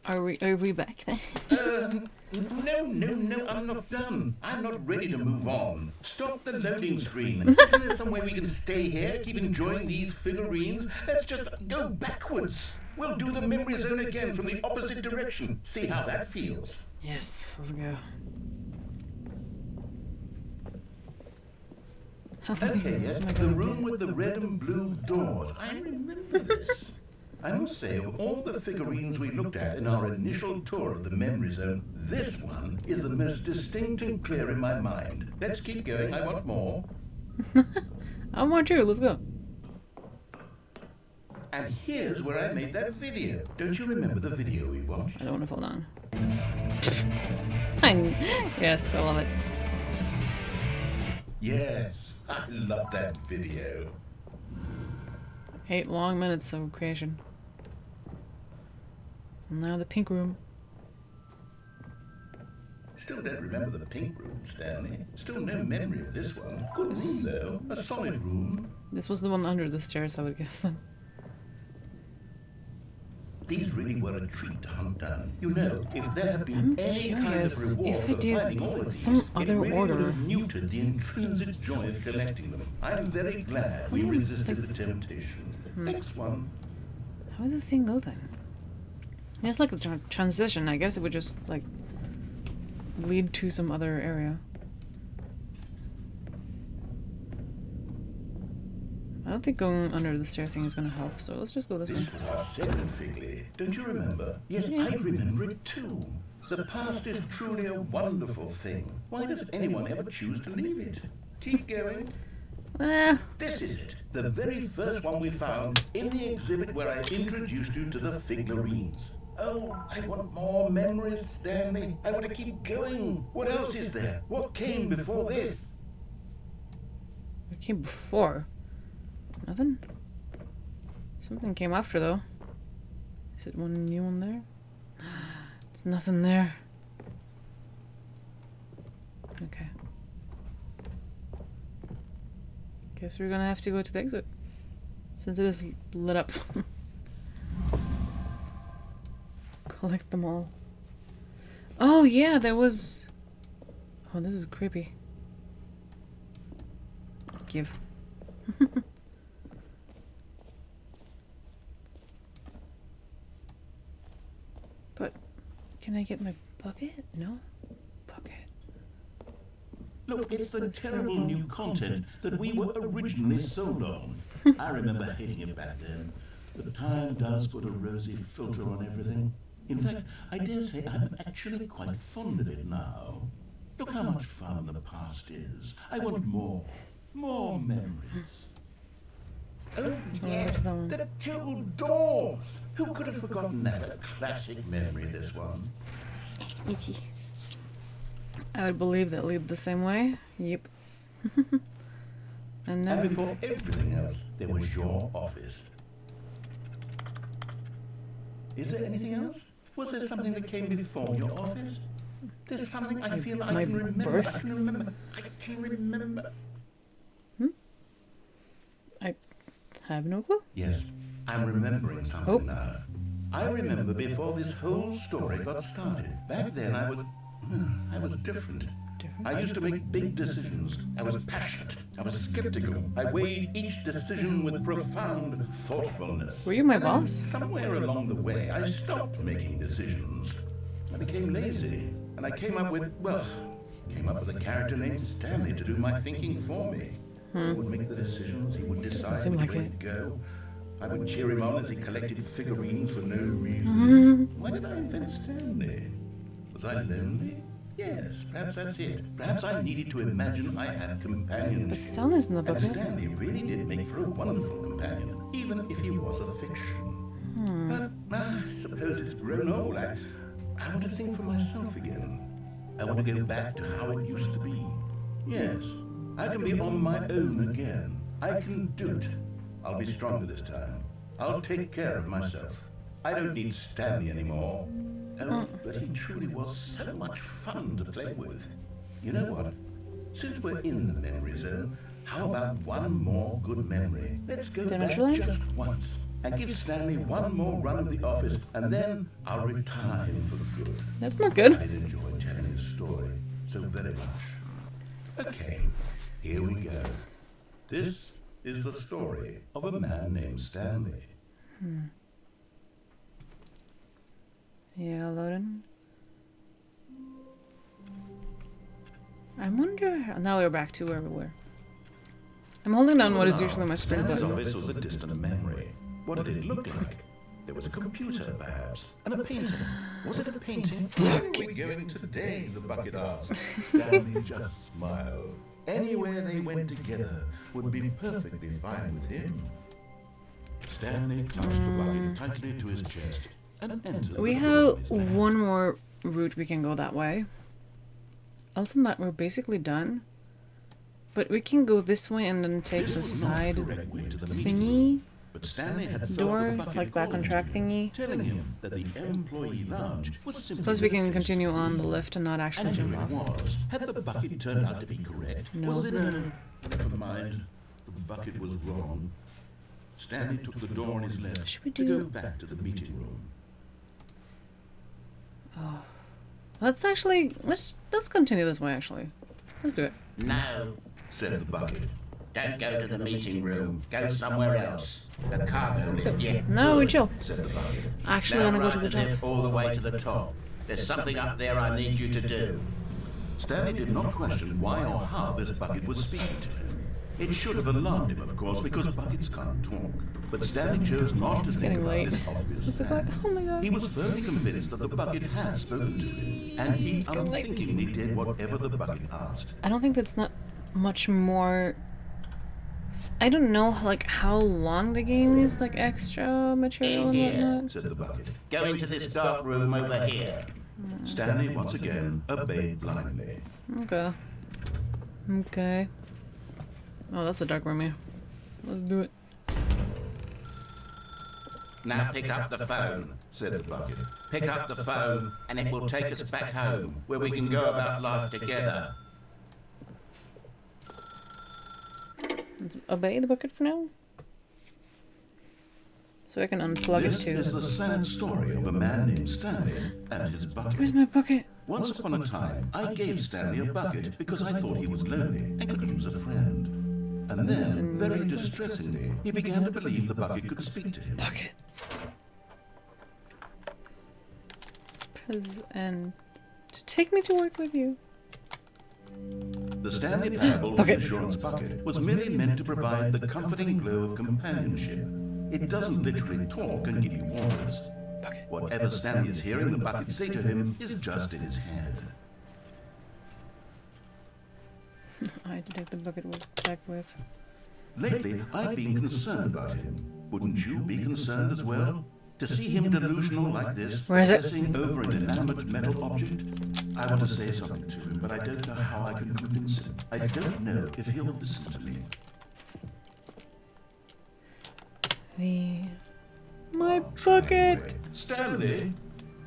Are we back then? No, I'm not done. I'm not ready to move on. Stop the loading screen. Isn't there some way we can stay here, keep enjoying these figurines? Let's just go backwards. We'll do the memory zone again from the opposite direction. See how that feels. Yes, let's go. Okay, yes, the room with the red and blue doors. I remember this. I must say, of all the figurines we looked at in our initial tour of the memory zone, this one is the most distinct and clear in my mind. Let's keep going, I want more. I want you, let's go. And here's where I made that video. Don't you remember the video we watched? I don't want to fall down. Yes, I love it. Yes, I love that video. 8 long minutes of creation. And now the pink room. Still don't remember the pink room, Stanley. Still no memory of this one. Good room, though. A solid room. This was the one under the stairs, I would guess then. These really were a treat to hunt down. You know, if there had been any curious kind of reward if I for did finding all of some these, other it really order. would have muted the intrinsic joy of collecting them. I'm very glad we resisted the temptation. Next one. How did the thing go then? There's like a transition. I guess it would just like lead to some other area. I don't think going under the stair thing is gonna help, so let's just go this way. This was our second Figley. Don't you remember? Yes, I remember it too. The past is truly a wonderful thing. Why does anyone ever choose to leave it? Keep going. This is it. The very first one we found in the exhibit where I introduced you to the figurines. Oh, I want more memories, Stanley. I want to keep going. What else is there? What came before this? What came before? Nothing? Something came after, though. Is it one new one there? There's nothing there. Okay. Guess we're gonna have to go to the exit. Since it is lit up. Collect them all. Oh yeah, there was... Oh, this is creepy. Give. But can I get my bucket? No? Bucket. Look, it's the terrible new content that we were originally sold on. I remember hating it back then. But time does put a rosy filter on everything. In fact, I dare say I'm actually quite fond of it now. Look how much fun the past is. I want more. More memories. Oh, yes, the two doors. Who could have forgotten that? A classic memory, this one. E.T. I would believe that lead the same way. Yep. And now And before everything else, there was your office. Is there anything else? Was there something that came before your office? There's something I feel I My can remember. birth? I can remember. I can remember. I have no clue. Yes, I'm remembering something now. I remember before this whole story got started. Back then I was different. I used to make big decisions. I was passionate. I was skeptical. I weighed each decision with profound thoughtfulness. Were you my And then boss? somewhere along the way, I stopped making decisions. I became lazy, and I came up with a character named Stanley to do my thinking for me. He would make the decisions. He would decide seem which like way it. to go. I would cheer him on as he collected figurines for no reason. Why did I invent Stanley? Was I lonely? Yes, perhaps that's it. Perhaps I needed to imagine I had companions. But Stanley's in the And bucket. Stanley really did make for a wonderful companion, even if he was a fiction. But I suppose it's grown old. I want to think for myself again. I want to go back to how it used to be. Yes, I can be on my own again. I can do it. I'll be stronger this time. I'll take care of myself. I don't need Stanley anymore. Oh, but he truly was so much fun to play with. You know what? Since we're in the memory zone, how about one more good memory? Let's go back just once and give Stanley one more run of the office, and then I'll retire him for good. That's not good. I did enjoy telling his story so very much. Okay, here we go. This is the story of a man named Stanley. Yeah, loading. I wonder. Now we're back to where we were. I'm holding down what is usually my sprint Stanley's button. office was a distant memory. What did it look like? There was a computer, perhaps, and a painting. Was it a painting? Where are we going today? The bucket asked. Stanley just smiled. Anywhere they went together would be perfectly fine with him. Stanley clutched the bucket tightly to his chest and entered. We have one more route we can go that way. Other than that, we're basically done. But we can go this way and then take the side thingy But Stanley had door, like back on track thingy. telling him that the employee lounge was simply Plus we can continue on the lift and not actually and jump here it off. was. Had the bucket turned out to be correct? No. Was it a... Never mind. The bucket was wrong. Stanley took the door on his left Should we to do- go back to the meeting room. Let's actually let's continue this way actually. Let's do it. No, Said the bucket. don't go to the meeting room. Go somewhere else. The cargo lift, yeah. No, we chill. Said the bucket. Actually Now wanna go to ride the the top. lift all the way to the top. There's something up there I need you to do. Stanley did not question why or how this bucket was speaking to him. It should have alarmed him, of course, because buckets can't talk. But Stanley chose not to think getting about late. this obvious It's like, fact. oh my god. He was firmly convinced that the bucket had spoken to him, and he unthinkingly did whatever the bucket asked. I don't think that's not much more. I don't know like how long the game is, like extra material and whatnot. Said the bucket. Go into this dark room over here. Stanley once again obeyed blindly. Okay. Okay. Oh, that's a dark room, yeah. Let's do it. Now pick up the phone. Said the bucket. Pick up the phone and it will take us back home, where we can go about life together. Let's obey the bucket for now. So I can unplug it This too. is the sad story of a man named Stanley and his bucket. Where's my bucket? Once upon a time, I gave Stanley a bucket because I thought he was lonely and could use a friend. And then, very distressingly, he began to believe the bucket could speak to him. Bucket. And to take me to work with you. The Stanley Parable of the Assurance Bucket was merely meant to provide the comforting glow of companionship. It doesn't literally talk and give you orders. Bucket. Whatever Stanley is hearing the bucket say to him is just in his head. I had to take the bucket back with. Lately, I've been concerned about him. Wouldn't you be concerned as well? To see him delusional like this, Where is it? obsessing over an inanimate metal object? I want to say something to him, but I don't know how I can convince him. I don't know if he'll listen to me. My bucket! Anyway, Stanley,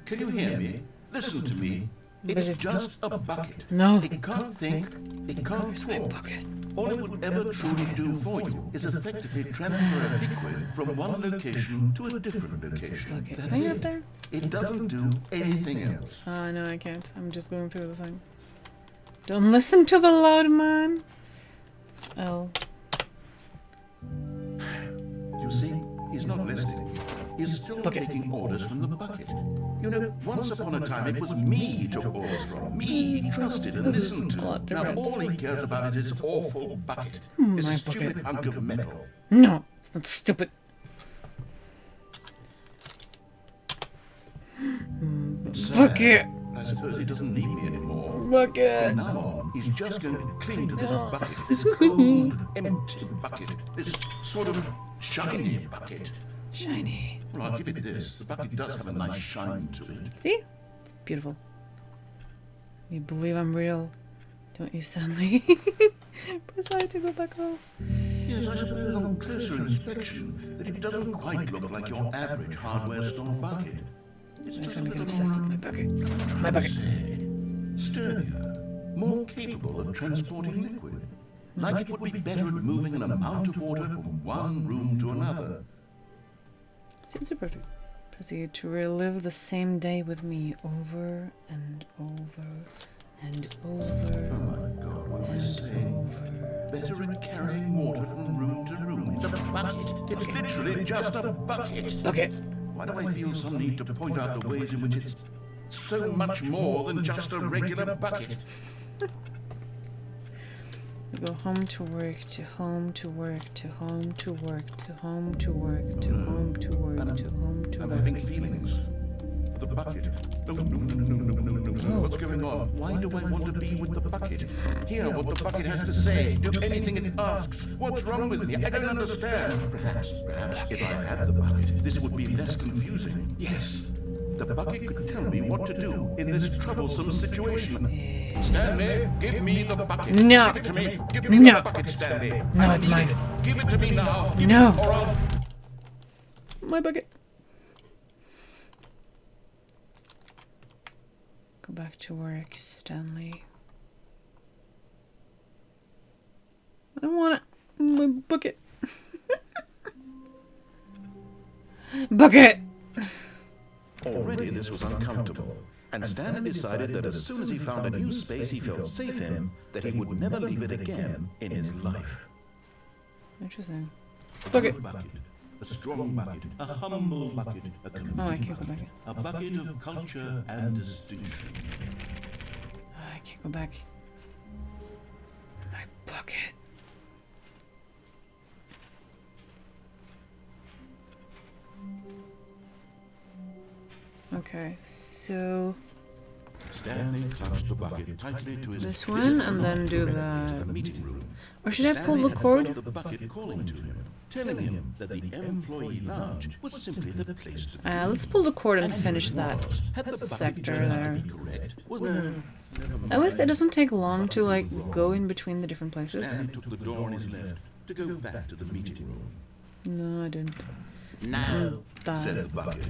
can you hear me? Listen to me. It's Busy. just a bucket. No. It can't think, it can't Where's my talk. bucket? All it would ever truly do for you is effectively transfer a liquid from one location to a different location. Bucket. That's Can you it. up there? It doesn't do anything else. No, I can't. I'm just going through the thing. Don't listen to the loud man. It's L. You see, he's not listening. He's still Bucket. taking orders from the bucket. You know, once upon a time it was me he took orders from. Me he trusted and This is listened a lot to. Now different. all he cares about is his awful bucket. My His bucket. stupid hunk of metal. No, it's not stupid. It's sad. Bucket. I suppose he doesn't need me anymore. Bucket. From now on, he's just going to cling to this bucket, this cold, empty bucket, this sort of shiny bucket. Shiny. Well, I'll give it this. The bucket does have a nice shine to it. See? It's beautiful. You believe I'm real, don't you, Stanley? Press I to go back home. Yes, I suppose on closer inspection that it doesn't quite look like your average hardware store bucket. It's I'm just gonna a get little obsessed with my bucket. My bucket. sturdier, more capable of transporting liquid. Like it would be better at moving an amount of water from one room to another. Seems super. Proceed to relive the same day with me over and over and over. Oh my God, what am I saying? Better at carrying water from room to room. It's a bucket. It's literally just a bucket. Bucket. Why do I feel some need to point out the ways in which it's so much more than just a regular bucket? We go home to work, to home to work, to home to work, to home to work, to home to work, to home to I'm work. having feelings for the bucket. No. What's going on? Why do I want to be with the bucket? Hear what the bucket has to say. Do anything it asks. What's wrong with me? I don't understand. Perhaps if I had the bucket, this would be less confusing. Yes. The bucket could tell me what to do in this troublesome situation. Stanley, give me the bucket. No. Give it to me. Give me No. the bucket, Stanley. No, I it's need mine. it. Give it to me now. Give No. it, or I'll... My bucket. Go back to work, Stanley. I don't want it. My bucket. Bucket! Already this was uncomfortable, and Stanley decided that as soon as he found a new space he felt safe in, that he would never leave it again in his life. Interesting. A Bucket. good bucket, a strong bucket, a humble bucket, a committed Oh, I can't go bucket, back. a bucket of culture and distinction. I can't go back. My bucket. Okay, so Stanley clutched the bucket tightly to his this one, and then do into the. the meeting room. Or should I pull Stanley the had cord? felt the bucket calling to him, telling him that the employee lounge was simply the place to be. Let's pull the cord and finish that Had the bucket sector turned out to there. be correct? Was there? At least it doesn't take long to like go in between the different places. Stanley took the door on his left to go back to the meeting room. No, I didn't. No, Said That. the bucket.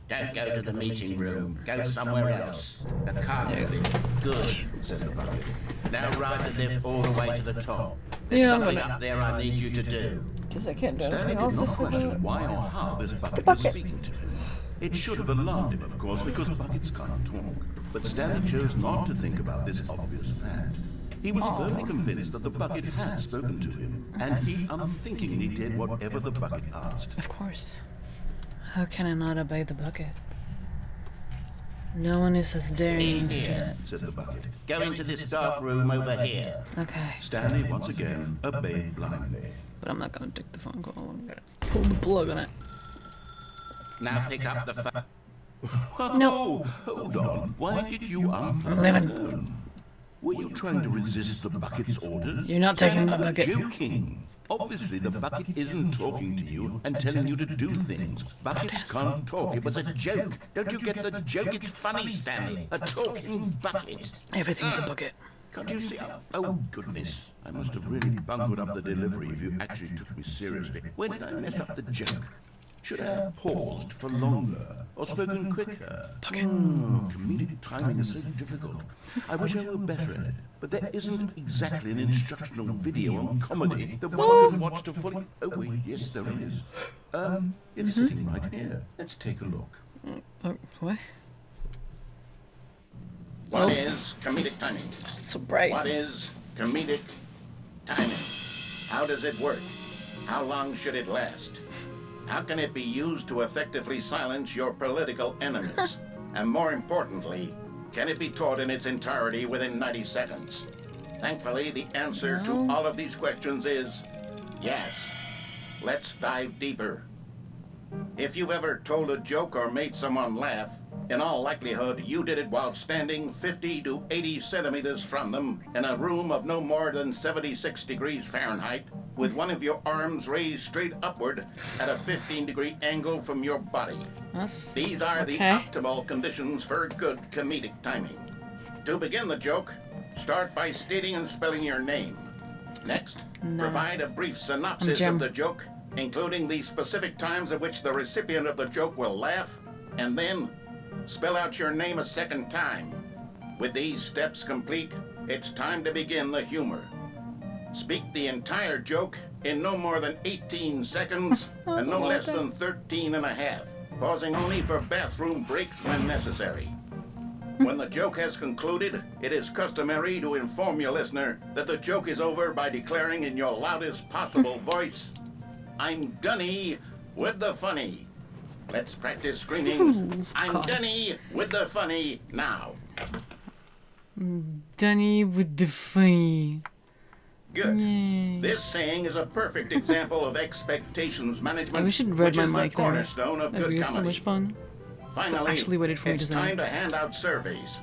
don't go to the meeting room. Go somewhere else. The cargo lift. Good. Said the bucket. Now ride the lift all the way to the top. There's Yeah, I'm something gonna- up there I need you to do. Guess I can't do Stanley anything did else not if we question why or how this bucket was speaking to him. It should have alarmed him, of course, because buckets can't talk. But Stanley chose not to think about this obvious fact. He was firmly convinced that the bucket had spoken to him, and he unthinkingly did whatever the bucket asked. Of course. How can I not obey the bucket? No one is as daring to do that. Said the bucket. Go into this dark room over here. Okay, Stanley once again obeyed blindly. but I'm not gonna take the phone call. I'm gonna pull the plug on it. Now pick up the phone. No, hold on. Why did you unplug I'm the leaving. phone? Were you trying to resist the bucket's orders? You're not taking my Stanley was bucket. joking. Obviously, the bucket isn't talking to you and telling you to do things. Buckets can't talk. It was a joke. Don't you get the joke? It's funny, Stanley. A talking bucket. Everything's a bucket. Can't you see? Oh, goodness. I must have really bungled up the delivery if you actually took me seriously. When did I mess up the joke? Should I have paused for longer or spoken quicker? Comedic timing is so difficult. I wish I were better at it, but there isn't exactly an instructional video on comedy that one can watch to fully... Oh, wait, yes, there is. It's sitting right here. Let's take a look. What? What is comedic timing? So bright. What is comedic timing? How does it work? How long should it last? How can it be used to effectively silence your political enemies? And more importantly, can it be taught in its entirety within 90 seconds? Thankfully, the answer to all of these questions is yes. Let's dive deeper. If you've ever told a joke or made someone laugh, in all likelihood, you did it while standing 50 to 80 centimeters from them in a room of no more than 76 degrees Fahrenheit, with one of your arms raised straight upward at a 15-degree angle from your body. These are the optimal conditions for good comedic timing. To begin the joke, start by stating and spelling your name. Next, provide a brief synopsis of the joke, including the specific times at which the recipient of the joke will laugh, and then spell out your name a second time. With these steps complete, it's time to begin the humor. Speak the entire joke in no more than 18 seconds and no less than 13 and a half, pausing only for bathroom breaks when necessary. When the joke has concluded, it is customary to inform your listener that the joke is over by declaring in your loudest possible voice, "I'm Dunny with the funny." Let's practice screaming, "I'm Dunny with the funny" now. Dunny with the funny. Good. Yay. This saying is a perfect example of expectations management, We should read which my is the mic there. cornerstone of That'd good be comedy. so much fun. Finally, actually waited for me it's to say time it. to hand out surveys.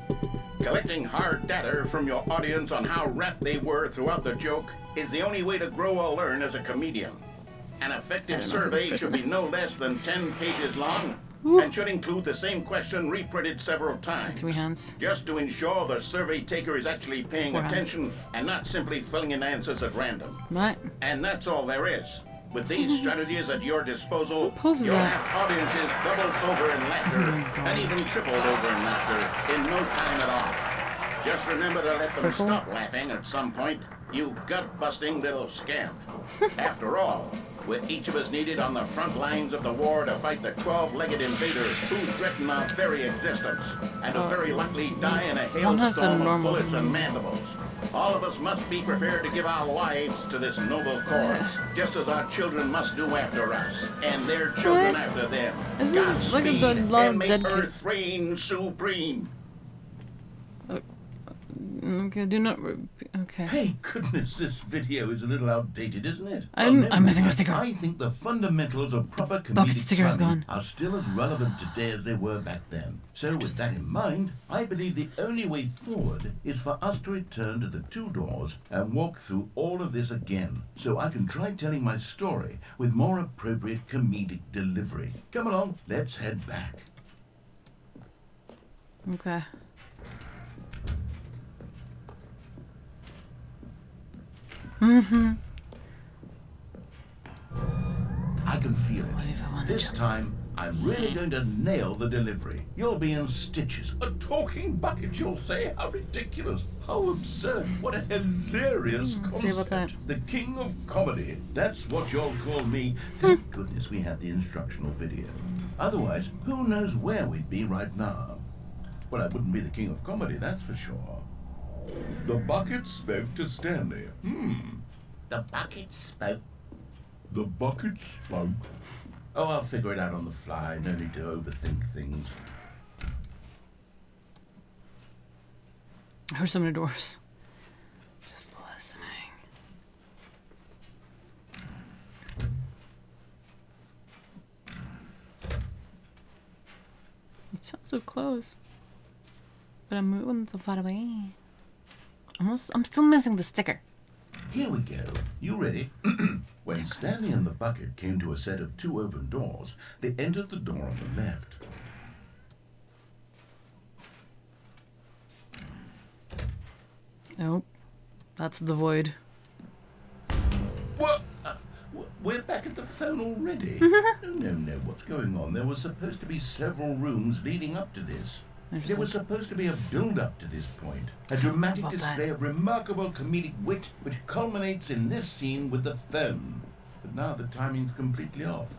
Collecting hard data from your audience on how rapt they were throughout the joke is the only way to grow or learn as a comedian. An effective survey should be no less than 10 pages long and should include the same question reprinted several times. 3 hands. Just to ensure the survey taker is actually paying 4 hands. attention and not simply filling in answers at random. What? And that's all there is. With these strategies at your disposal, poses you'll that? have audiences doubled over in laughter God. and even tripled over in laughter in no time at all. Just remember to let them Triple? stop laughing at some point, you gut-busting little scamp. After all, with each of us needed on the front lines of the war to fight the 12-legged invader who threaten our very existence, and who very likely die in a One has a hailstorm of normal bullets and human. mandibles. All of us must be prepared to give our lives to this noble cause, just as our children must do after us, and their children What? after them. Is this like a Godspeed, lot of and may dead Earth reign supreme. Okay, do not. Okay. Hey, goodness, this video is a little outdated, isn't it? I'm never missing a mind. sticker. I think the fundamentals of proper Bucket comedic sticker is timing gone. are still as relevant today as they were back then. So with that in mind, I believe the only way forward is for us to return to the 2 doors and walk through all of this again, so I can try telling my story with more appropriate comedic delivery. Come along, let's head back. Okay. I can feel What it. if I want This to? time, I'm really going to nail the delivery. You'll be in stitches. A talking bucket, you'll say? How ridiculous. How absurd. What a hilarious see about that. concept. The king of comedy. That's what you'll call me. Thank goodness we had the instructional video. Otherwise, who knows where we'd be right now. Well, I wouldn't be the king of comedy, that's for sure. The bucket spoke to Stanley. The bucket spoke. The bucket spoke. Oh, I'll figure it out on the fly. No need to overthink things. I heard so many doors. Just listening. It sounds so close. But I'm moving so far away. I'm still missing the sticker. Here we go. You ready? When Stanley and the bucket came to a set of 2 open doors, they entered the door on the left. Nope. That's the void. What? We're back at the phone already? No, what's going on? There was supposed to be several rooms leading up to this. There was supposed to be a build-up to this point. A dramatic About display that. of remarkable comedic wit which culminates in this scene with the phone. But now the timing's completely off.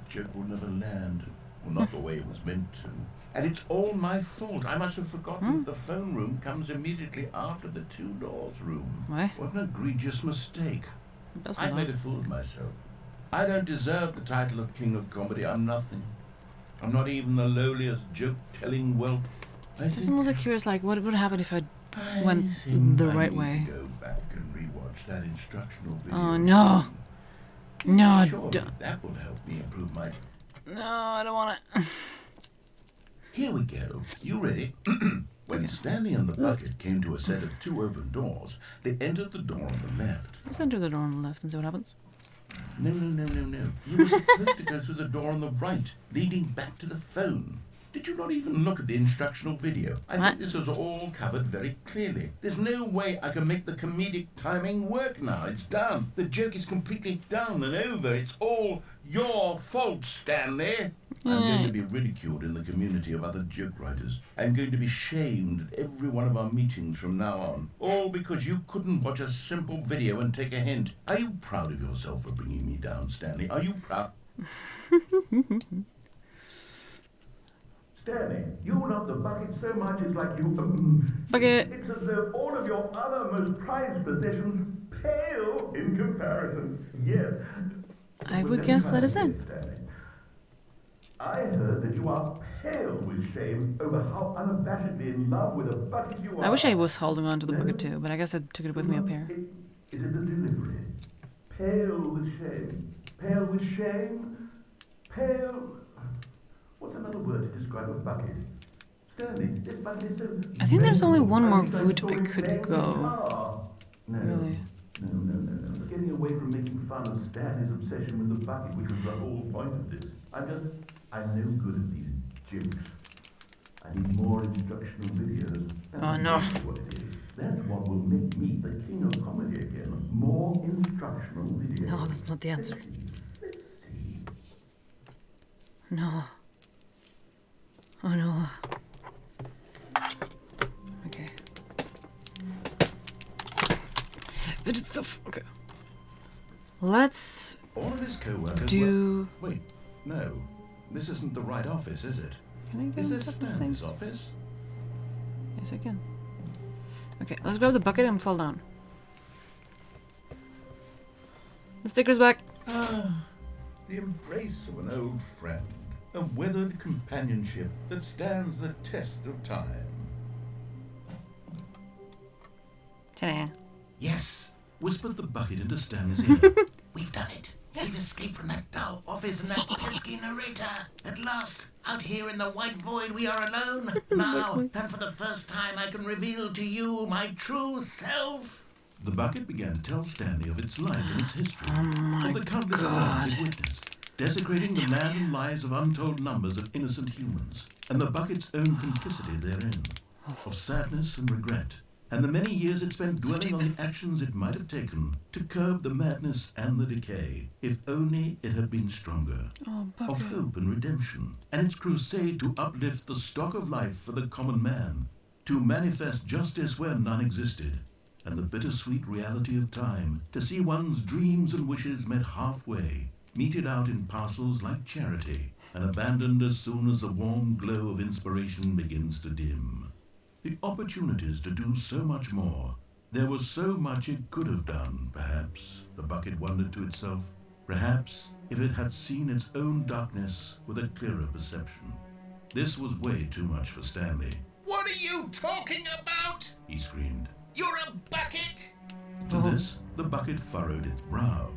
The joke will never land. Well, not the way it was meant to. And it's all my fault. I must have forgotten that the phone room comes immediately after the 2 doors room. Why? What an egregious mistake. It doesn't I know. made a fool of myself. I don't deserve the title of King of Comedy. I'm nothing. I'm not even the lowliest joke-telling whelp. I I'm think, also curious, like, what would happen if I I went think the I right need way? to go back and rewatch that instructional video. Oh, no. No, Surely that will help me improve my... no, I don't want it. Here we go. You ready? When Stanley and the bucket came to a set of 2 open doors, they entered the door on the left. Let's enter the door on the left and see what happens. No. You were supposed to go through the door on the right, leading back to the phone. Did you not even look at the instructional video? I What? think this was all covered very clearly. There's no way I can make the comedic timing work now. It's done. The joke is completely done and over. It's all your fault, Stanley. I'm going to be ridiculed in the community of other joke writers. I'm going to be shamed at every one of our meetings from now on. All because you couldn't watch a simple video and take a hint. Are you proud of yourself for bringing me down, Stanley? Are you proud? Stanley, you love the bucket so much it's like you... Bucket. It's as though all of your other most prized possessions pale in comparison. Yes. I would guess that is it. I heard that you are pale with shame over how unabashedly in love with a bucket you are. I wish I was holding on to the bucket too, but I guess I took it with me up here. Is it the delivery? Pale with shame. Pale with shame. Pale... What's another word to describe a bucket? Stanley, this bucket is so... I think there's only one more route I could go. No. Really? No. We're getting away from making fun of Stanley's obsession with the bucket, which was the whole point of this. I'm no good at these jokes. I need more instructional videos. Oh no. That's what it is. That's what will make me the king of comedy again. More instructional videos. No, that's not the answer. Let's see. No. Oh no. Okay. Fidget stuff. Okay. Let's All of his co-workers do... Wait, no. This isn't the right office, is it? Can I get Is on this top of these Stanley's things? office? Yes, I can. Okay, let's grab the bucket and fall down. The sticker's back. The embrace of an old friend. A weathered companionship that stands the test of time. Ta-da. Yes, whispered the bucket into Stanley's ear. We've done it. Yes. We've escaped from that dull office and that pesky narrator. At last, out here in the white void, we are alone. Now, and for the first time, I can reveal to you my true self. The bucket began to tell Stanley of its life and its history. Of the countless crimes it witnessed, desecrating the land and lives of untold numbers of innocent humans, and the bucket's own complicity therein. Of sadness and regret, and the many years it spent dwelling on the actions it might have taken to curb the madness and the decay, if only it had been stronger. Oh, Of bucket. hope and redemption, and its crusade to uplift the stock of life for the common man, to manifest justice where none existed, and the bittersweet reality of time, to see one's dreams and wishes met halfway, meted out in parcels like charity, and abandoned as soon as the warm glow of inspiration begins to dim. The opportunities to do so much more. There was so much it could have done, perhaps, the bucket wondered to itself. Perhaps if it had seen its own darkness with a clearer perception. This was way too much for Stanley. What are you talking about? He screamed. You're a bucket? To this, the bucket furrowed its brow.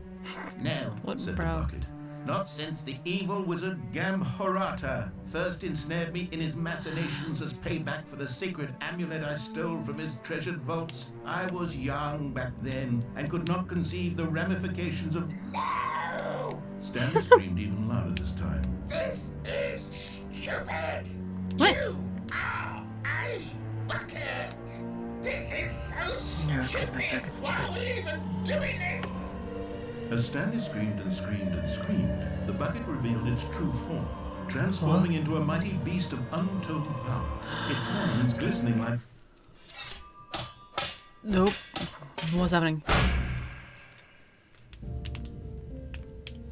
No, What Said brow? the bucket. not since the evil wizard Gamhorata first ensnared me in his machinations as payback for the sacred amulet I stole from his treasured vaults. I was young back then and could not conceive the ramifications of... No! Stanley screamed even louder this time. This is stupid! What? You are a bucket! This is so No, stupid! bucket's Why are we even doing this? As Stanley screamed and screamed and screamed, the bucket revealed its true form, transforming into a mighty beast of untold power, its fangs glistening like... Nope. What's happening?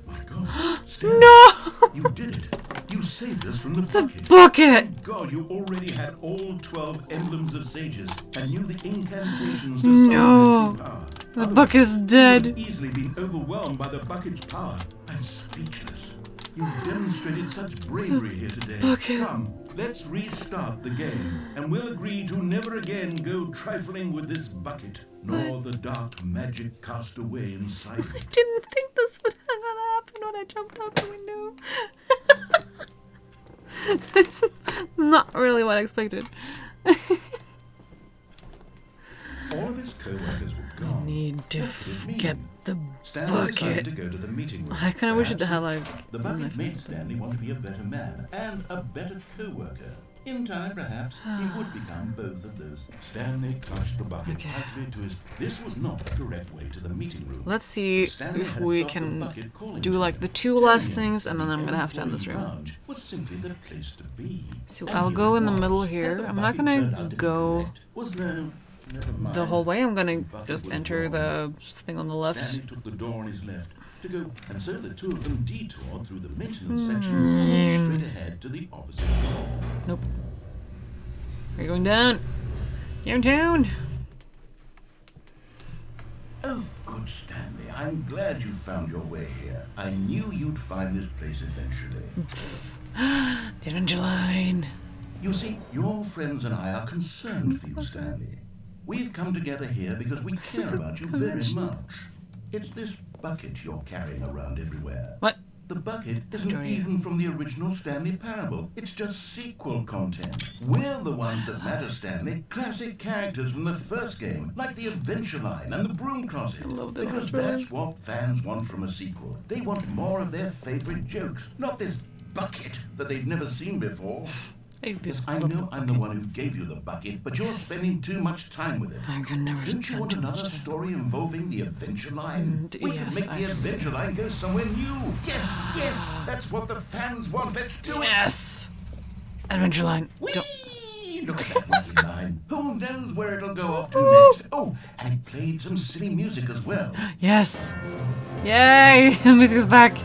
My God, Stanley, No! you did it! You saved us from the bucket! Bucket! Thank God, you already had all 12 emblems of sages and knew the incantations to summon No. its true power. The bucket's You would dead. have easily been overwhelmed by the bucket's power. I'm speechless. You've demonstrated such bravery here today. Bucket. Come, let's restart the game, and we'll agree to never again go trifling with this bucket, nor the dark magic cast away inside I it. didn't think this would happen when I jumped out the window. It's not really what I expected. All of his co-workers were gone. Need to What did it mean? get the Stanley decided to bucket. go to the meeting room. I kind of wish it Perhaps had like. the bucket made Stanley want to be a better man and a better co-worker. In time, perhaps, he would become both of those. Stanley clutched the bucket tightly to his... This was not the correct way to the meeting room. Let's see if we can do like the 2 last things, and then I'm gonna have to end this room. Was simply the place to be. So I'll go in the middle here. I'm not gonna go the whole way. I'm gonna just enter the thing on the left. Stanley took the door on his left to go, and so the two of them detoured through the maintenance section, straight ahead to the opposite door. Nope. We're going down. Downtown. Oh, good Stanley. I'm glad you found your way here. I knew you'd find this place eventually. The Adventure Line. You see, your friends and I are concerned for you, Stanley. We've come together here because we care about you very much. It's this bucket you're carrying around everywhere. What? The bucket isn't even from the original Stanley Parable. It's just sequel content. We're the ones that matter, Stanley. Classic characters from the first game, like the Adventure Line and the Broom Closet. Because that's what fans want from a sequel. They want more of their favorite jokes, not this bucket that they've never seen before. Yes, I know I'm the one who gave you the bucket, but you're spending too much time with it. I can never. Don't you want another story involving the Adventure Line? We can make the Adventure Line go somewhere new. Yes, yes, that's what the fans want. Let's do it. Yes, Adventure Line. Whee! Look at that wacky line. Who knows where it'll go off to next? Oh, and it played some silly music as well. Yes. Yay! The music is back.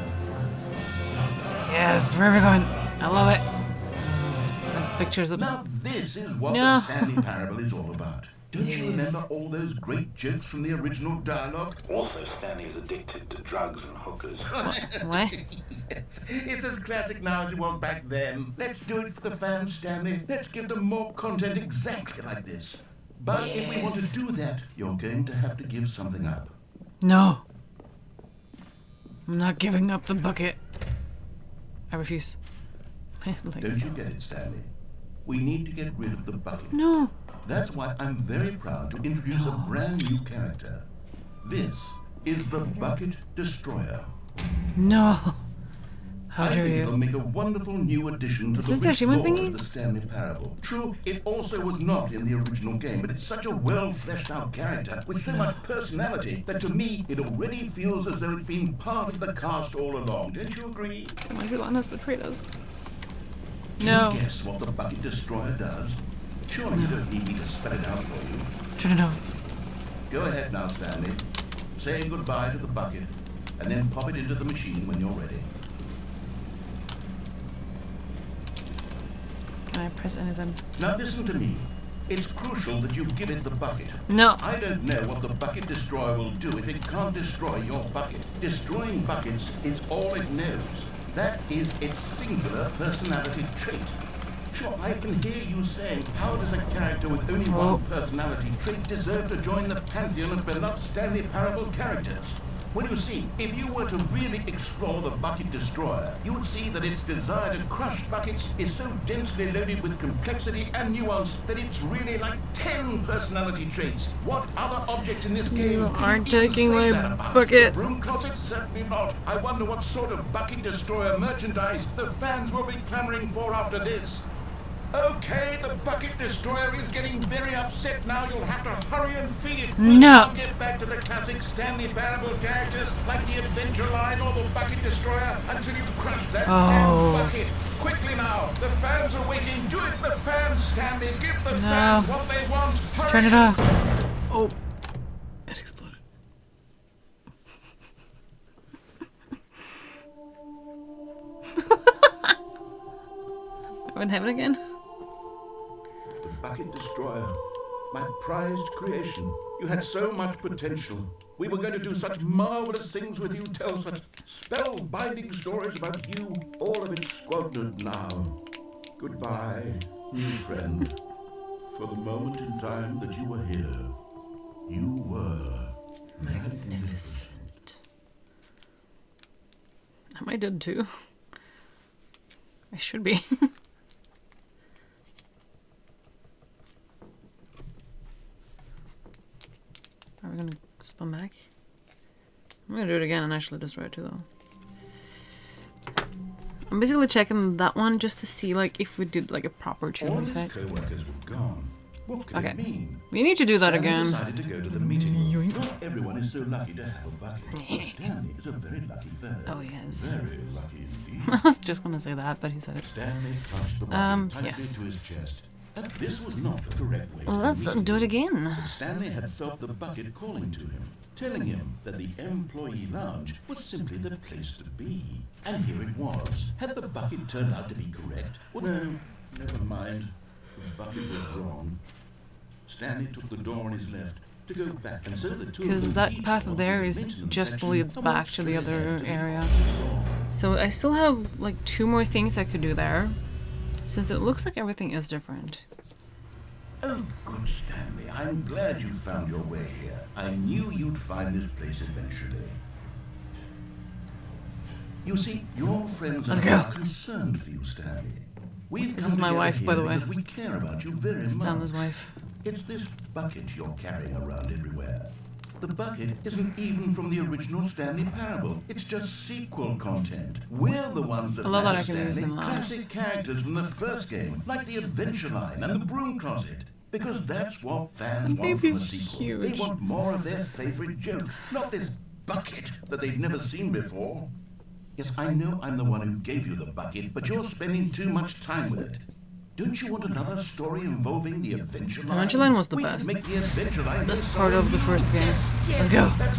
Yes, where are we going? I love it. Pictures of... Now this is what the Stanley Parable is all about. Don't you remember all those great jokes from the original dialogue? Also, Stanley is addicted to drugs and hookers. What? Yes. It's as classic now as it was back then. Let's do it for the fans, Stanley. Let's give them more content exactly like this. But if we want to do that, you're going to have to give something up. No. I'm not giving up the bucket. I refuse. Don't you get it, Stanley? We need to get rid of the bucket. No. That's why I'm very proud to introduce a brand new character. This is the Bucket Destroyer. No. How I dare think you? it'll make a wonderful new addition to the rich lore of the Stanley Parable. True, it also was not in the original game, but it's such a well-fleshed-out character with so much personality that to me it already feels as though it's been part of the cast all along. Don't you agree? Adventure Line has betrayed us. Can you guess what the Bucket Destroyer does? Surely you don't need me to spell it out for you. Turn it off. Go ahead now, Stanley. Say goodbye to the bucket, and then pop it into the machine when you're ready. Can I press anything? Now listen to me. It's crucial that you give it the bucket. No. I don't know what the Bucket Destroyer will do if it can't destroy your bucket. Destroying buckets is all it knows. That is its singular personality trait. Sure, I can hear you saying, how does a character with only one personality trait deserve to join the pantheon of beloved Stanley Parable characters? Well, you see, if you were to really explore the Bucket Destroyer, you would see that its desire to crush buckets is so densely loaded with complexity and nuance that it's really like 10 personality traits. What other object in this game aren't can you taking even say my that about? bucket. The Broom Closet? Certainly not. I wonder what sort of Bucket Destroyer merchandise the fans will be clamoring for after this. Okay, the Bucket Destroyer is getting very upset now. You'll have to hurry and feed it. No. We'll get back to the classic Stanley Parable characters like the Adventure Line or the Bucket Destroyer until you crush that damn bucket. Quickly now, the fans are waiting. Do it, the fans, Stanley. Give the fans what they want. Hurry. Turn it off. Oh. It exploded. Are we in heaven again? Bucket Destroyer, my prized creation. You had so much potential. We were going to do such marvelous things with you, tell such spellbinding stories about you. All of it squandered now. Goodbye, new friend. For the moment in time that you were here, you were magnificent. Am I dead too? I should be. Are we gonna spawn back? I'm gonna do it again and actually destroy it too, though. I'm basically checking that one just to see like if we did like a proper tune All his reset. co-workers were gone. What could Okay. it mean? We need to do that Stanley again. decided to go to the meeting room. Not everyone is so lucky to have a bucket. But Stanley is a very lucky fellow. Oh, he is. Very lucky indeed. I was just gonna say that, but he said it. Stanley clutched the bucket tightly yes. to his chest. And this was not the correct way to Let's meet do it him. again. Stanley had felt the bucket calling to him, telling him that the employee lounge was simply the place to be. And here it was. Had the bucket turned out to be correct? Well, no, never mind. The bucket was wrong. Stanley took the door on his left to go back, and so the two Because that path there is just leads back to the other area. So I still have like 2 more things I could do there, since it looks like everything is different. Oh, good Stanley. I'm glad you found your way here. I knew you'd find this place eventually. You see, your friends Let's are go. concerned for you, Stanley. We've This come is my together wife, here by the way. because we care about you very Stanley's much. wife. It's this bucket you're carrying around everywhere. The bucket isn't even from the original Stanley Parable. It's just sequel content. We're the ones that I love that I added can use Stanley them as- classic characters from the first game, like the Adventure Line and the Broom Closet. Because that's what fans want from a Baby's sequel. They huge. want more of their favorite jokes, not this bucket that they've never seen before. Yes, I know I'm the one who gave you the bucket, but you're spending too much time with it. Don't you want another story involving the Adventure Line? Adventure Line was the We best. could make the Adventure Line Best so part of the first game. Yes, Let's go. That's...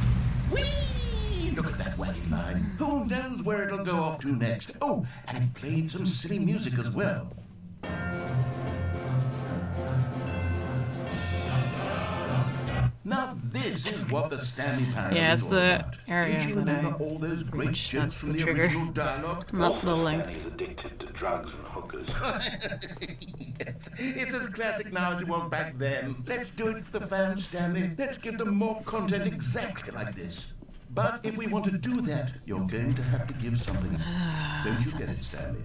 Whee! Look at that wacky line. Who knows where it'll go off to next? Oh, and it played some silly music as well. Now this is what the Stanley Parable Yeah, is it's all the about. area Don't you that remember I- all those great which jokes that's from the the trigger. original dialogue? Not the length. Stanley's addicted to drugs and hookers. Yes, it's as classic now as it was back then. Let's do it for the fans, Stanley. Let's give them more content exactly like this. But if we want to do that, you're going to have to give something. Don't you get it, Stanley?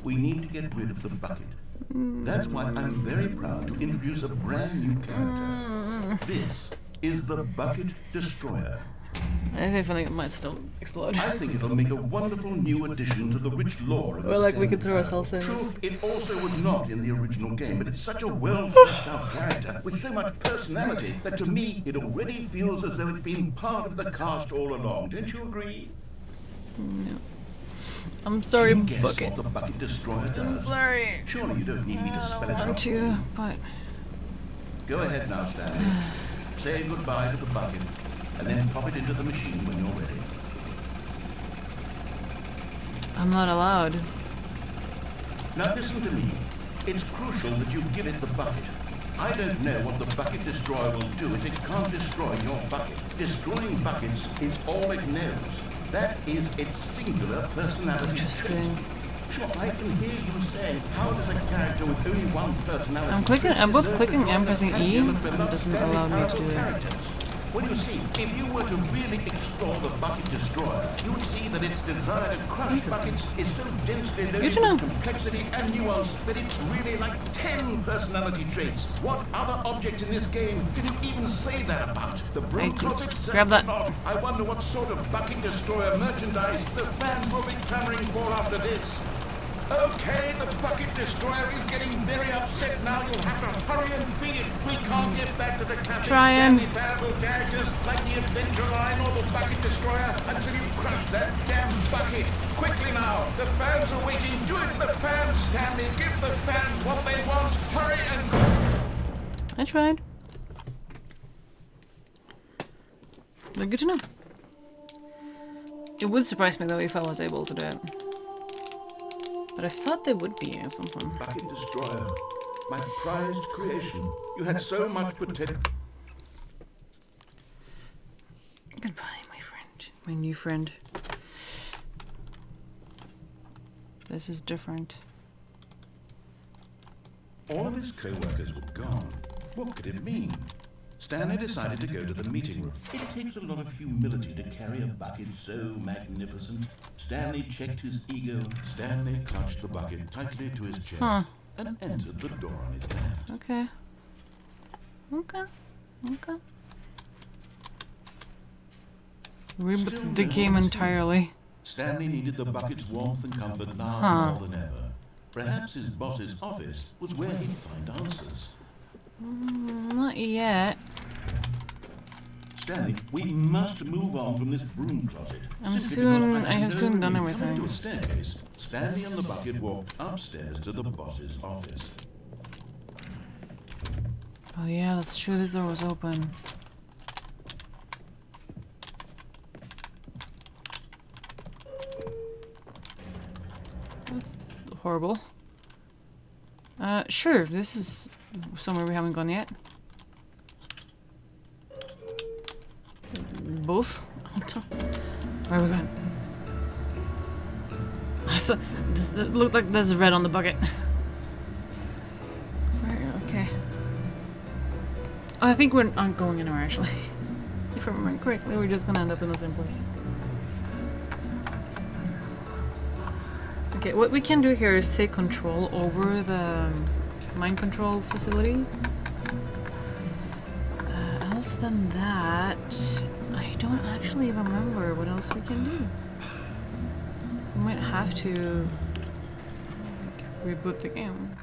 We need to get rid of the bucket. That's why I'm very proud to introduce a brand new character. This is the Bucket Destroyer. I have a feeling it might still explode. I think it'll make a wonderful new addition to the rich lore of the Or like we could Stanley throw Parable. ourselves in. True, it also was not in the original game, but it's such a well-fleshed-out character with so much personality that to me it already feels as though it's been part of the cast all along. Don't you agree? I'm sorry, Can you guess Bucket. what the Bucket Destroyer does? Sorry. Surely you don't need me to spell it Want out. to, but Go ahead now, Stanley. Say goodbye to the bucket, and then pop it into the machine when you're ready. I'm not allowed. Now listen to me. It's crucial that you give it the bucket. I don't know what the Bucket Destroyer will do if it can't destroy your bucket. Destroying buckets is all it knows. That is its singular personality Interesting. trait. Sure, I can hear you saying, how does a character with only one personality I'm clicking- trait I'm both deserve clicking to join and the pressing E, pantheon of and it beloved doesn't Stanley allow me to Parable do it. characters? Well, you see, if you were to really explore the Bucket Destroyer, you would see that its desire to crush buckets is so densely Good loaded to know. with complexity and nuance that it's really like 10 personality traits. What other object in this game can you even say that about? The Broom Thank you. Closet? Grab that. Certainly not. I wonder what sort of Bucket Destroyer merchandise the fans will be clamoring for after this. Okay, the Bucket Destroyer is getting very upset now. You'll have to hurry and feed it. We can't get back to the classic Trying. Stanley Parable characters like the Adventure Line or the Bucket Destroyer until you crush that damn bucket. Quickly now, the fans are waiting. Do it for the fans, Stanley. Give the fans what they want. Hurry and... I tried. But good to know. It would surprise me though if I was able to do it. But I thought they would be at some point. Bucket Destroyer, my prized creation. You had so much potential. Goodbye, my friend. My new friend. This is different. All of his co-workers were gone. What could it mean? Stanley decided to go to the meeting room. It takes a lot of humility to carry a bucket so magnificent. Stanley checked his ego. Stanley clutched the bucket tightly to his chest and entered the door on his left. Okay. Okay. Still Reboot the no game one entirely. Stanley needed the bucket's warmth and comfort now more than ever. Perhaps his boss's office was where he'd find answers. Not yet. Stanley, we must move on from this broom closet. I have soon done everything. To a staircase, Stanley and the bucket walked upstairs to the boss's office. Oh yeah, that's true. This door was open. That's horrible. Sure. This is somewhere we haven't gone yet. Both? Where are we going? I thought this looked like there's red on the bucket. Okay. Oh, I think we're not going anywhere actually. If I remember correctly, we're just gonna end up in the same place. Okay, what we can do here is take control over the mind control facility. Else than that, I don't actually remember what else we can do. We might have to reboot the game.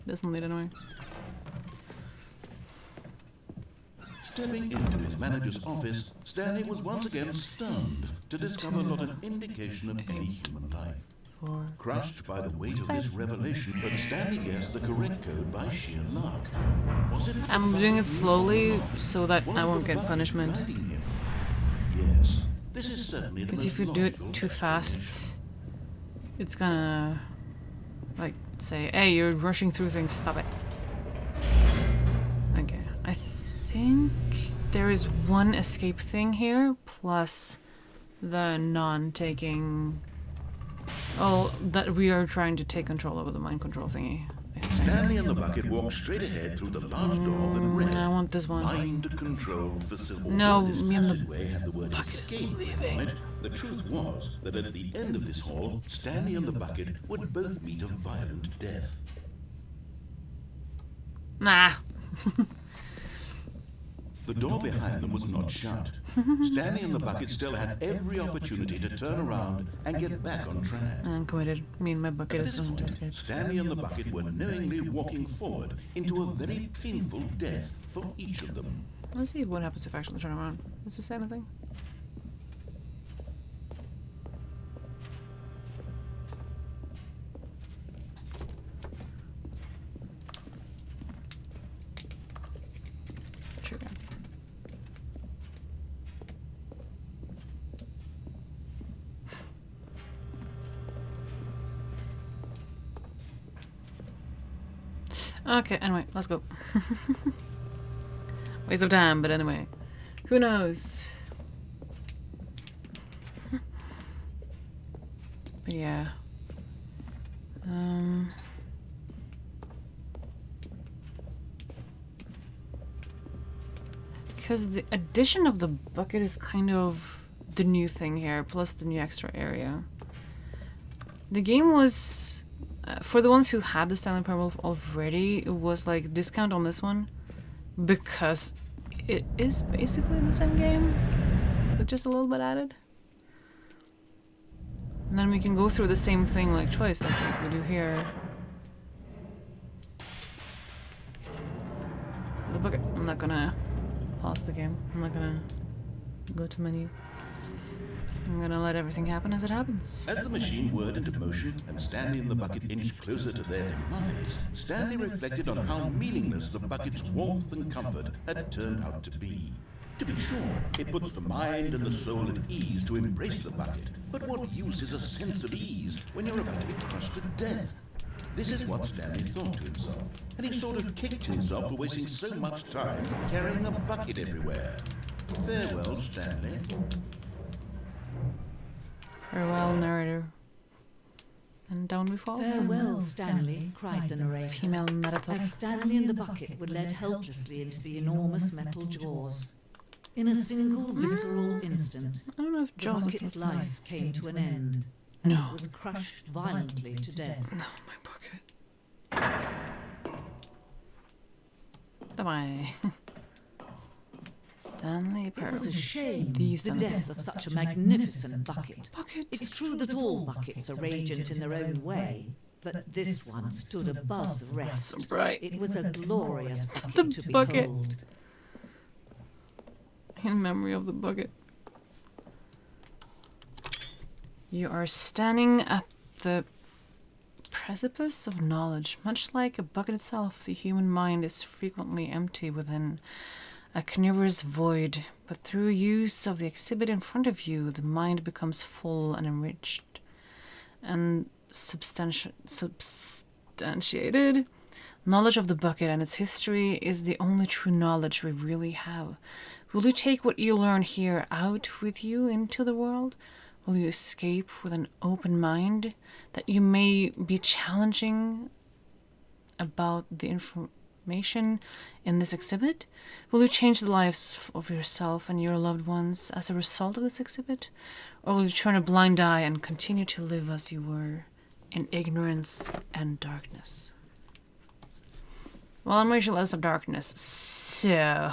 Doesn't lead anywhere. Stepping into his manager's office, Stanley was once again stunned to discover not an indication of any human life. Crushed by the weight of this revelation, but Stanley guessed the correct code by sheer luck. Was it? I'm doing it slowly so that I won't get punishment. Yes, this is certainly because if you do it too fast, it's gonna like say, "Hey, you're rushing through things. Stop it." Okay, I think there is one escape thing here, plus the non-taking. Oh, that we are trying to take control over the mind control thingy. Stanley and the bucket walked straight ahead through the large door that read, I want this one. Mind control facility. No, this me and the passageway had the word escape on it. The truth was that at the end of this hall, Stanley and the bucket would both meet a violent death. Nah. The door behind them was not shut. Stanley and the bucket still had every opportunity to turn around and get back on track. I'm committed. Me and my bucket is going to escape. Stanley and the bucket were knowingly walking forward into a very painful death for each of them. Let's see what happens if I actually turn around. Does this say anything? Okay, anyway, let's go. Waste of time, but anyway. Who knows? But yeah. Because the addition of the bucket is kind of the new thing here, plus the new extra area. The game was... for the ones who had the Stanley Parable already, it was like discount on this one because it is basically the same game, but just a little bit added. And then we can go through the same thing like twice, like we do here. The bucket. I'm not gonna pause the game. I'm not gonna go to menu. I'm gonna let everything happen as it happens. As the machine whirred into motion and Stanley and the bucket inched closer to their demise, Stanley reflected on how meaningless the bucket's warmth and comfort had turned out to be. To be sure, it puts the mind and the soul at ease to embrace the bucket, but what use is a sense of ease when you're about to be crushed to death? This is what Stanley thought to himself, and he sort of kicked himself for wasting so much time carrying a bucket everywhere. Farewell, Stanley. Farewell, narrator. And down we fall. Farewell, Stanley, cried the narrator, Female narrator. as Stanley and the bucket were led helplessly into the enormous metal jaws. In a single visceral instant, I don't know if the Jaws is bucket's the life came to an end, as it was crushed violently to death. No, my bucket. Bye-bye. Stanley It Parable. was a shame, The the Stanley death of such a magnificent bucket. Bucket. It's true that all buckets are radiant in their own way, but this one stood above the rest. So bright. It was a glorious bucket The to bucket. behold. In memory of the bucket. You are standing at the precipice of knowledge. Much like a bucket itself, the human mind is frequently empty within a carnivorous void, but through use of the exhibit in front of you, the mind becomes full and enriched and substantiated. Knowledge of the bucket and its history is the only true knowledge we really have. Will you take what you learn here out with you into the world? Will you escape with an open mind that you may be challenging about the information in this exhibit? Will you change the lives of yourself and your loved ones as a result of this exhibit? Or will you turn a blind eye and continue to live as you were, in ignorance and darkness? Well, I'm Rachel Ellis of Darkness, so...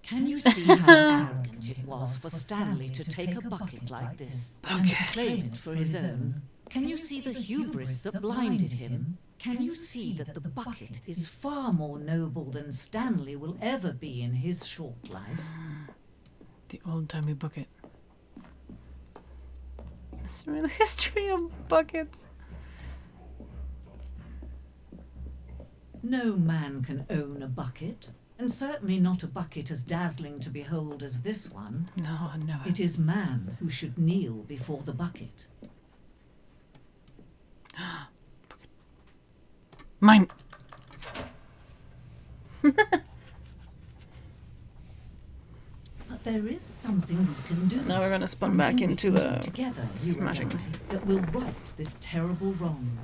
Can you see how arrogant it was for Stanley to take a bucket like this and to claim it for his own? Can you see the hubris that blinded him? Can you see that the bucket is far more noble than Stanley will ever be in his short life? The old-timey bucket. It's really the history of buckets. No man can own a bucket, and certainly not a bucket as dazzling to behold as this one. No, never. It is man who should kneel before the bucket. Bucket. Mine. But there is something we can do. Now we're gonna spin Something back we into can do the together, you and smashing. I, that will right this terrible wrong.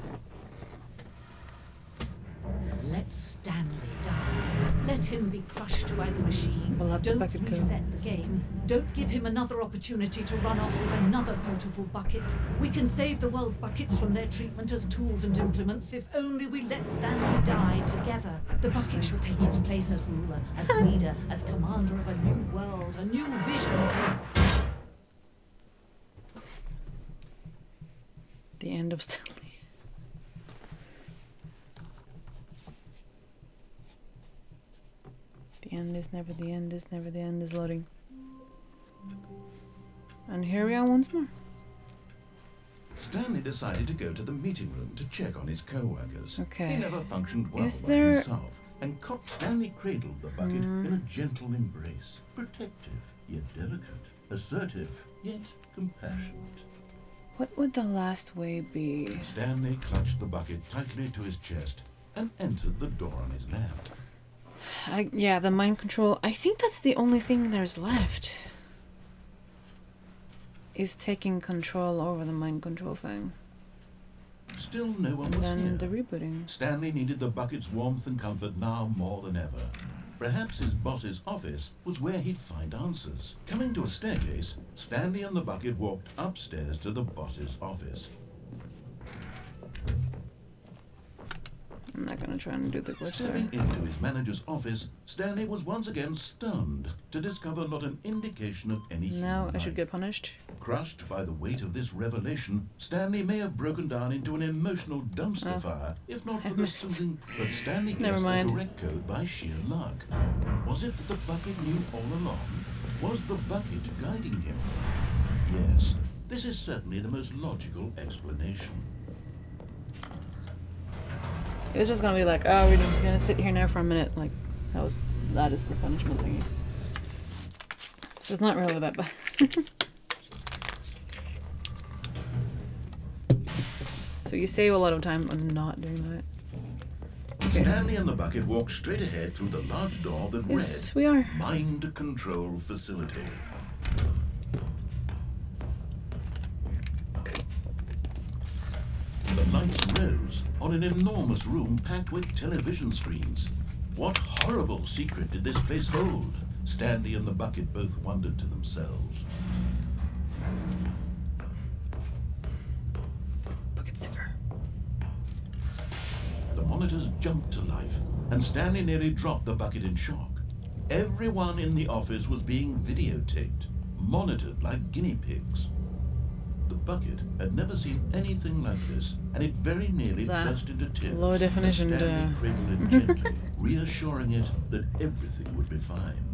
Let Stanley die. Let him be crushed by the machine. We'll have the Don't bucket go. reset the game. Don't give him another opportunity to run off with another beautiful bucket. We can save the world's buckets from their treatment as tools and implements if only we let Stanley die together. The bucket shall take its place as ruler, as leader, as commander of a new world, a new vision. The end of Stanley. The end is never the end is never the end is loading. And here we are once more. Stanley decided to go to the meeting room to check on his co-workers. Okay. He never functioned well Is by there- himself, and Stanley cradled the bucket in a gentle embrace, protective yet delicate, assertive yet compassionate. What would the last way be? Stanley clutched the bucket tightly to his chest and entered the door on his left. Yeah, the mind control. I think that's the only thing there's left. Is taking control over the mind control thing. Still no one was Then here. the rebooting. Stanley needed the bucket's warmth and comfort now more than ever. Perhaps his boss's office was where he'd find answers. Coming to a staircase, Stanley and the bucket walked upstairs to the boss's office. I'm not gonna try and do the glitch there. Stepping into his manager's office, Stanley was once again stunned to discover not an indication of any Now human I should life. get punished. Crushed by the weight of this revelation, Stanley may have broken down into an emotional dumpster Oh. fire, if not I for the missed. something. But Stanley Never guessed the mind. correct code by sheer luck. Was it that the bucket knew all along? Was the bucket guiding him? Yes, this is certainly the most logical explanation. It was just gonna be like, oh, we're just gonna sit here now for a minute. Like, that is the punishment thingy. So it's not really that bad. So you save a lot of time on not doing that. Stanley and the bucket walked straight ahead through the large door that Yes, read we are. Mind Control Facility. The lights rose on an enormous room packed with television screens. What horrible secret did this place hold? Stanley and the bucket both wondered to themselves. Bucket sticker. The monitors jumped to life, and Stanley nearly dropped the bucket in shock. Everyone in the office was being videotaped, monitored like guinea pigs. The bucket had never seen anything like this, and it very nearly burst into tears. Low definition. Stanley cradled it gently, reassuring it that everything would be fine.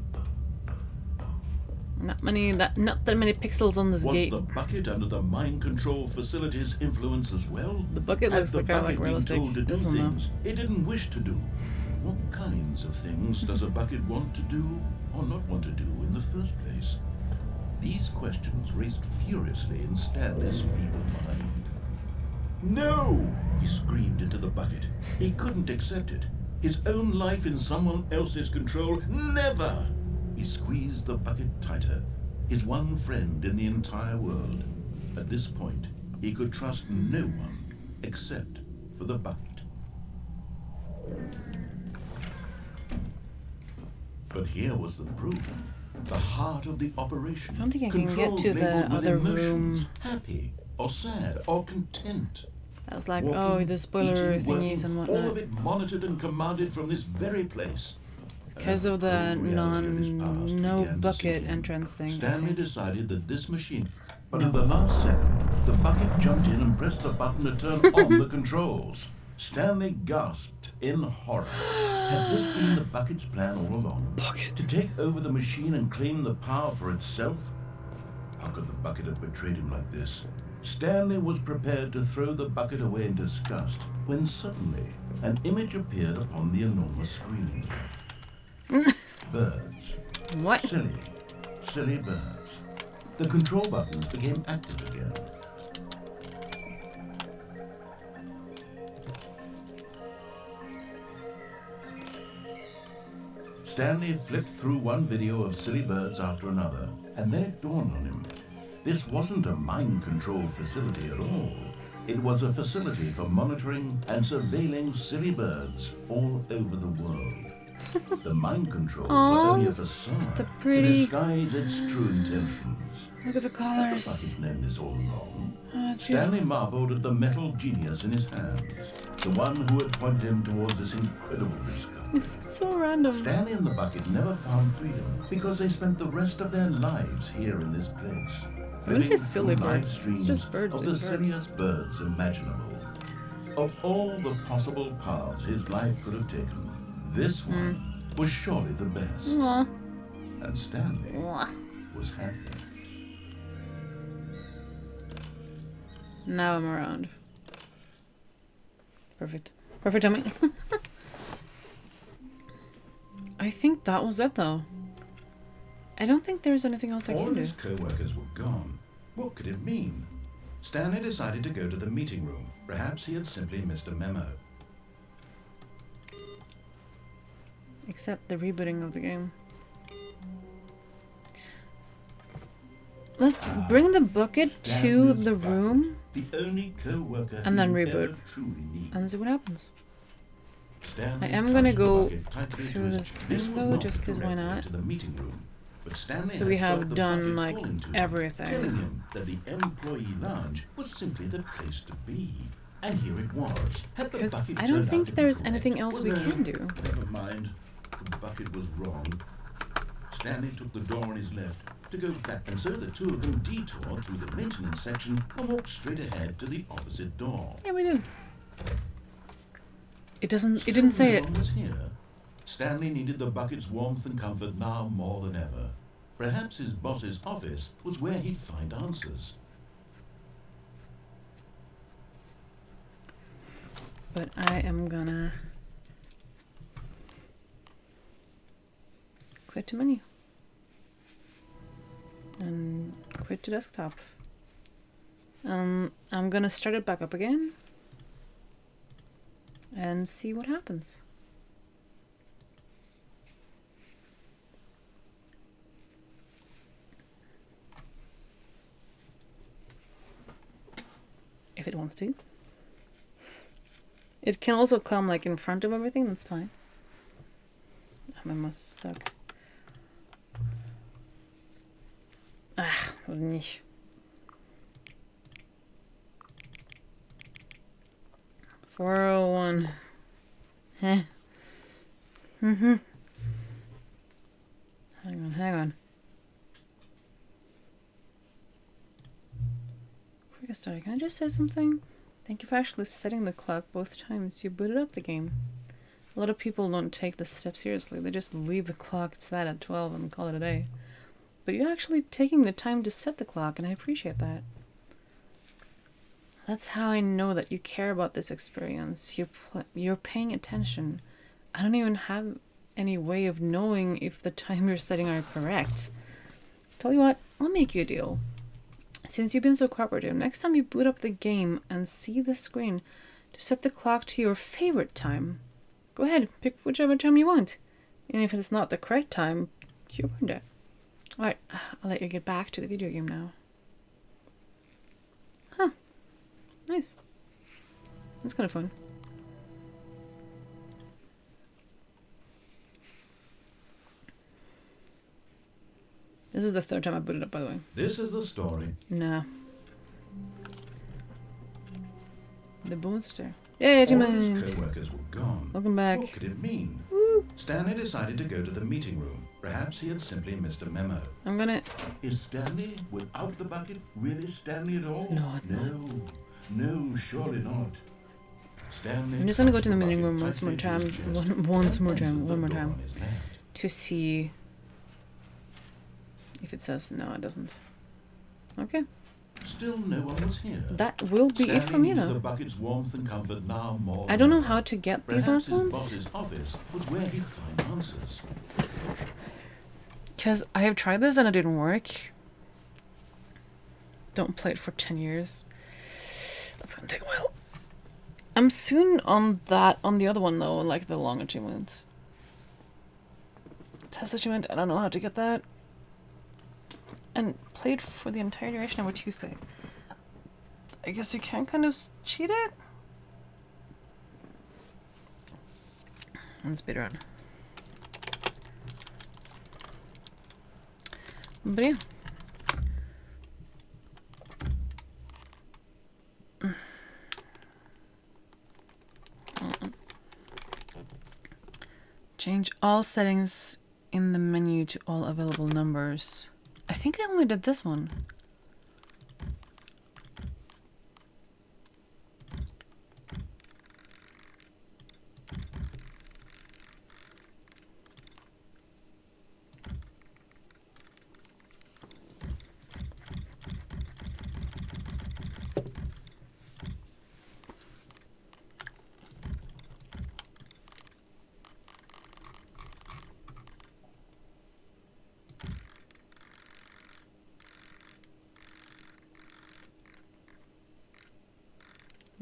Not that many pixels on this gate. Was the bucket under the mind control facility's influence as well? The bucket looks Had the kind of like bucket been realistic. told to do This one though. things it didn't wish to do? What kinds of things does a bucket want to do or not want to do in the first place? These questions raced furiously in Stanley's feeble mind. No! He screamed into the bucket. He couldn't accept it. His own life in someone else's control, never! He squeezed the bucket tighter, his one friend in the entire world. At this point, he could trust no one except for the bucket. But here was the proof. The heart of the operation. I don't think I can get Controls to the labeled with other emotions, room. happy or sad or content. I was like, Walking, oh, the spoiler eating, thingies working, and all whatnot. of it monitored and commanded from this very place. Because of the no bucket entrance thing. I Stanley think. decided that this machine... But at the last second, the bucket jumped in and pressed the button to turn on the controls. Stanley gasped in horror. Had this been the bucket's plan all along? To take over the machine and claim the power for itself? How could the bucket have betrayed him like this? Stanley was prepared to throw the bucket away in disgust when suddenly an image appeared upon the enormous screen. Birds. What? Silly birds. The control buttons became active again. Stanley flipped through one video of silly birds after another, and then it dawned on him. This wasn't a mind control facility at all. It was a facility for monitoring and surveilling silly birds all over the world. The mind controls are only a facade the to pretty... disguise its true intentions. Look at the Had the colors. bucket known this all along? Oh, it's Stanley beautiful. marveled at the metal genius in his hands, the one who had pointed him towards this incredible discovery. This is so random. Stanley and the bucket never found freedom because they spent the rest of their lives here in this place. When you say filling silly through live birds, it's streams just birds of doing the birds. silliest birds imaginable. Of all the possible paths his life could have taken, this one was surely the best. Aw. And Stanley was happy. Now I'm around. Perfect. Perfect timing. I think that was it though. I don't think there's anything else I All can of do. his co-workers were gone. What could it mean? Stanley decided to go to the meeting room. Perhaps he had simply missed a memo. Except the rebooting of the game. Let's bring the bucket to Stanley's the bucket, room the only co-worker and then he would reboot. ever truly need. and see what happens. Stanley I am gonna touched the go bucket tightly to through his- this This thing was though, not just the 'cause why correct way not? to the meeting room, but Stanley So had we have felt the done, bucket like, calling to him, everything. telling him that the employee lounge was simply the place to be. And here it was. Had the Because bucket I don't turned out think to be there's correct? anything else Was we there- can do. Never mind. The bucket was wrong. Stanley took the door on his left to go back, and so the two of them detoured through the maintenance section and walked straight ahead to the opposite door. Yeah, we do. It didn't Still say no it. one was here. Stanley needed the bucket's warmth and comfort now more than ever. Perhaps his boss's office was where he'd find answers. But I am gonna quit to menu and quit to desktop. I'm gonna start it back up again and see what happens. If it wants to. It can also come like in front of everything, that's fine. My mouse is stuck. Ach, oder nicht. $401. Heh. hang on. Before we get started, can I just say something? Thank you for actually setting the clock both times you booted up the game. A lot of people don't take this step seriously. They just leave the clock set at 12 and call it a day. But you're actually taking the time to set the clock, and I appreciate that. That's how I know that you care about this experience. You're paying attention. I don't even have any way of knowing if the time you're setting are correct. Tell you what, I'll make you a deal. Since you've been so cooperative, next time you boot up the game and see the screen, to set the clock to your favorite time. Go ahead, pick whichever time you want. And if it's not the correct time, you earned it. Alright, I'll let you get back to the video game now. Huh. Nice. That's kind of fun. This is the third time I booted up, by the way. This is the story. Nah. The bones are there. Yay, All of his co-workers were gone. Welcome back. What could it mean? Woo. Stanley decided to go to the meeting room. Perhaps he had simply missed a memo. I'm gonna... Is Stanley without the bucket really Stanley at all? No, it's not. No, surely not. Stanley. I'm just gonna go to the meeting room once more time. One more time. To see if it says no, it doesn't. Okay. Still no one was here. That will be it for me, Stanley needed though. the bucket's warmth and comfort now more I don't know than how ever. to get these Perhaps last his ones. boss's office was where he'd find answers. Because I have tried this and it didn't work. Don't play it for 10 years. That's gonna take a while. I'm soon on the other one though, like the long achievement. Test achievement, I don't know how to get that. And played for the entire duration of a Tuesday. I guess you can kind of cheat it? And speedrun. But yeah. Change all settings in the menu to all available numbers. I think I only did this one.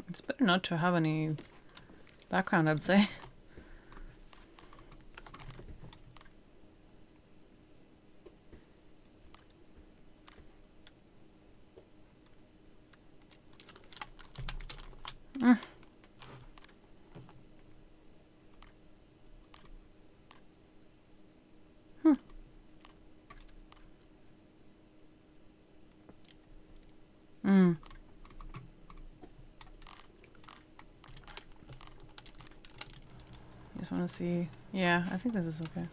It's better not to have any background, I'd say. Just want to see. Yeah, I think this is okay.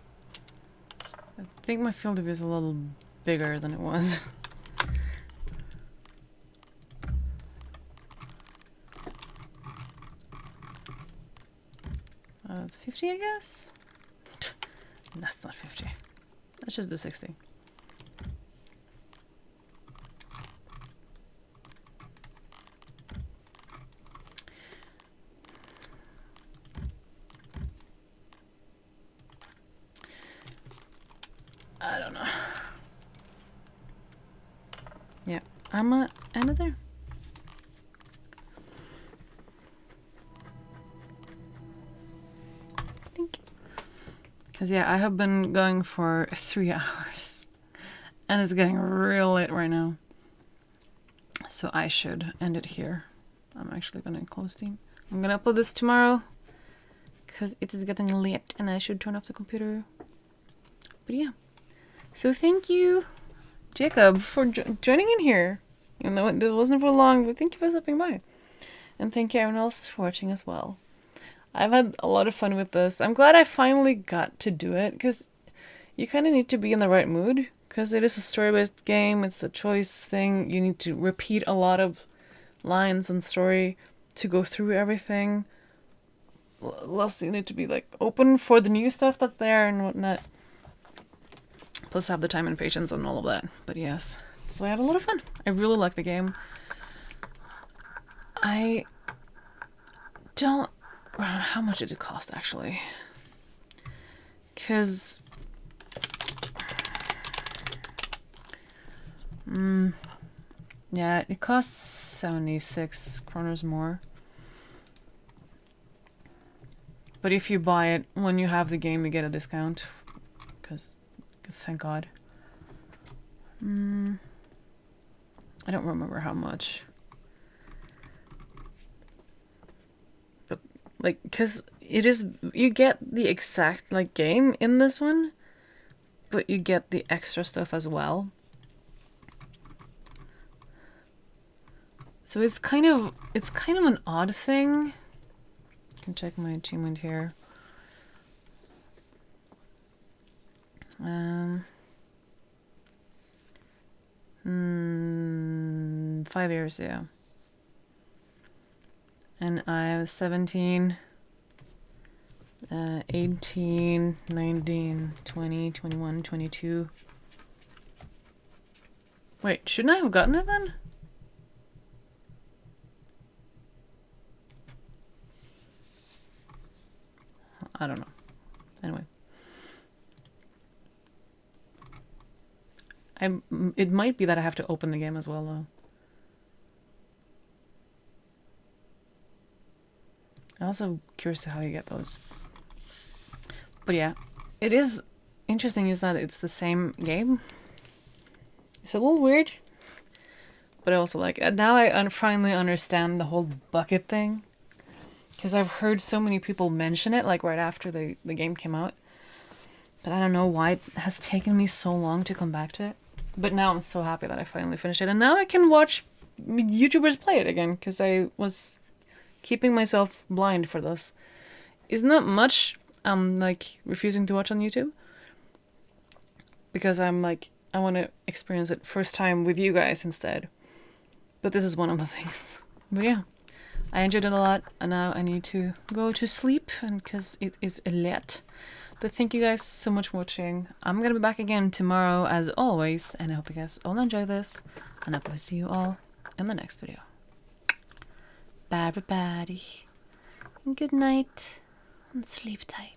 I think my field of view is a little bigger than it was. It's 50, I guess? That's not 50. Let's just do 60. I don't know. Yeah, I'm gonna end it there. Because yeah, I have been going for 3 hours. And it's getting real late right now. So I should end it here. I'm actually gonna close Steam. I'm gonna upload this tomorrow. Because it is getting late and I should turn off the computer. But yeah. So thank you, Jacob, for joining in here. Even though it wasn't for long, but thank you for stopping by. And thank you everyone else for watching as well. I've had a lot of fun with this. I'm glad I finally got to do it, because you kind of need to be in the right mood, because it is a story-based game. It's a choice thing. You need to repeat a lot of lines and story to go through everything. Plus, you need to be like open for the new stuff that's there and whatnot. Plus, have the time and patience and all of that. But yes, so I had a lot of fun. I really like the game. I don't... How much did it cost, actually? Because... yeah, it costs 76 kroners more. But if you buy it when you have the game, you get a discount. Because, thank God. I don't remember how much. But, like, because it is... You get the exact, like, game in this one. But you get the extra stuff as well. So it's kind of an odd thing. I can check my achievement here. 5 years, yeah. And I was 17, 18, 19, 20, 21, 22. Wait, shouldn't I have gotten it then? I don't know. Anyway. It might be that I have to open the game as well, though. I'm also curious to how you get those. But yeah, it is interesting is that it's the same game. It's a little weird. But I also like it. Now I finally understand the whole bucket thing. Because I've heard so many people mention it, like right after the game came out. But I don't know why it has taken me so long to come back to it. But now I'm so happy that I finally finished it. And now I can watch YouTubers play it again. Because I was keeping myself blind for this. Isn't that much I'm like refusing to watch on YouTube. Because I'm like, I want to experience it first time with you guys instead. But this is one of the things. But yeah. I enjoyed it a lot, and now I need to go to sleep, and because it is late. But thank you guys so much for watching. I'm gonna be back again tomorrow, as always, and I hope you guys all enjoy this, and I hope I see you all in the next video. Bye, everybody. Good night, and sleep tight.